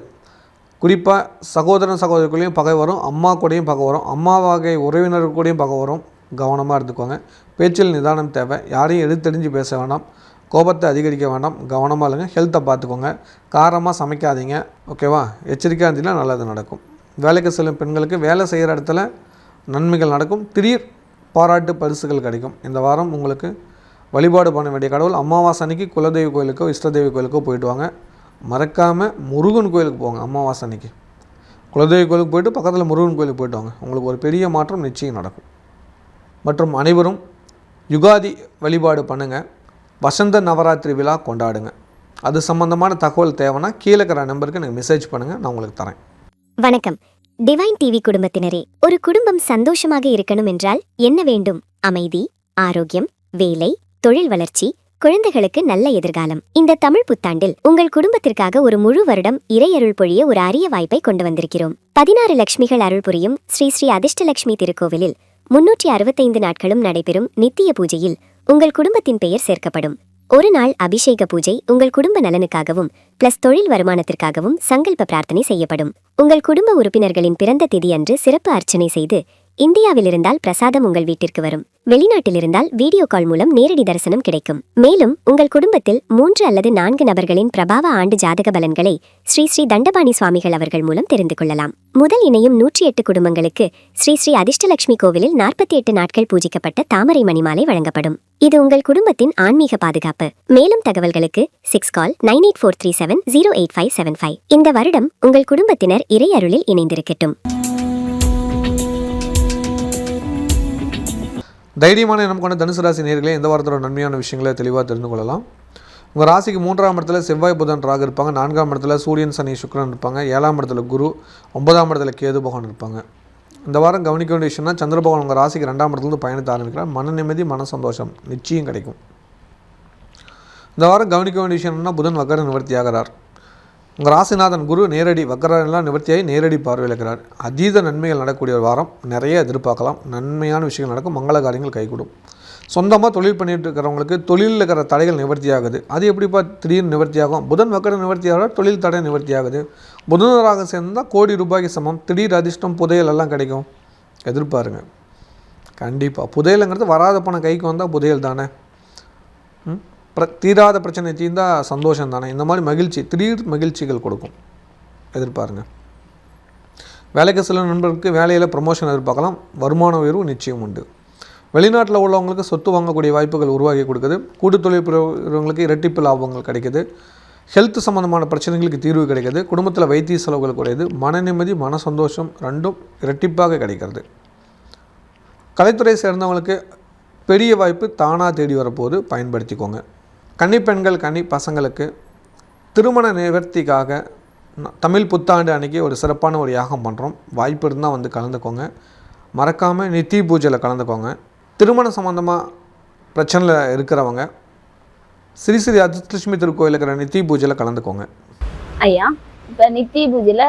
[SPEAKER 1] குறிப்பாக சகோதரர்களுக்குள்ளேயும் பகை வரும். அம்மா கூடயும் பகை வரும். அம்மா வகை உறவினர்கள் கூடயும் பகை வரும். கவனமாக எடுத்துக்கோங்க. பேச்சில் நிதானம் தேவை. யாரையும் எடுத்தெறிஞ்சு பேச வேண்டாம். கோபத்தை அதிகரிக்க வேண்டாம். கவனமாக இல்லைங்க. ஹெல்த்தை பார்த்துக்கோங்க. காரமாக சமைக்காதீங்க. ஓகேவா? எச்சரிக்கையாக இருந்தீங்கன்னா நல்லது நடக்கும். வேலைக்கு செல்லும் பெண்களுக்கு வேலை செய்கிற இடத்துல நன்மைகள் நடக்கும். திடீர் பாராட்டு பரிசுகள் கிடைக்கும். இந்த வாரம் உங்களுக்கு வழிபாடு பண்ண வேண்டிய கடவுள் அமாவாசை அன்னைக்கு குலதெய்வ கோயிலுக்கோ இஷ்டதெய்வ கோயிலுக்கோ போயிட்டு வாங்க. மறக்காமல் முருகன் கோயிலுக்கு போங்க. அமாவாசை அன்னைக்கு குலதெய்வ கோயிலுக்கு போயிட்டு பக்கத்தில் முருகன் கோயிலுக்கு போயிட்டு வாங்க. உங்களுக்கு ஒரு பெரிய மாற்றம் நிச்சயம் நடக்கும். மற்றும் அனைவரும் யுகாதி வழிபாடு பண்ணுங்கள். வசந்த நவராத்திரி விழா கொண்டாடுங்க. அது சம்பந்தமான தகவல் தேவைன்னா கீழே இருக்கிற நம்பருக்கு எனக்கு மெசேஜ் பண்ணுங்கள், நான் உங்களுக்கு தரேன்.
[SPEAKER 3] வணக்கம். டிவைன் டிவி குடும்பத்தினரே, ஒரு குடும்பம் சந்தோஷமாக இருக்கணும் என்றால் என்ன வேண்டும்? அமைதி, ஆரோக்கியம், வேலை, தொழில் வளர்ச்சி, குழந்தைகளுக்கு நல்ல எதிர்காலம். இந்த தமிழ் புத்தாண்டில் உங்கள் குடும்பத்திற்காக ஒரு முழு வருடம் இறை அருள் பொழிய ஒரு அரிய வாய்ப்பை கொண்டு வந்திருக்கிறோம். 16 லட்சுமிகள் அருள் புரியும் ஸ்ரீ ஸ்ரீ அதிர்ஷ்டலட்சுமி திருக்கோவிலில் 365 நாட்களும் நடைபெறும் நித்திய பூஜையில் உங்கள் குடும்பத்தின் பெயர் சேர்க்கப்படும். ஒரு நாள் அபிஷேக பூஜை உங்கள் குடும்ப நலனுக்காகவும் பிளஸ் தொழில் வருமானத்திற்காகவும் சங்கல்ப பிரார்த்தனை செய்யப்படும். உங்கள் குடும்ப உறுப்பினர்களின் பிறந்த திதி அன்று சிறப்பு அர்ச்சனை செய்து, இந்தியாவில் இருந்தால் பிரசாதம் உங்கள் வீட்டிற்கு வரும். வெளிநாட்டில் இருந்தால் வீடியோ கால் மூலம் நேரடி தரிசனம் கிடைக்கும். மேலும் உங்கள் குடும்பத்தில் 3 அல்லது 4 நபர்களின் பிரபாவ ஆண்டு ஜாதக பலன்களை ஸ்ரீ ஸ்ரீ தண்டபாணி சுவாமிகள் அவர்கள் மூலம் தெரிந்து கொள்ளலாம். முதல் இணையும் 108 குடும்பங்களுக்கு ஸ்ரீ ஸ்ரீ அதிர்ஷ்டலட்சுமி கோவிலில் 48 நாட்கள் பூஜிக்கப்பட்ட தாமரை மணிமாலை வழங்கப்படும். இது உங்கள் குடும்பத்தின் ஆன்மீக பாதுகாப்பு. மேலும் தகவல்களுக்கு 6 கால் 9843708575. இந்த வருடம் உங்கள் குடும்பத்தினர் இறை அருளில் இணைந்திருக்கட்டும்.
[SPEAKER 1] தைரியமான எண்ணம் கொண்ட தனுசு ராசி நேயர்களே, இந்த வாரத்தோட நன்மையான விஷயங்களை தெளிவாக தெரிந்து கொள்ளலாம். உங்கள் ராசிக்கு 3ஆம் இடத்துல செவ்வாய் புதன் ராகு இருப்பாங்க. 4ஆம் இடத்துல சூரியன் சனி சுக்கிரன் இருப்பாங்க. 7ஆம் இடத்துல குரு, 9ஆம் இடத்துல கேது பகவான் இருப்பாங்க. இந்த வாரம் கவனிக்க வேண்டிய விஷயம்னா, சந்திர பகவான் உங்கள் ராசிக்கு 2ஆம் இடத்துலேருந்து பயணத்தை ஆரம்பிக்கிறார். மன நிம்மதி, மன சந்தோஷம் நிச்சயம் கிடைக்கும். இந்த வாரம் கவனிக்க வேண்டிய விஷயம் என்னன்னா, புதன் வக்கர நிவர்த்தி ஆகிறார். உங்கள் ராசிநாதன் குரு நேரடி வக்கரெல்லாம் நிவர்த்தியாகி நேரடி பார்வையிலுக்கிறார். அதீத நன்மைகள் நடக்கக்கூடிய ஒரு வாரம். நிறைய எதிர்பார்க்கலாம். நன்மையான விஷயங்கள் நடக்கும். மங்கள காரியங்கள் கைகூடும். சொந்தமாக தொழில் பண்ணிட்டு இருக்கிறவங்களுக்கு தொழிலில் இருக்கிற தடைகள் நிவர்த்தி ஆகுது. அது எப்படிப்பா திடீர்னு நிவர்த்தி ஆகும்? புதன் வக்கர நிவர்த்தி ஆகிறார், தொழில் தடை நிவர்த்தி ஆகுது. புதனராக சேர்ந்தால் கோடி ரூபாய்க்கு சமம். திடீர் அதிர்ஷ்டம், புதையல் எல்லாம் கிடைக்கும். எதிர்பாருங்க. கண்டிப்பாக புதையலுங்கிறது வராத பணம் கைக்கு வந்தால் புதையல் தானே. தீராத பிரச்சனை தீர்ந்தால் சந்தோஷம் தானே. இந்த மாதிரி மகிழ்ச்சி, திடீர் மகிழ்ச்சிகள் கொடுக்கும். எதிர்பாருங்க. வேலைக்கு சில நண்பர்களுக்கு வேலையில் ப்ரமோஷன் எதிர்பார்க்கலாம். வருமான உயர்வு நிச்சயம் உண்டு. வெளிநாட்டில் உள்ளவங்களுக்கு சொத்து வாங்கக்கூடிய வாய்ப்புகள் உருவாக்கி கொடுக்குது. கூட்டு தொழில் புரிகிறவங்களுக்கு இரட்டிப்பு லாபங்கள் கிடைக்குது. ஹெல்த் சம்மந்தமான பிரச்சனைகளுக்கு தீர்வு கிடைக்குது. குடும்பத்தில் வைத்திய செலவுகள் குறையுது. மன நிம்மதி, மன சந்தோஷம் ரெண்டும் இரட்டிப்பாக கிடைக்கிறது. கலைத்துறை சேர்ந்தவங்களுக்கு பெரிய வாய்ப்பு தானாக தேடி வரப்போது, பயன்படுத்திக்கோங்க. கன்னிப்பெண்கள், கன்னி பசங்களுக்கு திருமண நிவர்த்திக்காக தமிழ் புத்தாண்டு அன்றைக்கி ஒரு சிறப்பான ஒரு யாகம் பண்ணுறோம். வாய்ப்பு இருந்தால் வந்து கலந்துக்கோங்க. மறக்காமல் நித்திய பூஜையில் கலந்துக்கோங்க. திருமணம் சம்மந்தமாக பிரச்சனையில் இருக்கிறவங்க ஸ்ரீ ஸ்ரீ அதிர்ஷ்டலட்சுமி திருக்கோயில் இருக்கிற நித்திய பூஜையில் கலந்துக்கோங்க.
[SPEAKER 2] ஐயா, இப்ப நித்திய பூஜையில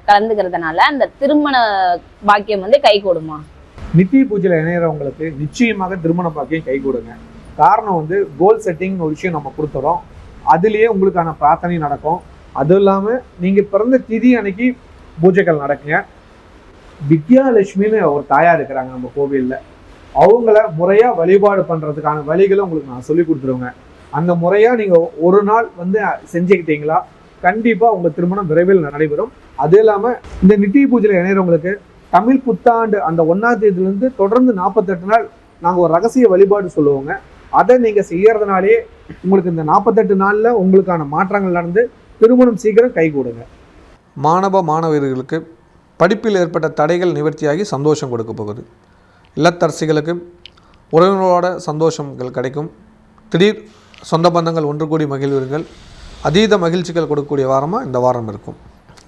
[SPEAKER 2] கலந்துக்கிறதுனால அந்த திருமண பாக்கியம் வந்து கை கூடுமா?
[SPEAKER 4] நித்திய பூஜையில் இணையறவங்களுக்கு நிச்சயமாக திருமண பாக்கியம் கை கொடுங்க. காரணம் வந்து கோல் செட்டிங்னு ஒரு விஷயம் நம்ம கொடுத்துறோம். அதுலேயே உங்களுக்கான பிரார்த்தனை நடக்கும். அதுவும் இல்லாமல் நீங்கள் பிறந்த திதி அன்னைக்கு பூஜைகள் நடக்குங்க. வித்யாலட்சுமின்னு ஒரு தாயார் இருக்கிறாங்க நம்ம கோவிலில். அவங்கள முறையாக வழிபாடு பண்ணுறதுக்கான வழிகளை உங்களுக்கு நான் சொல்லி கொடுத்துருவேங்க. அந்த முறையாக நீங்கள் ஒரு நாள் வந்து செஞ்சுக்கிட்டீங்களா கண்டிப்பாக உங்கள் திருமணம் விரைவில் நடைபெறும். அதுவும் இல்லாமல் இந்த நித்திய பூஜையில் இணையறவங்களுக்கு தமிழ் புத்தாண்டு அந்த 1ஆம் தேதியிலேருந்து தொடர்ந்து 48 நாள் நாங்கள் ஒரு ரகசிய வழிபாடு சொல்லுவோங்க. அதை நீங்கள் செய்யறதுனாலே உங்களுக்கு இந்த 48 நாளில் உங்களுக்கான மாற்றங்கள் நடந்து திருமணம் சீக்கிரம் கைகூடுங்க.
[SPEAKER 1] மாணவர்களுக்கு படிப்பில் ஏற்பட்ட தடைகள் நிவர்த்தியாகி சந்தோஷம் கொடுக்க போகுது. இல்லத்தரசிகளுக்கு உறவினரோட சந்தோஷங்கள் கிடைக்கும். திடீர் சொந்த பந்தங்கள் ஒன்று கூடி மகிழ்வுகள், அதீத மகிழ்ச்சிகள் கொடுக்கக்கூடிய வாரமாக இந்த வாரம் இருக்கும்.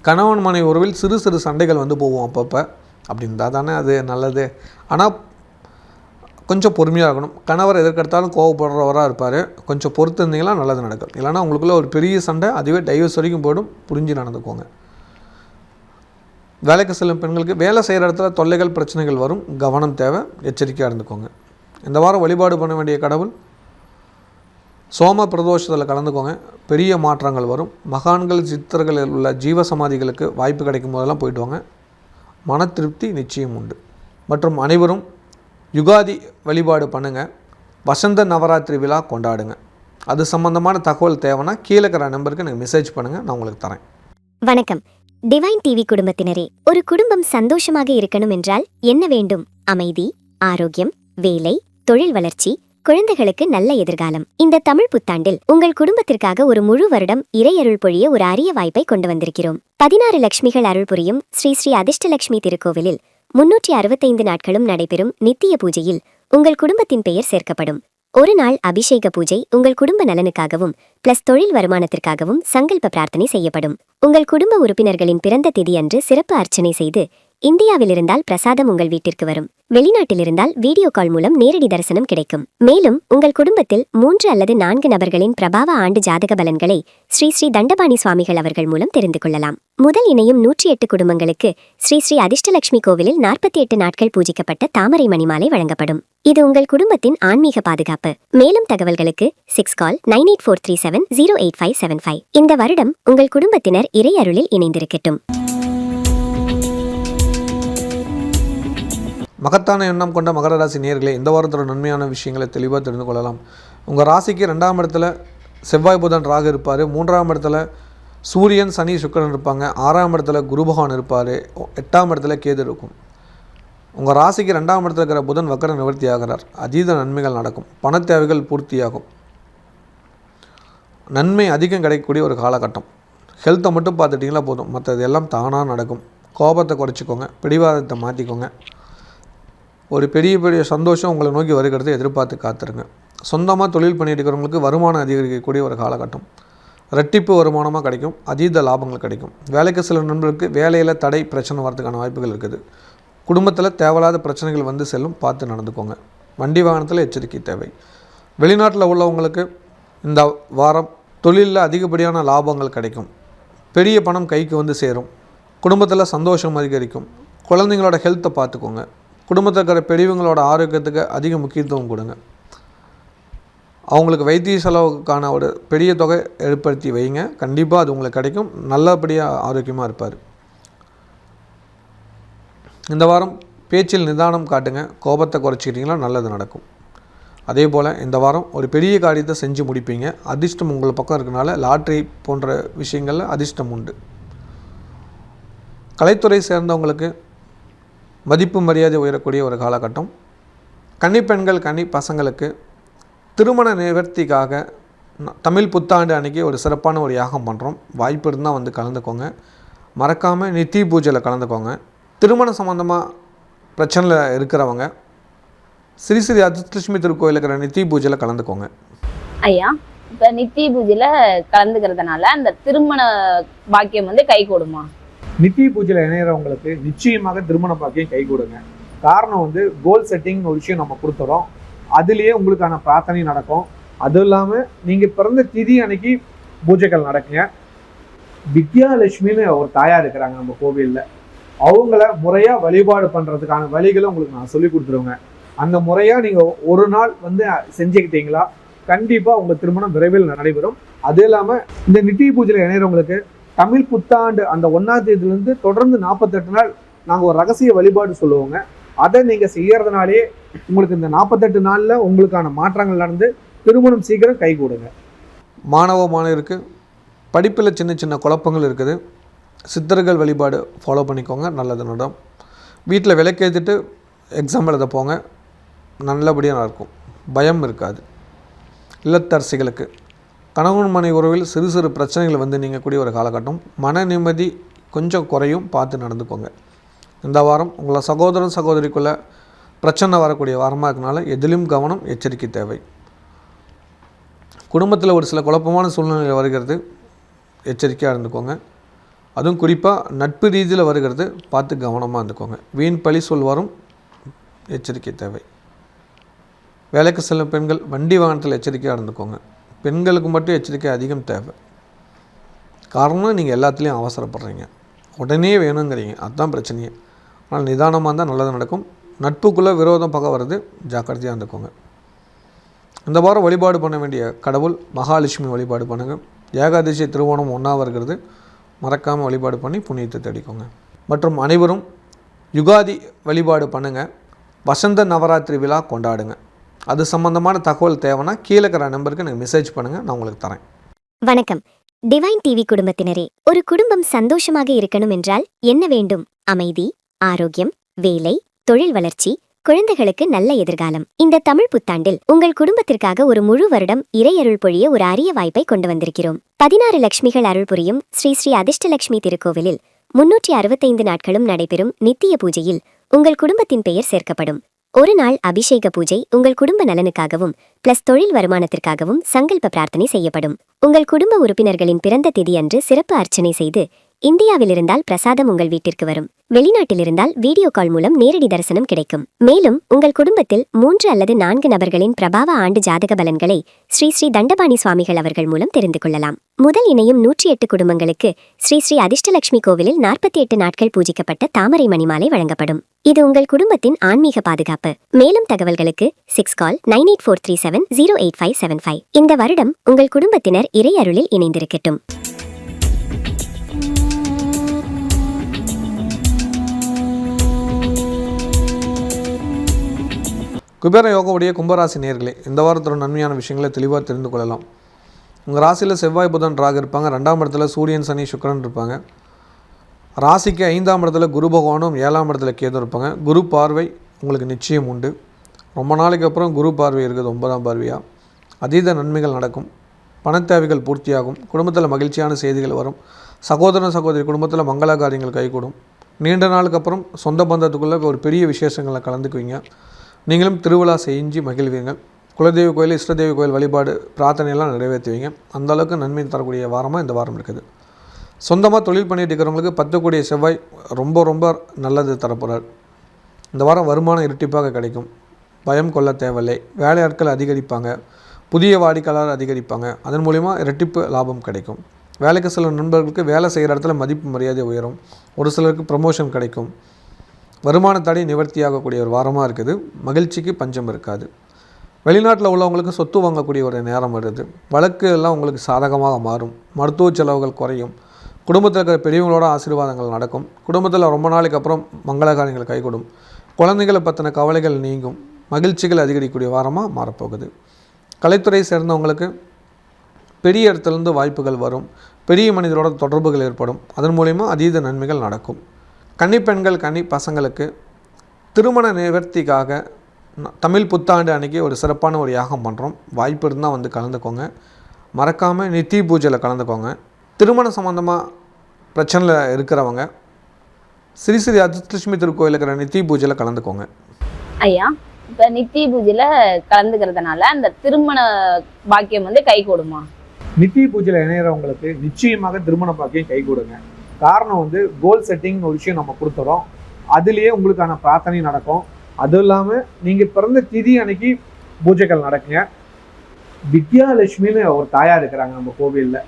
[SPEAKER 1] கணவன் மனைவி உறவில் சிறு சிறு சண்டைகள் வந்து போவோம் அப்பப்போ. அப்படி இருந்தால் தானே அது நல்லது. ஆனால் கொஞ்சம் பொறுமையாக இருக்கணும். கணவர் எதற்கெடுத்தாலும் கோவப்படுறவராக இருப்பார். கொஞ்சம் பொறுத்து இருந்தீங்கன்னா நல்லது நடக்கும். இல்லைனா உங்களுக்குள்ள ஒரு பெரிய சண்டை, அதுவே டைவர்ஸ் வரைக்கும் போய்டும். புரிஞ்சு நடந்துக்கோங்க. வேலைக்கு செல்லும் பெண்களுக்கு வேலை செய்கிற இடத்துல தொல்லைகள், பிரச்சனைகள் வரும். கவனம் தேவை. எச்சரிக்கையாக இருந்துக்கோங்க. இந்த வாரம் வழிபாடு பண்ண வேண்டிய கடவுள் சோம பிரதோஷத்தில் கலந்துக்கோங்க. பெரிய மாற்றங்கள் வரும். மகான்கள், சித்தர்கள் உள்ள ஜீவ சமாதிகளுக்கு வாய்ப்பு கிடைக்கும் போதெல்லாம் போயிட்டு வாங்க. மன திருப்தி நிச்சயம் உண்டு. மற்றும் அனைவரும் யுகாதி வழிபாடு பண்ணுங்கள். வசந்த நவராத்திரி விழா கொண்டாடுங்க. அது சம்பந்தமான தகவல் தேவைன்னா கீழே இருக்கிற நம்பருக்கு எனக்கு மெசேஜ் பண்ணுங்கள், நான் உங்களுக்கு தரேன்.
[SPEAKER 3] வணக்கம். டிவைன் டிவி குடும்பத்தினரே, ஒரு குடும்பம் சந்தோஷமாக இருக்கணும் என்றால் என்ன வேண்டும்? அமைதி, ஆரோக்கியம், வேலை, தொழில் வளர்ச்சி, குழந்தைகளுக்கு நல்ல எதிர்காலம். இந்த தமிழ் புத்தாண்டில் உங்கள் குடும்பத்திற்காக ஒரு முழு வருடம் இறையருள் பொழிய ஒரு அரிய வாய்ப்பை கொண்டு வந்திருக்கிறோம். 16 லட்சுமிகள் அருள் புரியும் ஸ்ரீ ஸ்ரீ அதிர்ஷ்டலட்சுமி திருக்கோவிலில் 365 நாட்களும் நடைபெறும் நித்திய பூஜையில் உங்கள் குடும்பத்தின் பெயர் சேர்க்கப்படும். ஒரு நாள் அபிஷேக பூஜை உங்கள் குடும்ப நலனுக்காகவும் பிளஸ் தொழில் வருமானத்திற்காகவும் சங்கல்ப பிரார்த்தனை செய்யப்படும். உங்கள் குடும்ப உறுப்பினர்களின் பிறந்த திதி அன்று சிறப்பு அர்ச்சனை செய்து, இந்தியாவில் இருந்தால் பிரசாதம் உங்கள் வீட்டிற்கு வரும். வெளிநாட்டில் இருந்தால் வீடியோ கால் மூலம் நேரடி தரிசனம் கிடைக்கும். மேலும் உங்கள் குடும்பத்தில் 3 அல்லது 4 நபர்களின் பிரபாவ ஆண்டு ஜாதக பலன்களை ஸ்ரீ ஸ்ரீ தண்டபாணி சுவாமிகள் அவர்கள் மூலம் தெரிந்து கொள்ளலாம். முதல் இணையும் 108 குடும்பங்களுக்கு ஸ்ரீ ஸ்ரீ அதிர்ஷ்டலட்சுமி கோவிலில் 48 நாட்கள் பூஜிக்கப்பட்ட தாமரை மணிமாலை வழங்கப்படும். இது உங்கள் குடும்பத்தின் ஆன்மீக பாதுகாப்பு. மேலும் தகவல்களுக்கு 6 கால் 9843708575. இந்த வருடம் உங்கள் குடும்பத்தினர் இறை அருளில் இணைந்திருக்கட்டும்.
[SPEAKER 1] மகத்தான எண்ணம் கொண்ட மகர ராசி நேயர்களே, இந்த வாரத்தோட நன்மையான விஷயங்களை தெளிவாக தெரிந்து கொள்ளலாம். உங்கள் ராசிக்கு 2ஆம் இடத்துல செவ்வாய் புதன் ராகு இருப்பார், 3ஆம் இடத்துல சூரியன் சனி சுக்கிரன் இருப்பாங்க, 6ஆம் இடத்துல குரு பகவான் இருப்பார், 8ஆம் இடத்துல கேது இருக்கும். உங்கள் ராசிக்கு 2ஆம் இடத்துல இருக்கிற புதன் வக்கர நிவர்த்தி ஆகிறார். அதீத நன்மைகள் நடக்கும், பண தேவைகள் பூர்த்தியாகும், நன்மை அதிகம் கிடைக்கக்கூடிய ஒரு காலகட்டம். ஹெல்த்தை மட்டும் பார்த்துட்டிங்களா போதும், மற்றது எல்லாம் தானாக நடக்கும். கோபத்தை குறைச்சிக்கோங்க, பிடிவாதத்தை மாற்றிக்கோங்க. ஒரு பெரிய பெரிய சந்தோஷம் உங்களை நோக்கி வருகிறது, எதிர்பார்த்து காத்துருங்க. சொந்தமாக தொழில் பண்ணிட்டு இருக்கிறவங்களுக்கு வருமானம் அதிகரிக்கக்கூடிய ஒரு காலகட்டம். ரெட்டிப்பு வருமானமாக கிடைக்கும், அதீத லாபங்கள் கிடைக்கும். வேலைக்கு சில நண்பர்களுக்கு வேலையில் தடை பிரச்சனை வரதுக்கான வாய்ப்புகள் இருக்குது. குடும்பத்தில் தேவையில்லாத பிரச்சனைகள் வந்து செல்லும், பார்த்து நடந்துக்கோங்க. வண்டி வாகனத்தில் எச்சரிக்கை தேவை. வெளிநாட்டில் உள்ளவங்களுக்கு இந்த வாரம் தொழிலில் அதிகப்படியான லாபங்கள் கிடைக்கும். பெரிய பணம் கைக்கு வந்து சேரும். குடும்பத்தில் சந்தோஷம் அதிகரிக்கும். குழந்தைங்களோட ஹெல்த்தை பார்த்துக்கோங்க. குடும்பத்தில் இருக்கிற பெரியவங்களோட ஆரோக்கியத்துக்கு அதிக முக்கியத்துவம் கொடுங்க. அவங்களுக்கு வைத்திய செலவுக்கான ஒரு பெரிய தொகை ஏற்படுத்தி வைங்க, கண்டிப்பாக அது உங்களுக்கு கிடைக்கும். நல்லபடியாக ஆரோக்கியமாக இருப்பார். இந்த வாரம் பேச்சில் நிதானம் காட்டுங்க, கோபத்தை குறைச்சிக்கிட்டிங்கன்னா நல்லது நடக்கும். அதே போல் இந்த வாரம் ஒரு பெரிய காரியத்தை செஞ்சு முடிப்பீங்க. அதிர்ஷ்டம் உங்கள் பக்கம் இருக்கனால லாட்ரி போன்ற விஷயங்களில் அதிர்ஷ்டம் உண்டு. கலைத்துறை சேர்ந்தவங்களுக்கு மதிப்பு மரியாதை உயரக்கூடிய ஒரு காலகட்டம். கன்னி பெண்கள் கன்னி பசங்களுக்கு திருமண நிவர்த்திக்காக தமிழ் புத்தாண்டு அன்றைக்கி ஒரு சிறப்பான ஒரு யாகம் பண்ணுறோம். வாய்ப்பு இருந்தால் வந்து கலந்துக்கோங்க. மறக்காமல் நித்தி பூஜையில் கலந்துக்கோங்க. திருமணம் சம்மந்தமாக பிரச்சனையில் இருக்கிறவங்க ஸ்ரீ ஸ்ரீ அதிர்ஷ்டலட்சுமி திருக்கோயில் இருக்கிற நித்தி பூஜையில் கலந்துக்கோங்க.
[SPEAKER 2] ஐயா, இப்ப நித்திய பூஜையில கலந்துக்கிறதுனால அந்த திருமண பாக்கியம் வந்து கை கூடுமா?
[SPEAKER 4] நித்திய பூஜையில் இணையறவங்களுக்கு நிச்சயமாக திருமண பாக்கியம் கை கொடுங்க. காரணம் வந்து கோல் செட்டிங்னு ஒரு விஷயம் நம்ம கொடுத்துறோம். அதுலேயே உங்களுக்கான பிரார்த்தனை நடக்கும். அதுவும் இல்லாமல் நீங்கள் பிறந்த திதி அன்னைக்கு பூஜைகள் நடக்குங்க. வித்யாலட்சுமின்னு ஒரு தாயார் இருக்கிறாங்க நம்ம கோவிலில். அவங்கள முறையாக வழிபாடு பண்ணுறதுக்கான வழிகளை உங்களுக்கு நான் சொல்லி கொடுத்துருவேங்க. அந்த முறையாக நீங்கள் ஒரு நாள் வந்து செஞ்சுக்கிட்டீங்களா கண்டிப்பாக உங்கள் திருமணம் விரைவில் நடைபெறும். அதுவும் இல்லாமல் இந்த நித்திய பூஜையில் இணையறவங்களுக்கு தமிழ் புத்தாண்டு அந்த 1ஆம் தேதியிலேருந்து தொடர்ந்து 48 நாள் நாங்கள் ஒரு ரகசிய வழிபாடு சொல்லுவோங்க. அதை நீங்கள் செய்யறதுனாலே உங்களுக்கு இந்த 48 நாளில் உங்களுக்கான மாற்றங்கள் நடந்து திருமணம் சீக்கிரம் கை கூடுங்க.
[SPEAKER 1] மாணவருக்கு படிப்பில் சின்ன சின்ன குழப்பங்கள் இருக்குது. சித்தர்கள் வழிபாடு ஃபாலோ பண்ணிக்கோங்க, நல்லது நடம். வீட்டில் விளக்கேற்றிட்டு எக்ஸாம் எழுத போங்க, நல்லபடியாக நடக்கும், பயம் இருக்காது. இல்லத்தரசிகளுக்கு கணவன் மனை உறவில் சிறு சிறு பிரச்சனைகள் வந்து நீங்கக்கூடிய ஒரு காலகட்டம். மன நிம்மதி கொஞ்சம் குறையும், பார்த்து நடந்துக்கோங்க. இந்த வாரம் உங்களை சகோதரன் சகோதரிக்குள்ளே பிரச்சனை வரக்கூடிய வாரமாக இருக்கனால எதிலும் கவனம், எச்சரிக்கை தேவை. குடும்பத்தில் ஒரு சில குழப்பமான சூழ்நிலை வருகிறது, எச்சரிக்கையாக இருந்துக்கோங்க. அதுவும் குறிப்பாக நட்பு ரீதியில் வருகிறது, பார்த்து கவனமாக இருந்துக்கோங்க. வீண் பழி சொல் வரும், எச்சரிக்கை தேவை. வேலைக்கு செல்லும் பெண்கள் வண்டி வாகனத்தில் எச்சரிக்கையாக இருந்துக்கோங்க. பெண்களுக்கு மட்டும் எச்சரிக்கை அதிகம் தேவை. காரணம் நீங்கள் எல்லாத்துலேயும் அவசரப்படுறீங்க, உடனே வேணுங்கிறீங்க, அதுதான் பிரச்சனையே. ஆனால் நிதானமாக இருந்தால் நல்லது நடக்கும். நட்புக்குள்ளே விரோதம் பக்கம் வருது, ஜாக்கிரதையாக இருந்துக்கோங்க. இந்த வாரம் வழிபாடு பண்ண வேண்டிய கடவுள் மகாலட்சுமி வழிபாடு பண்ணுங்கள். ஏகாதசி திருவோணம் 1ஆக வருகிறது, மறக்காமல் வழிபாடு பண்ணி புண்ணியத்தை தேடிக்கோங்க. மற்றும் அனைவரும் யுகாதி வழிபாடு பண்ணுங்கள். வசந்த நவராத்திரி விழா கொண்டாடுங்க. அது சம்பந்தமான தகவல் தேவைன்னா கீழே இருக்கிற நம்பருக்கு எனக்கு மெசேஜ் பண்ணுங்கள், நான் உங்களுக்கு தரேன்.
[SPEAKER 3] வணக்கம் டிவைன் டிவி குடும்பத்தினரே. ஒரு குடும்பம் சந்தோஷமாக இருக்கணும் என்றால் என்ன வேண்டும்? அமைதி, ஆரோக்கியம், வேலை, தொழில் வளர்ச்சி, குழந்தைகளுக்கு நல்ல எதிர்காலம். இந்த தமிழ் புத்தாண்டில் உங்கள் குடும்பத்திற்காக ஒரு முழு வருடம் இறையருள் பொழிய ஒரு அரிய வாய்ப்பை கொண்டு வந்திருக்கிறோம். 16 லட்சுமிகள் அருள் புரியும் ஸ்ரீ ஸ்ரீ அதிர்ஷ்டலட்சுமி திருக்கோவிலில் 365 நாட்களும் நடைபெறும் நித்திய பூஜையில் உங்கள் குடும்பத்தின் பெயர் சேர்க்கப்படும். ஒரு நாள் அபிஷேக பூஜை உங்கள் குடும்ப நலனுக்காகவும் பிளஸ் தொழில் வருமானத்திற்காகவும் சங்கல்ப பிரார்த்தனை செய்யப்படும். உங்கள் குடும்ப உறுப்பினர்களின் பிறந்த திதி அன்று சிறப்பு அர்ச்சனை செய்து, இந்தியாவில் இருந்தால் பிரசாதம் உங்கள் வீட்டிற்கு வரும். வெளிநாட்டில் இருந்தால் வீடியோ கால் மூலம் நேரடி தரிசனம் கிடைக்கும். மேலும் உங்கள் குடும்பத்தில் 3 அல்லது 4 நபர்களின் பிரபாவ ஆண்டு ஜாதக பலன்களை ஸ்ரீ ஸ்ரீ தண்டபாணி சுவாமிகள் அவர்கள் மூலம் தெரிந்து கொள்ளலாம். முதல் இணையும் 108 குடும்பங்களுக்கு ஸ்ரீ ஸ்ரீ அதிர்ஷ்டலட்சுமி கோவிலில் 48 நாட்கள் பூஜிக்கப்பட்ட தாமரை மணிமாலை வழங்கப்படும். இது உங்கள் குடும்பத்தின் ஆன்மீக பாதுகாப்பு. மேலும் தகவல்களுக்கு 6 கால் 9843708575. இந்த வருடம் உங்கள் குடும்பத்தினர் இறை அருளில் இணைந்திருக்கட்டும்.
[SPEAKER 1] குபேர யோகவுடைய கும்பராசி நேயர்களே, இந்த வாரத்தோட நன்மையான விஷயங்களை தெளிவாக தெரிந்து கொள்ளலாம். உங்கள் ராசியில் செவ்வாய் புதன் ராகு இருப்பாங்க. 2ஆம் இடத்துல சூரியன் சனி சுக்கிரன் இருப்பாங்க. ராசிக்கு 5ஆம் இடத்துல குரு பகவானும் 7ஆம் இடத்துல கேது இருப்பாங்க. குரு பார்வை உங்களுக்கு நிச்சயம் உண்டு. ரொம்ப நாளைக்கு அப்புறம் குரு பார்வை இருக்குது 9ஆம் பார்வையாக. அதீத நன்மைகள் நடக்கும். பணத்தேவைகள் பூர்த்தியாகும். குடும்பத்தில் மகிழ்ச்சியான செய்திகள் வரும். சகோதரன் சகோதரி குடும்பத்தில் மங்கள காரியங்கள் கைகூடும். நீண்ட நாளுக்கு அப்புறம் சொந்த பந்தத்துக்குள்ளே ஒரு பெரிய விசேஷங்களை கலந்துக்குவீங்க. நீங்களும் திருவிழா செஞ்சு மகிழ்வீங்க. குலதெய்வ கோயில், இஷ்டதெய்வ கோயில் வழிபாடு பிரார்த்தனையெல்லாம் நிறைவேற்றுவீங்க. அந்தளவுக்கு நன்மை தரக்கூடிய வாரமாக இந்த வாரம் இருக்குது. சொந்தமாக தொழில் பண்ணிட்டு இருக்கிறவங்களுக்கு 10 கோடி செவ்வாய் ரொம்ப ரொம்ப நல்லது தரப்போகிறார். இந்த வாரம் வருமானம் இரட்டிப்பாக கிடைக்கும். பயம் கொள்ள தேவையில்லை. வேலையாட்கள் அதிகரிப்பாங்க. புதிய வாடிக்கையாளர் அதிகரிப்பாங்க. அதன் மூலிமா இரட்டிப்பு லாபம் கிடைக்கும். வேலைக்கு சில நண்பர்களுக்கு வேலை செய்கிற இடத்துல மதிப்பு மரியாதை உயரும். ஒரு சிலருக்கு ப்ரமோஷன் கிடைக்கும். வருமான தடை நிவர்த்தியாகக்கூடிய ஒரு வாரமாக இருக்குது. மகிழ்ச்சிக்கு பஞ்சம் இருக்காது. வெளிநாட்டில் உள்ளவங்களுக்கு சொத்து வாங்கக்கூடிய ஒரு நேரம் வருது. வழக்கு எல்லாம் உங்களுக்கு சாதகமாக மாறும். மருத்துவ செலவுகள் குறையும். குடும்பத்தில் இருக்கிற பெரியவங்களோட ஆசீர்வாதங்கள் நடக்கும். குடும்பத்தில் ரொம்ப நாளைக்கு அப்புறம் மங்கள காரியங்கள் கைகூடும். குழந்தைகளை பற்றின கவலைகள் நீங்கும். மகிழ்ச்சிகள் அதிகரிக்கக்கூடிய வாரமாக மாறப்போகுது. கலைத்துறை சேர்ந்தவங்களுக்கு பெரிய இடத்துலேருந்து வாய்ப்புகள் வரும். பெரிய மனிதரோட தொடர்புகள் ஏற்படும். அதன் மூலிமா அதீத நன்மைகள் நடக்கும். கன்னிப்பெண்கள் கன்னி பசங்களுக்கு திருமண நிவர்த்திக்காக தமிழ் புத்தாண்டு அன்றைக்கி ஒரு சிறப்பான ஒரு யாகம் பண்ணுறோம். வாய்ப்பு இருந்தால் வந்து கலந்துக்கோங்க. மறக்காமல் நித்திய பூஜையில் கலந்துக்கோங்க. திருமணம் சம்மந்தமாக பிரச்சனையில் இருக்கிறவங்க ஸ்ரீ ஸ்ரீ அதிர்ஷ்டலட்சுமி திருக்கோயில் இருக்கிற நித்திய பூஜையில் கலந்துக்கோங்க.
[SPEAKER 2] ஐயா, இப்ப நித்திய பூஜையில கலந்துக்கிறதுனால அந்த திருமண பாக்கியம் கை கூடுமா?
[SPEAKER 4] நித்திய பூஜையில் இணையறவங்களுக்கு நிச்சயமாக திருமண பாக்கியம் கை கொடுங்க. காரணம் கோல் செட்டிங்னு ஒரு விஷயம் நம்ம கொடுத்துறோம். அதுலேயே உங்களுக்கான பிரார்த்தனை நடக்கும். அதுவும் இல்லாமல் நீங்கள் பிறந்த திதி அன்னைக்கு பூஜைகள் நடக்குங்க. வித்யாலட்சுமின்னு ஒரு தாயார் இருக்கிறாங்க நம்ம கோவிலில்.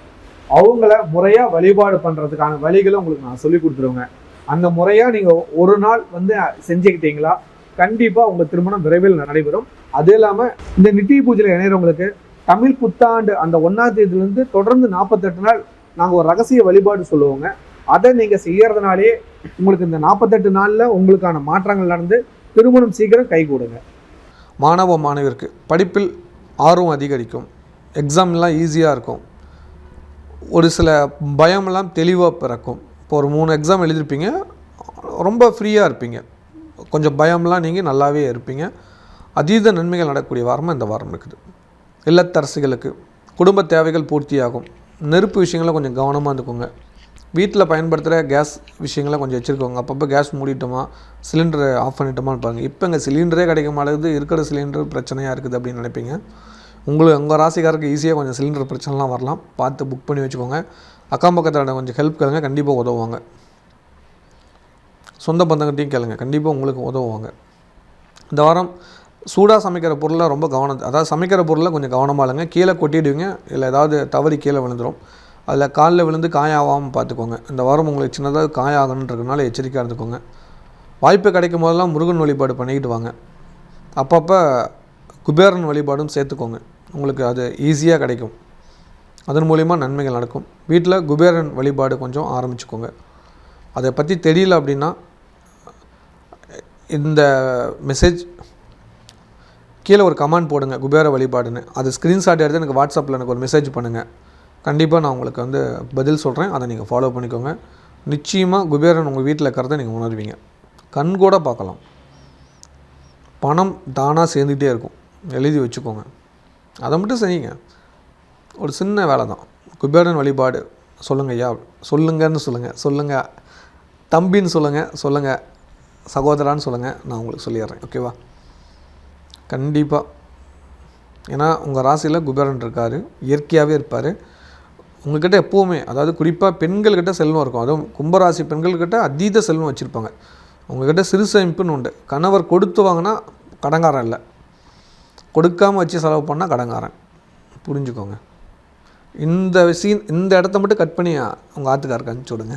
[SPEAKER 4] அவங்கள முறையாக வழிபாடு பண்ணுறதுக்கான வழிகளை உங்களுக்கு நான் சொல்லி கொடுத்துருவேங்க. அந்த முறையாக நீங்கள் ஒரு நாள் செஞ்சுக்கிட்டீங்களா கண்டிப்பாக உங்கள் திருமணம் விரைவில் நடைபெறும். அதுவும் இல்லாமல் இந்த நித்திய பூஜையில் இணையறவங்களுக்கு தமிழ் புத்தாண்டு அந்த 1ஆம் தேதியிலேருந்து தொடர்ந்து 48 நாள் நாங்கள் ஒரு ரகசிய வழிபாடு சொல்லுவோங்க. அதை நீங்கள் செய்யறதுனாலே உங்களுக்கு இந்த 48 நாளில் உங்களுக்கான மாற்றங்கள் நடந்து திருமணம் சீக்கிரம் கைகூடுங்க.
[SPEAKER 1] மாணவ மாணவியருக்கு படிப்பில் ஆர்வம் அதிகரிக்கும். எக்ஸாம்லாம் ஈஸியாக இருக்கும். ஒரு சில பயமெல்லாம் தெளிவாக பிறக்கும். இப்போ ஒரு 3 எக்ஸாம் எழுதிருப்பீங்க, ரொம்ப ஃப்ரீயாக இருப்பீங்க. கொஞ்சம் பயம்லாம் நீங்கள் நல்லாவே இருப்பீங்க. அதீத நன்மைகள் நடக்கக்கூடிய வாரமாக இந்த வாரம் இருக்குது. இல்லத்தரசிகளுக்கு குடும்ப தேவைகள் பூர்த்தியாகும். நெருப்பு விஷயங்களை கொஞ்சம் கவனமாக இருந்துக்கோங்க. வீட்டில் பயன்படுத்துகிற கேஸ் விஷயங்களை கொஞ்சம் வச்சுருக்கோங்க. அப்பப்போ கேஸ் மூடிட்டோமா, சிலிண்டரை ஆஃப் பண்ணிட்டோமான்னு பாருங்கள். இப்போ இங்கே சிலிண்டரே கிடைக்க மாட்டேங்குது, இருக்கிற சிலிண்டர் பிரச்சனையாக இருக்குது அப்படின்னு நினைப்பீங்க. உங்கள் ராசிக்காரருக்கு ஈஸியாக கொஞ்சம் சிலிண்டர் பிரச்சனைலாம் வரலாம். பார்த்து புக் பண்ணி வச்சுக்கோங்க. அக்கம் பக்கத்தில் கொஞ்சம் ஹெல்ப் கேளுங்க, கண்டிப்பாக உதவுவாங்க. சொந்த பந்தங்கள்ட்டையும் கேளுங்க, கண்டிப்பாக உங்களுக்கு உதவுவாங்க. இந்த வாரம் சூடாக சமைக்கிற பொருளை ரொம்ப அதாவது சமைக்கிற பொருளை கொஞ்சம் கவனமாக இல்லைங்க. கீழே கொட்டிடுவீங்க, இல்லை ஏதாவது தவறி கீழே விழுந்துடும். அதில் காலில் விழுந்து காயாகாமல் பார்த்துக்கோங்க. இந்த வாரம் உங்களுக்கு சின்னதாக காயாகணுன்றதுனால எச்சரிக்கையாக இருந்துக்கோங்க. வாய்ப்பு கிடைக்கும் போதெல்லாம் முருகன் வழிபாடு பண்ணிக்கிட்டு வாங்க. அப்பப்போ குபேரன் வழிபாடும் சேர்த்துக்கோங்க. உங்களுக்கு அது ஈஸியாக கிடைக்கும். அதன் மூலிமா நன்மைகள் நடக்கும். வீட்டில் குபேரன் வழிபாடு கொஞ்சம் ஆரம்பிச்சுக்கோங்க. அதை பற்றி தெரியல அப்படின்னா இந்த மெசேஜ் கீழே ஒரு கமெண்ட் போடுங்க, குபேர வழிபாடுன்னு. அது ஸ்க்ரீன்ஷாட் எடுத்து எனக்கு வாட்ஸ்அப்பில் எனக்கு ஒரு மெசேஜ் பண்ணுங்கள். கண்டிப்பாக நான் உங்களுக்கு பதில் சொல்கிறேன். அதை நீங்கள் ஃபாலோ பண்ணிக்கோங்க. நிச்சயமாக குபேரன் உங்கள் வீட்டில் இருக்கிறத நீங்கள் உணர்வீங்க. கண் கூட பார்க்கலாம். பணம் தானாக சேர்ந்துக்கிட்டே இருக்கும். எழுதி வச்சுக்கோங்க. அதை மட்டும் செய்யுங்க. ஒரு சின்ன வேலை தான். குபேரன் வழிபாடு சொல்லுங்கள் ஐயா, சொல்லுங்கன்னு சொல்லுங்கள் தம்பின்னு சொல்லுங்கள் சகோதரான்னு சொல்லுங்கள், நான் உங்களுக்கு சொல்லிடுறேன். ஓகேவா? கண்டிப்பாக. ஏன்னா உங்கள் ராசியில் குபேரன் இருக்கார், இயற்கையாகவே இருப்பார். உங்கள்கிட்ட எப்போவுமே, அதாவது குறிப்பாக பெண்கள்கிட்ட செல்வம் இருக்கும். அதுவும் கும்பராசி பெண்கள்கிட்ட அதீத செல்வம் வச்சுருப்பாங்க. உங்கள்கிட்ட சிறு சேமிப்புன்னு உண்டு. கணவர் கொடுத்து வாங்கினா கடங்காரன் இல்லை, கொடுக்காமல் வச்சு செலவு பண்ணால் கடங்காரன். புரிஞ்சுக்கோங்க. இந்த இடத்த மட்டும் கட் பண்ணி உங்கள் ஆத்துக்காருக்கு அனுப்பிச்சி விடுங்க.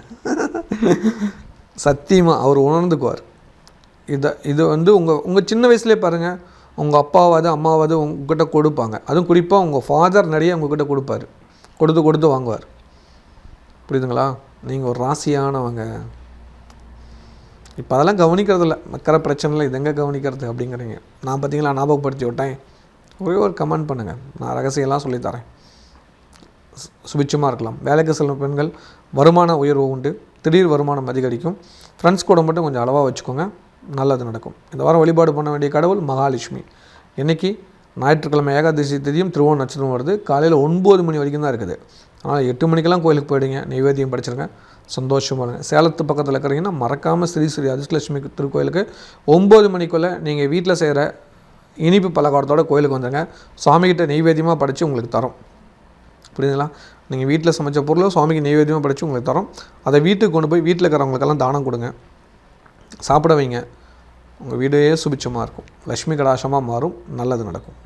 [SPEAKER 1] சத்தியமாக அவர் உணர்ந்துக்குவார். இது வந்து உங்கள் சின்ன வயசுலேயே பாருங்கள், உங்கள் அப்பாவாவது அம்மாவாவது உங்ககிட்ட கொடுப்பாங்க. அதுவும் குறிப்பாக உங்கள் ஃபாதர் நிறைய உங்ககிட்ட கொடுப்பார், கொடுத்து வாங்குவார். புரியுதுங்களா? நீங்கள் ஒரு ராசியானவங்க. இப்போ அதெல்லாம் கவனிக்கிறதில்ல. மக்கிற பிரச்சனையில் இது எங்கே கவனிக்கிறது அப்படிங்கிறீங்க. நான் பார்த்தீங்களா ஞாபகப்படுத்தி விட்டேன். ஒரே ஒரு கமெண்ட் பண்ணுங்கள், நான் ரகசியம்லாம் சொல்லித்தரேன். சுபிட்சமாக இருக்கலாம். வேலைக்கு செல்லும் பெண்கள் வருமான உயர்வு உண்டு, திடீர் வருமானம் அதிகரிக்கும். ஃப்ரெண்ட்ஸ் கூட மட்டும் கொஞ்சம் அளவாக வச்சுக்கோங்க, நல்லது நடக்கும். இந்த வாரம் வழிபாடு பண்ண வேண்டிய கடவுள் மகாலட்சுமி. இன்றைக்கி ஞாயிற்றுக்கிழமை ஏகாதசி திதியும் திருவோண நட்சத்திரம் வருது. காலையில் 9 மணி வரைக்கும் தான் இருக்குது. ஆனால் 8 மணிக்கெல்லாம் கோயிலுக்கு போயிடுங்க, நைவேத்தியம் படிச்சிருங்க, சந்தோஷமாக இருங்க. சேலத்து பக்கத்தில் இருக்கிறீங்கன்னா மறக்காமல் ஸ்ரீ அதிர்ஷ்டலட்சுமி திருக்கோயிலுக்கு 9 மணிக்குள்ளே நீங்கள் வீட்டில் செய்கிற இனிப்பு பலகாரத்தோட கோயிலுக்கு வந்துடுங்க. சுவாமிகிட்ட நெய்வேத்தியமாக படித்து உங்களுக்கு தரோம். புரியுதுங்களா? நீங்கள் வீட்டில் சமைச்ச பொருளை சுவாமிக்கு நெய்வேத்தியமாக படித்து உங்களுக்கு தரோம். அதை வீட்டுக்கு கொண்டு போய் வீட்டில் இருக்கிறவங்களுக்கெல்லாம் தானம் கொடுங்க, சாப்பிட வைங்க. உங்கள் வீடே சுபிட்சமாக இருக்கும், லட்சுமி கடாட்சமாக மாறும், நல்லது நடக்கும்.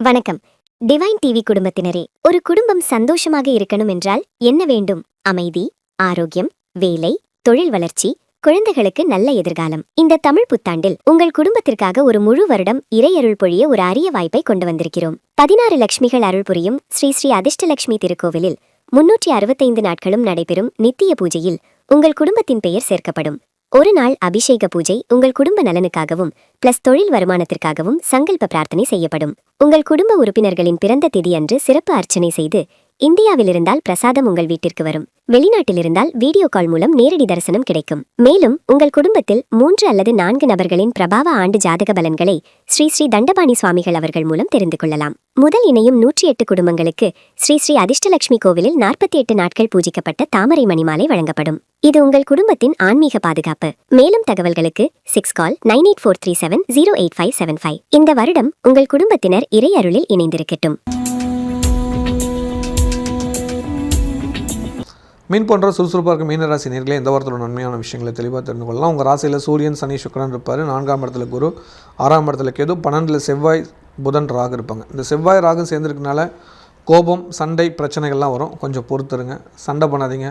[SPEAKER 3] வணக்கம் டிவைன் டிவி குடும்பத்தினரே. ஒரு குடும்பம் சந்தோஷமாக இருக்கணும் என்றால் என்ன வேண்டும்? அமைதி, ஆரோக்கியம், வேலை, தொழில் வளர்ச்சி, குழந்தைகளுக்கு நல்ல எதிர்காலம். இந்த தமிழ் புத்தாண்டில் உங்கள் குடும்பத்திற்காக ஒரு முழு வருடம் இறையருள் பொழிய ஒரு அரிய வாய்ப்பை கொண்டு வந்திருக்கிறோம். 16 லட்சுமிகள் அருள் புரியும் ஸ்ரீ அதிர்ஷ்டலட்சுமி திருக்கோவிலில் 365 நாட்களும் நடைபெறும் நித்திய பூஜையில் உங்கள் குடும்பத்தின் பெயர் சேர்க்கப்படும். ஒரு நாள் அபிஷேக பூஜை உங்கள் குடும்ப நலனுக்காகவும் பிளஸ் தொழில் வருமானத்திற்காகவும் சங்கல்ப பிரார்த்தனை செய்யப்படும். உங்கள் குடும்ப உறுப்பினர்களின் பிறந்த திதி அன்று சிறப்பு அர்ச்சனை செய்து இந்தியாவில் இருந்தால் பிரசாதம் உங்கள் வீட்டிற்கு வரும். வெளிநாட்டில் இருந்தால் வீடியோ கால் மூலம் நேரடி தரிசனம் கிடைக்கும். மேலும் உங்கள் குடும்பத்தில் 3 அல்லது 4 நபர்களின் பிரபாவ ஆண்டு ஜாதக பலன்களை ஸ்ரீ தண்டபாணி சுவாமிகள் அவர்கள் மூலம் தெரிந்து கொள்ளலாம். முதல் இணையும் 108 குடும்பங்களுக்கு ஸ்ரீ அதிர்ஷ்டலட்சுமி கோவிலில் 48 நாட்கள் பூஜிக்கப்பட்ட தாமரை மணிமாலை வழங்கப்படும். இது உங்கள் குடும்பத்தின் ஆன்மீக பாதுகாப்பு. மேலும் தகவல்களுக்கு 6 கால் 9843708575. இந்த வருடம் உங்கள் குடும்பத்தினர் இறை அருளில் இணைந்திருக்கட்டும்.
[SPEAKER 1] மீன் போன்ற சுறுசுறுப்பாக இருக்கும் மீனராசி நேர்களே, இந்த வாரத்தோட நன்மையான விஷயங்களை தெளிவாக தெரிந்து கொள்ளலாம். உங்கள் ராசியில் சூரியன், சனி, சுக்கிரன் இருப்பார். 4ஆம் இடத்துல குரு, 6ஆம் இடத்துல கேது, 12ல் செவ்வாய், புதன், ராகு இருப்பாங்க. இந்த செவ்வாய் ராகு சேர்ந்துருக்கனால கோபம், சண்டை, பிரச்சனைகள்லாம் வரும். கொஞ்சம் பொறுத்துருங்க, சண்டை பண்ணாதீங்க,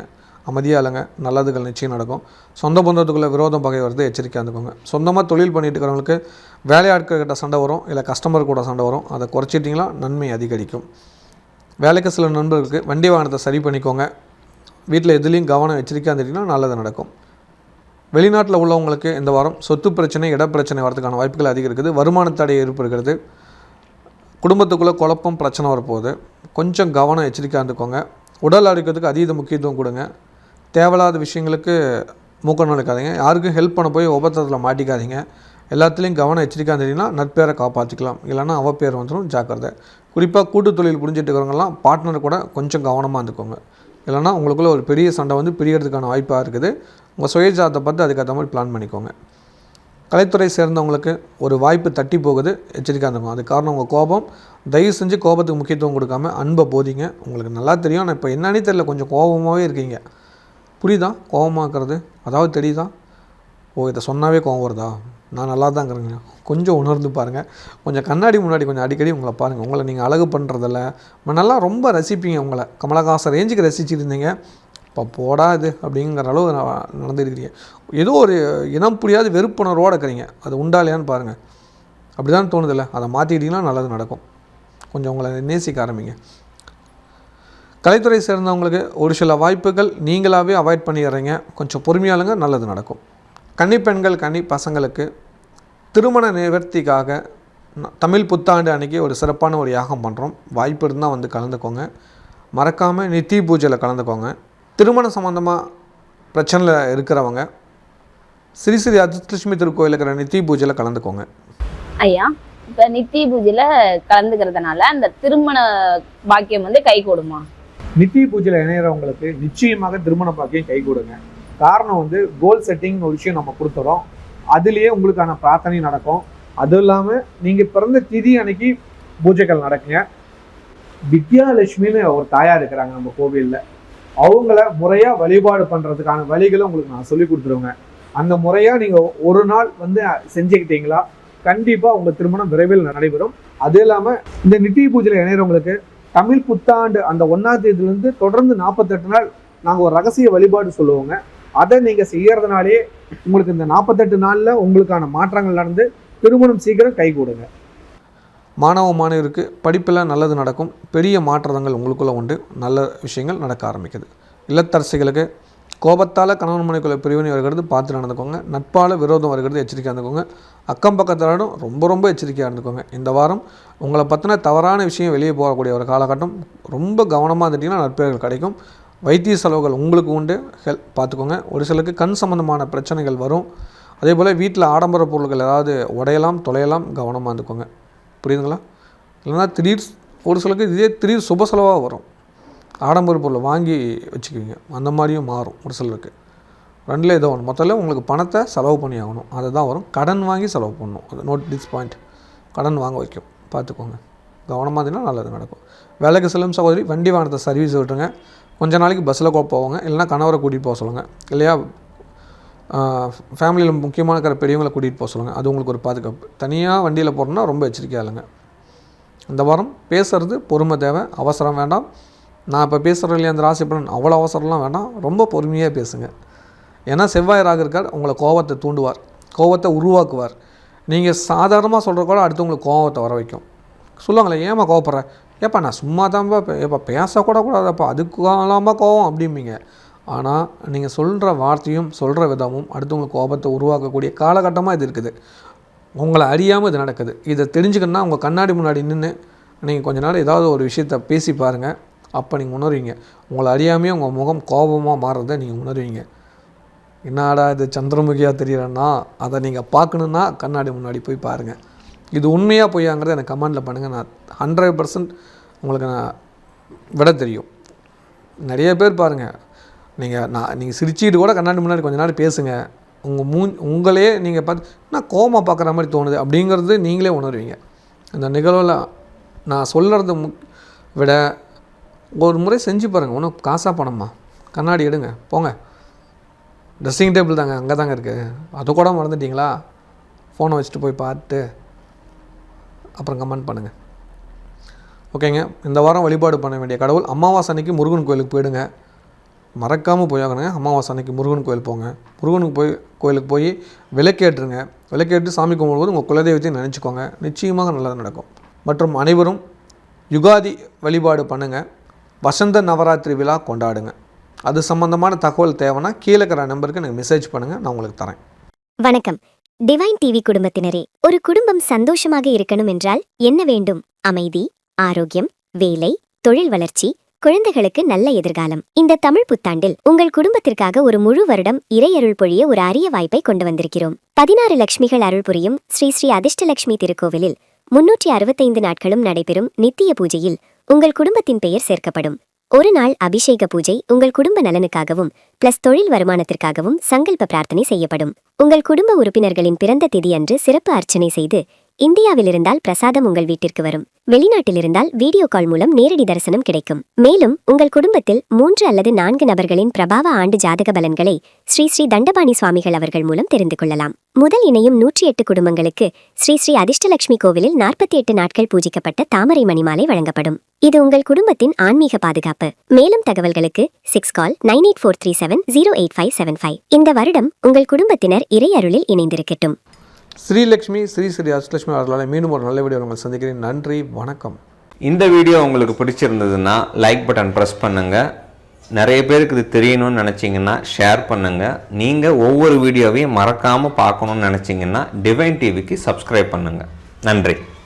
[SPEAKER 1] அமைதியாக இல்லைங்க, நல்லதுகள் நிச்சயம் நடக்கும். சொந்த பந்தத்துக்குள்ளே விரோதம் பகை வருது, எச்சரிக்கையாக இருந்துக்கோங்க. சொந்தமாக தொழில் பண்ணிட்டு இருக்கிறவங்களுக்கு வேலையாட்கள்கிட்ட சண்டை வரும், இல்லை கஸ்டமர் கூட சண்டை வரும். அதை குறைச்சிட்டிங்களா நன்மை அதிகரிக்கும். வேலைக்கு சில நண்பர்களுக்கு வண்டி வாகனத்தை சரி பண்ணிக்கோங்க. வீட்டில் எதுலேயும் கவனம் எச்சரிக்கையாக இருந்துட்டிங்கன்னா நல்லது நடக்கும். வெளிநாட்டில் உள்ளவங்களுக்கு இந்த வாரம் சொத்து பிரச்சனை, இடப்பிரச்சனை வரதுக்கான வாய்ப்புகள் அதிகம் இருக்குது. வருமான தடை ஏற்படுகிறது. குடும்பத்துக்குள்ளே குழப்பம், பிரச்சனை வரப்போகுது. கொஞ்சம் கவனம் எச்சரிக்கையாக இருந்துக்கோங்க. உடல் ஆரோக்கியத்துக்கு அதீத முக்கியத்துவம் கொடுங்க. தேவையில்லாத விஷயங்களுக்கு மூக்க நுழைக்காதீங்க. யாருக்கும் ஹெல்ப் பண்ண போய் உபத்திரத்தில் மாட்டிக்காதீங்க. எல்லாத்துலேயும் கவனம் எச்சரிக்கையாக இருந்தீங்கன்னா நட்பேரை காப்பாற்றிக்கலாம், இல்லைனா அவப்பேர் வந்துடும், ஜாக்கிரதை. குறிப்பாக கூட்டு தொழில் புரிஞ்சுட்டு இருக்கிறவங்கலாம் பார்ட்னர் கூட கொஞ்சம் கவனமாக இருந்துக்கோங்க, இல்லைனா உங்களுக்குள்ளே ஒரு பெரிய சண்டை வந்து பிரியறதுக்கான வாய்ப்பாக இருக்குது. உங்கள் சுயஜாதத்தை பார்த்து அதுக்கேற்ற மாதிரி பிளான் பண்ணிக்கோங்க. கலைத்துறை சேர்ந்தவங்களுக்கு ஒரு வாய்ப்பு தட்டி போகுது, எச்சரிக்கையாக இருந்துக்கும். அது காரணம் உங்கள் கோபம். தயவு செஞ்சு கோபத்துக்கு முக்கியத்துவம் கொடுக்காம அன்பை போதிங்க. உங்களுக்கு நல்லா தெரியும், ஆனால் இப்போ என்னன்னே தெரியல, கொஞ்சம் கோபமாகவே இருக்கீங்க. புரியுதா கோபமாக இருக்கிறது? அதாவது தெரியுதா? ஓ, இதை சொன்னாவே கோபம் வருதா? நான் நல்லா தான் இருக்கிறேங்க. கொஞ்சம் உணர்ந்து பாருங்கள். கொஞ்சம் கண்ணாடி முன்னாடி கொஞ்சம் அடிக்கடி உங்களை பாருங்கள். உங்களை நீங்கள் அழகு பண்ணுறதில்ல, நல்லா ரொம்ப ரசிப்பீங்க. உங்களை கமலஹாசன் ரேஞ்சுக்கு ரசிச்சுருந்தீங்க, இப்போ போடாது அப்படிங்கிற அளவு நடந்துருக்கிறீங்க. ஏதோ ஒரு இனம் புரியாத வெறுப்புணர்வோடு இருக்கிறீங்க. அது உண்டா இல்லையான்னு பாருங்கள். அப்படி தான் தோணுதில்ல? அதை மாற்றிக்கிட்டிங்கன்னா நல்லது நடக்கும். கொஞ்சம் உங்களை நேசிக்க ஆரம்பிங்க. கலைத்துறை சேர்ந்தவங்களுக்கு ஒரு சில வாய்ப்புகள் நீங்களாகவே அவாய்ட் பண்ணிடுறீங்க. கொஞ்சம் பொறுமையாளுங்க, நல்லது நடக்கும். கன்னி பெண்கள், கன்னி பசங்களுக்கு திருமண நிவர்த்திக்காக தமிழ் புத்தாண்டு அன்றைக்கி ஒரு சிறப்பான ஒரு யாகம் பண்ணுறோம். வாய்ப்பு இருந்தால் வந்து கலந்துக்கோங்க. மறக்காமல் நித்தி பூஜையில் கலந்துக்கோங்க. திருமணம் சம்மந்தமாக பிரச்சனையில் இருக்கிறவங்க ஸ்ரீ அதிர்ஷ்டலட்சுமி திருக்கோயில் இருக்கிற நித்தி பூஜையில் கலந்துக்கோங்க.
[SPEAKER 2] ஐயா, இப்ப நித்திய பூஜையில கலந்துக்கிறதுனால அந்த திருமண பாக்கியம் வந்து கை கூடுமா?
[SPEAKER 4] நித்திய பூஜையில் இணையறவங்களுக்கு நிச்சயமாக திருமண பாக்கியம் கை கொடுங்க. காரணம் வந்து கோல் செட்டிங் ஒரு விஷயம் நம்ம கொடுத்துறோம். அதுலேயே உங்களுக்கான பிரார்த்தனை நடக்கும். அதுவும் இல்லாமல் நீங்கள் பிறந்த திதி அன்னைக்கு பூஜைகள் நடக்குங்க. வித்யாலட்சுமின்னு ஒரு தாயார் இருக்கிறாங்க நம்ம கோவிலில். அவங்கள முறையாக வழிபாடு பண்ணுறதுக்கான வழிகளை உங்களுக்கு நான் சொல்லி கொடுத்துருவேங்க. அந்த முறையாக நீங்கள் ஒரு நாள் வந்து செஞ்சுக்கிட்டீங்களா கண்டிப்பாக உங்கள் திருமணம் விரைவில் நடைபெறும். அது இல்லாமல் இந்த நித்திய பூஜையில் இணையறவங்களுக்கு தமிழ் புத்தாண்டு அந்த 1ஆம் தேதியிலேருந்து தொடர்ந்து 48 நாள் நாங்கள் ஒரு ரகசிய வழிபாடு சொல்லுவோங்க. அதை நீங்கள் செய்யறதுனாலே உங்களுக்கு இந்த 48 நாளில் உங்களுக்கான மாற்றங்கள் நடந்து திருமணம் சீக்கிரம் கை கூடுங்க.
[SPEAKER 1] மாணவருக்கு படிப்பில் நல்லது நடக்கும். பெரிய மாற்றங்கள் உங்களுக்குள்ளே உண்டு. நல்ல விஷயங்கள் நடக்க ஆரம்பிக்குது. இல்லத்தரசிகளுக்கு கோபத்தால் கணவன் மனைவிக்குள்ள பிரிவினை வருகிறது, பார்த்து நடந்துக்கோங்க. நட்பால் விரோதம் வருகிறது, எச்சரிக்கையாக இருந்துக்கோங்க. அக்கம் பக்கத்தாலும் ரொம்ப எச்சரிக்கையாக இருந்துக்கோங்க. இந்த வாரம் உங்களை பற்றின தவறான விஷயம் வெளியே போகக்கூடிய ஒரு காலகட்டம். ரொம்ப கவனமாக இருந்துட்டிங்கன்னா நற்பெயர்கள் கிடைக்கும். வைத்திய செலவுகள் உங்களுக்கு உண்டு, பார்த்துக்கோங்க. ஒரு சிலருக்கு கண் சம்பந்தமான பிரச்சனைகள் வரும். அதே போல் வீட்டில் ஆடம்பர பொருட்கள் ஏதாவது உடையலாம் தொலையலாம், கவனமாக இருந்துக்கோங்க. புரியுதுங்களா? இல்லைனா ஒரு சிலருக்கு இதே திடீர் சுப செலவாக வரும். ஆடம்பர பொருளை வாங்கி வச்சுக்குவீங்க, அந்த மாதிரியும் மாறும் ஒரு சிலருக்கு. ரெண்டில் ஏதோ ஒன்று. மொத்தத்தில் உங்களுக்கு பணத்தை செலவு பண்ணி ஆகணும், அதுதான் வரும். கடன் வாங்கி செலவு பண்ணணும், அது நோட் திஸ் பாயிண்ட். கடன் வாங்க வைக்கும், பார்த்துக்கோங்க. கவனமாக இருந்தீங்கன்னா நல்லது நடக்கும். வேலைக்கு செல்லும் சகோதரி, வண்டி வாகனத்தை சர்வீஸ் விட்டுருங்க. கொஞ்ச நாளைக்கு பஸ்ஸில் போவாங்க, இல்லைனா கணவரை கூட்டிகிட்டு போக சொல்லுங்கள். இல்லையா ஃபேமிலியில் முக்கியமான இருக்கிற பெரியவங்களை கூட்டிகிட்டு போக சொல்லுங்கள். அது உங்களுக்கு ஒரு பாதுகாப்பு. தனியாக வண்டியில் போகிறோன்னா ரொம்ப எச்சரிக்கையாக இல்லைங்க. இந்த வாரம் பேசுகிறது பொறுமை தேவை, அவசரம் வேண்டாம். நான் இப்போ பேசுகிறேன் இல்லையா அந்த ராசி பலன், அவ்வளோ அவசரம்லாம் வேண்டாம், ரொம்ப பொறுமையாக பேசுங்க. ஏன்னா செவ்வாய் ராகு இருக்கார், உங்களை கோபத்தை தூண்டுவார், கோபத்தை உருவாக்குவார். நீங்கள் சாதாரணமாக சொல்கிற கூட அடுத்தவங்களுக்கு கோபத்தை வர வைக்கும். சொல்லுவாங்களே, ஏமா கோவப்படுற? ஏப்பா நான் சும்மா தான்ப்பா, ஏப்பா பேசக்கூட கூடாதப்பா, அதுக்காலாமா கோவம் அப்படிம்பீங்க. ஆனால் நீங்கள் சொல்கிற வார்த்தையும் சொல்கிற விதமும் அடுத்தவங்களுக்கு கோபத்தை உருவாக்கக்கூடிய காலகட்டமாக இது இருக்குது. உங்களை அறியாமல் இது நடக்குது. இதை தெரிஞ்சுக்கணுன்னா உங்கள் கண்ணாடி முன்னாடி நின்று நீங்கள் கொஞ்ச நேரம் ஏதாவது ஒரு விஷயத்தை பேசி பாருங்கள். அப்போ நீங்கள் உணர்வீங்க. உங்களை அறியாமையே உங்கள் முகம் கோபமாக மாறுறதை நீங்கள் உணர்வீங்க. என்னடா இது சந்திரமுகியாக தெரியுறேன்னா, அதை நீங்கள் பார்க்கணுன்னா கண்ணாடி முன்னாடி போய் பாருங்கள். இது உண்மையாக பொய்யாங்கிறத எனக்கு கமெண்டில் பண்ணுங்கள். நான் 100% உங்களுக்கு நான் விட தெரியும். நிறைய பேர் பாருங்கள், நீங்கள் சிரிச்சிட்டு கூட கண்ணாடி முன்னாடி கொஞ்ச நேரம் பேசுங்க. உங்களே நீங்கள் பார்த்து நான் கோபமாக பார்க்குற மாதிரி தோணுது அப்படிங்கிறது நீங்களே உணர்வீங்க. அந்த நிகழ்வில் நான் சொல்கிறது விட ஒரு முறை செஞ்சு பாருங்கள். ஒன்றும் காசாக பணமா, கண்ணாடி எடுங்க போங்க. ட்ரெஸ்ஸிங் டேபிள் தாங்க, அங்கே தாங்க இருக்குது. அது கூட மறந்துட்டிங்களா? ஃபோனை வச்சுட்டு போய் பார்த்து அப்புறம் கமெண்ட் பண்ணுங்கள். ஓகேங்க. இந்த வாரம் வழிபாடு பண்ண வேண்டிய கடவுள், அமாவாசை அன்னைக்கு முருகன் கோயிலுக்கு போயிடுங்க. மறக்காமல் போயாகணுங்க. அமாவாசை அன்னைக்கு முருகன் கோயில் போங்க. கோயிலுக்கு போய் விளக்கேற்றுங்க. விளக்கேற்று சாமி கும்பிடும்போது உங்கள் குலதெய்வத்தையும் நினச்சிக்கோங்க. நிச்சயமாக நல்லது நடக்கும். மற்றும் அனைவரும் யுகாதி வழிபாடு பண்ணுங்கள். வசந்த நவராத்திரி விழா கொண்டாடுங்க. அது சம்பந்தமான தகவல் தேவைன்னா கீழே இருக்கிற நம்பருக்கு எனக்கு மெசேஜ் பண்ணுங்கள், நான் உங்களுக்கு தரேன்.
[SPEAKER 3] வணக்கம். டிவைன் டிவி குடும்பத்தினரே, ஒரு குடும்பம் சந்தோஷமாக இருக்கணும் என்றால் என்ன வேண்டும்? அமைதி, ஆரோக்கியம், வேலை, தொழில் வளர்ச்சி, குழந்தைகளுக்கு நல்ல எதிர்காலம். இந்த தமிழ் புத்தாண்டில் உங்கள் குடும்பத்திற்காக ஒரு முழு வருடம் இறையருள் பொழிய ஒரு அரிய வாய்ப்பை கொண்டு வந்திருக்கிறோம். 16 லட்சுமிகள் அருள் புரியும் ஸ்ரீ ஸ்ரீ அதிர்ஷ்டலட்சுமி திருக்கோவிலில் 365 நாட்களும் நடைபெறும் நித்திய பூஜையில் உங்கள் குடும்பத்தின் பெயர் சேர்க்கப்படும். ஒரு நாள் அபிஷேக பூஜை உங்கள் குடும்ப நலனுக்காகவும் பிளஸ் தொழில் வருமானத்திற்காகவும் சங்கல்ப பிரார்த்தனை செய்யப்படும். உங்கள் குடும்ப உறுப்பினர்களின் பிறந்த திதி அன்று சிறப்பு அர்ச்சனை செய்து, இந்தியாவில் இருந்தால் பிரசாதம் உங்கள் வீட்டிற்கு வரும். வெளிநாட்டில் இருந்தால் வீடியோ கால் மூலம் நேரடி தரிசனம் கிடைக்கும். மேலும் உங்கள் குடும்பத்தில் 3 அல்லது 4 நபர்களின் பிரபாவ ஆண்டு ஜாதக பலன்களை ஸ்ரீ ஸ்ரீ தண்டபாணி சுவாமிகள் அவர்கள் மூலம் தெரிந்து கொள்ளலாம். முதல் இணையும் 108 குடும்பங்களுக்கு ஸ்ரீ ஸ்ரீ அதிர்ஷ்டலட்சுமி கோவிலில் 48 நாட்கள் பூஜிக்கப்பட்ட தாமரை மணிமாலை வழங்கப்படும். இது உங்கள் குடும்பத்தின் ஆன்மீக பாதுகாப்பு. மேலும் தகவல்களுக்கு 6 கால் 9843708575. இந்த வருடம் உங்கள் குடும்பத்தினர் இறை அருளில் இணைந்திருக்கட்டும்.
[SPEAKER 1] ஸ்ரீலக்ஷ்மி ஸ்ரீ அஷ்டலட்சுமி அவர்களால் மீண்டும் ஒரு நல்ல வீடியோ உங்களை சந்திக்கிறேன். நன்றி, வணக்கம்.
[SPEAKER 5] இந்த வீடியோ உங்களுக்கு பிடிச்சிருந்ததுன்னா லைக் பட்டன் ப்ரெஸ் பண்ணுங்கள். நிறைய பேருக்கு இது தெரியணும்னு நினச்சிங்கன்னா ஷேர் பண்ணுங்கள். நீங்கள் ஒவ்வொரு வீடியோவையும் மறக்காமல் பார்க்கணுன்னு நினச்சிங்கன்னா டிவைன் டிவிக்கு சப்ஸ்கிரைப் பண்ணுங்கள். நன்றி.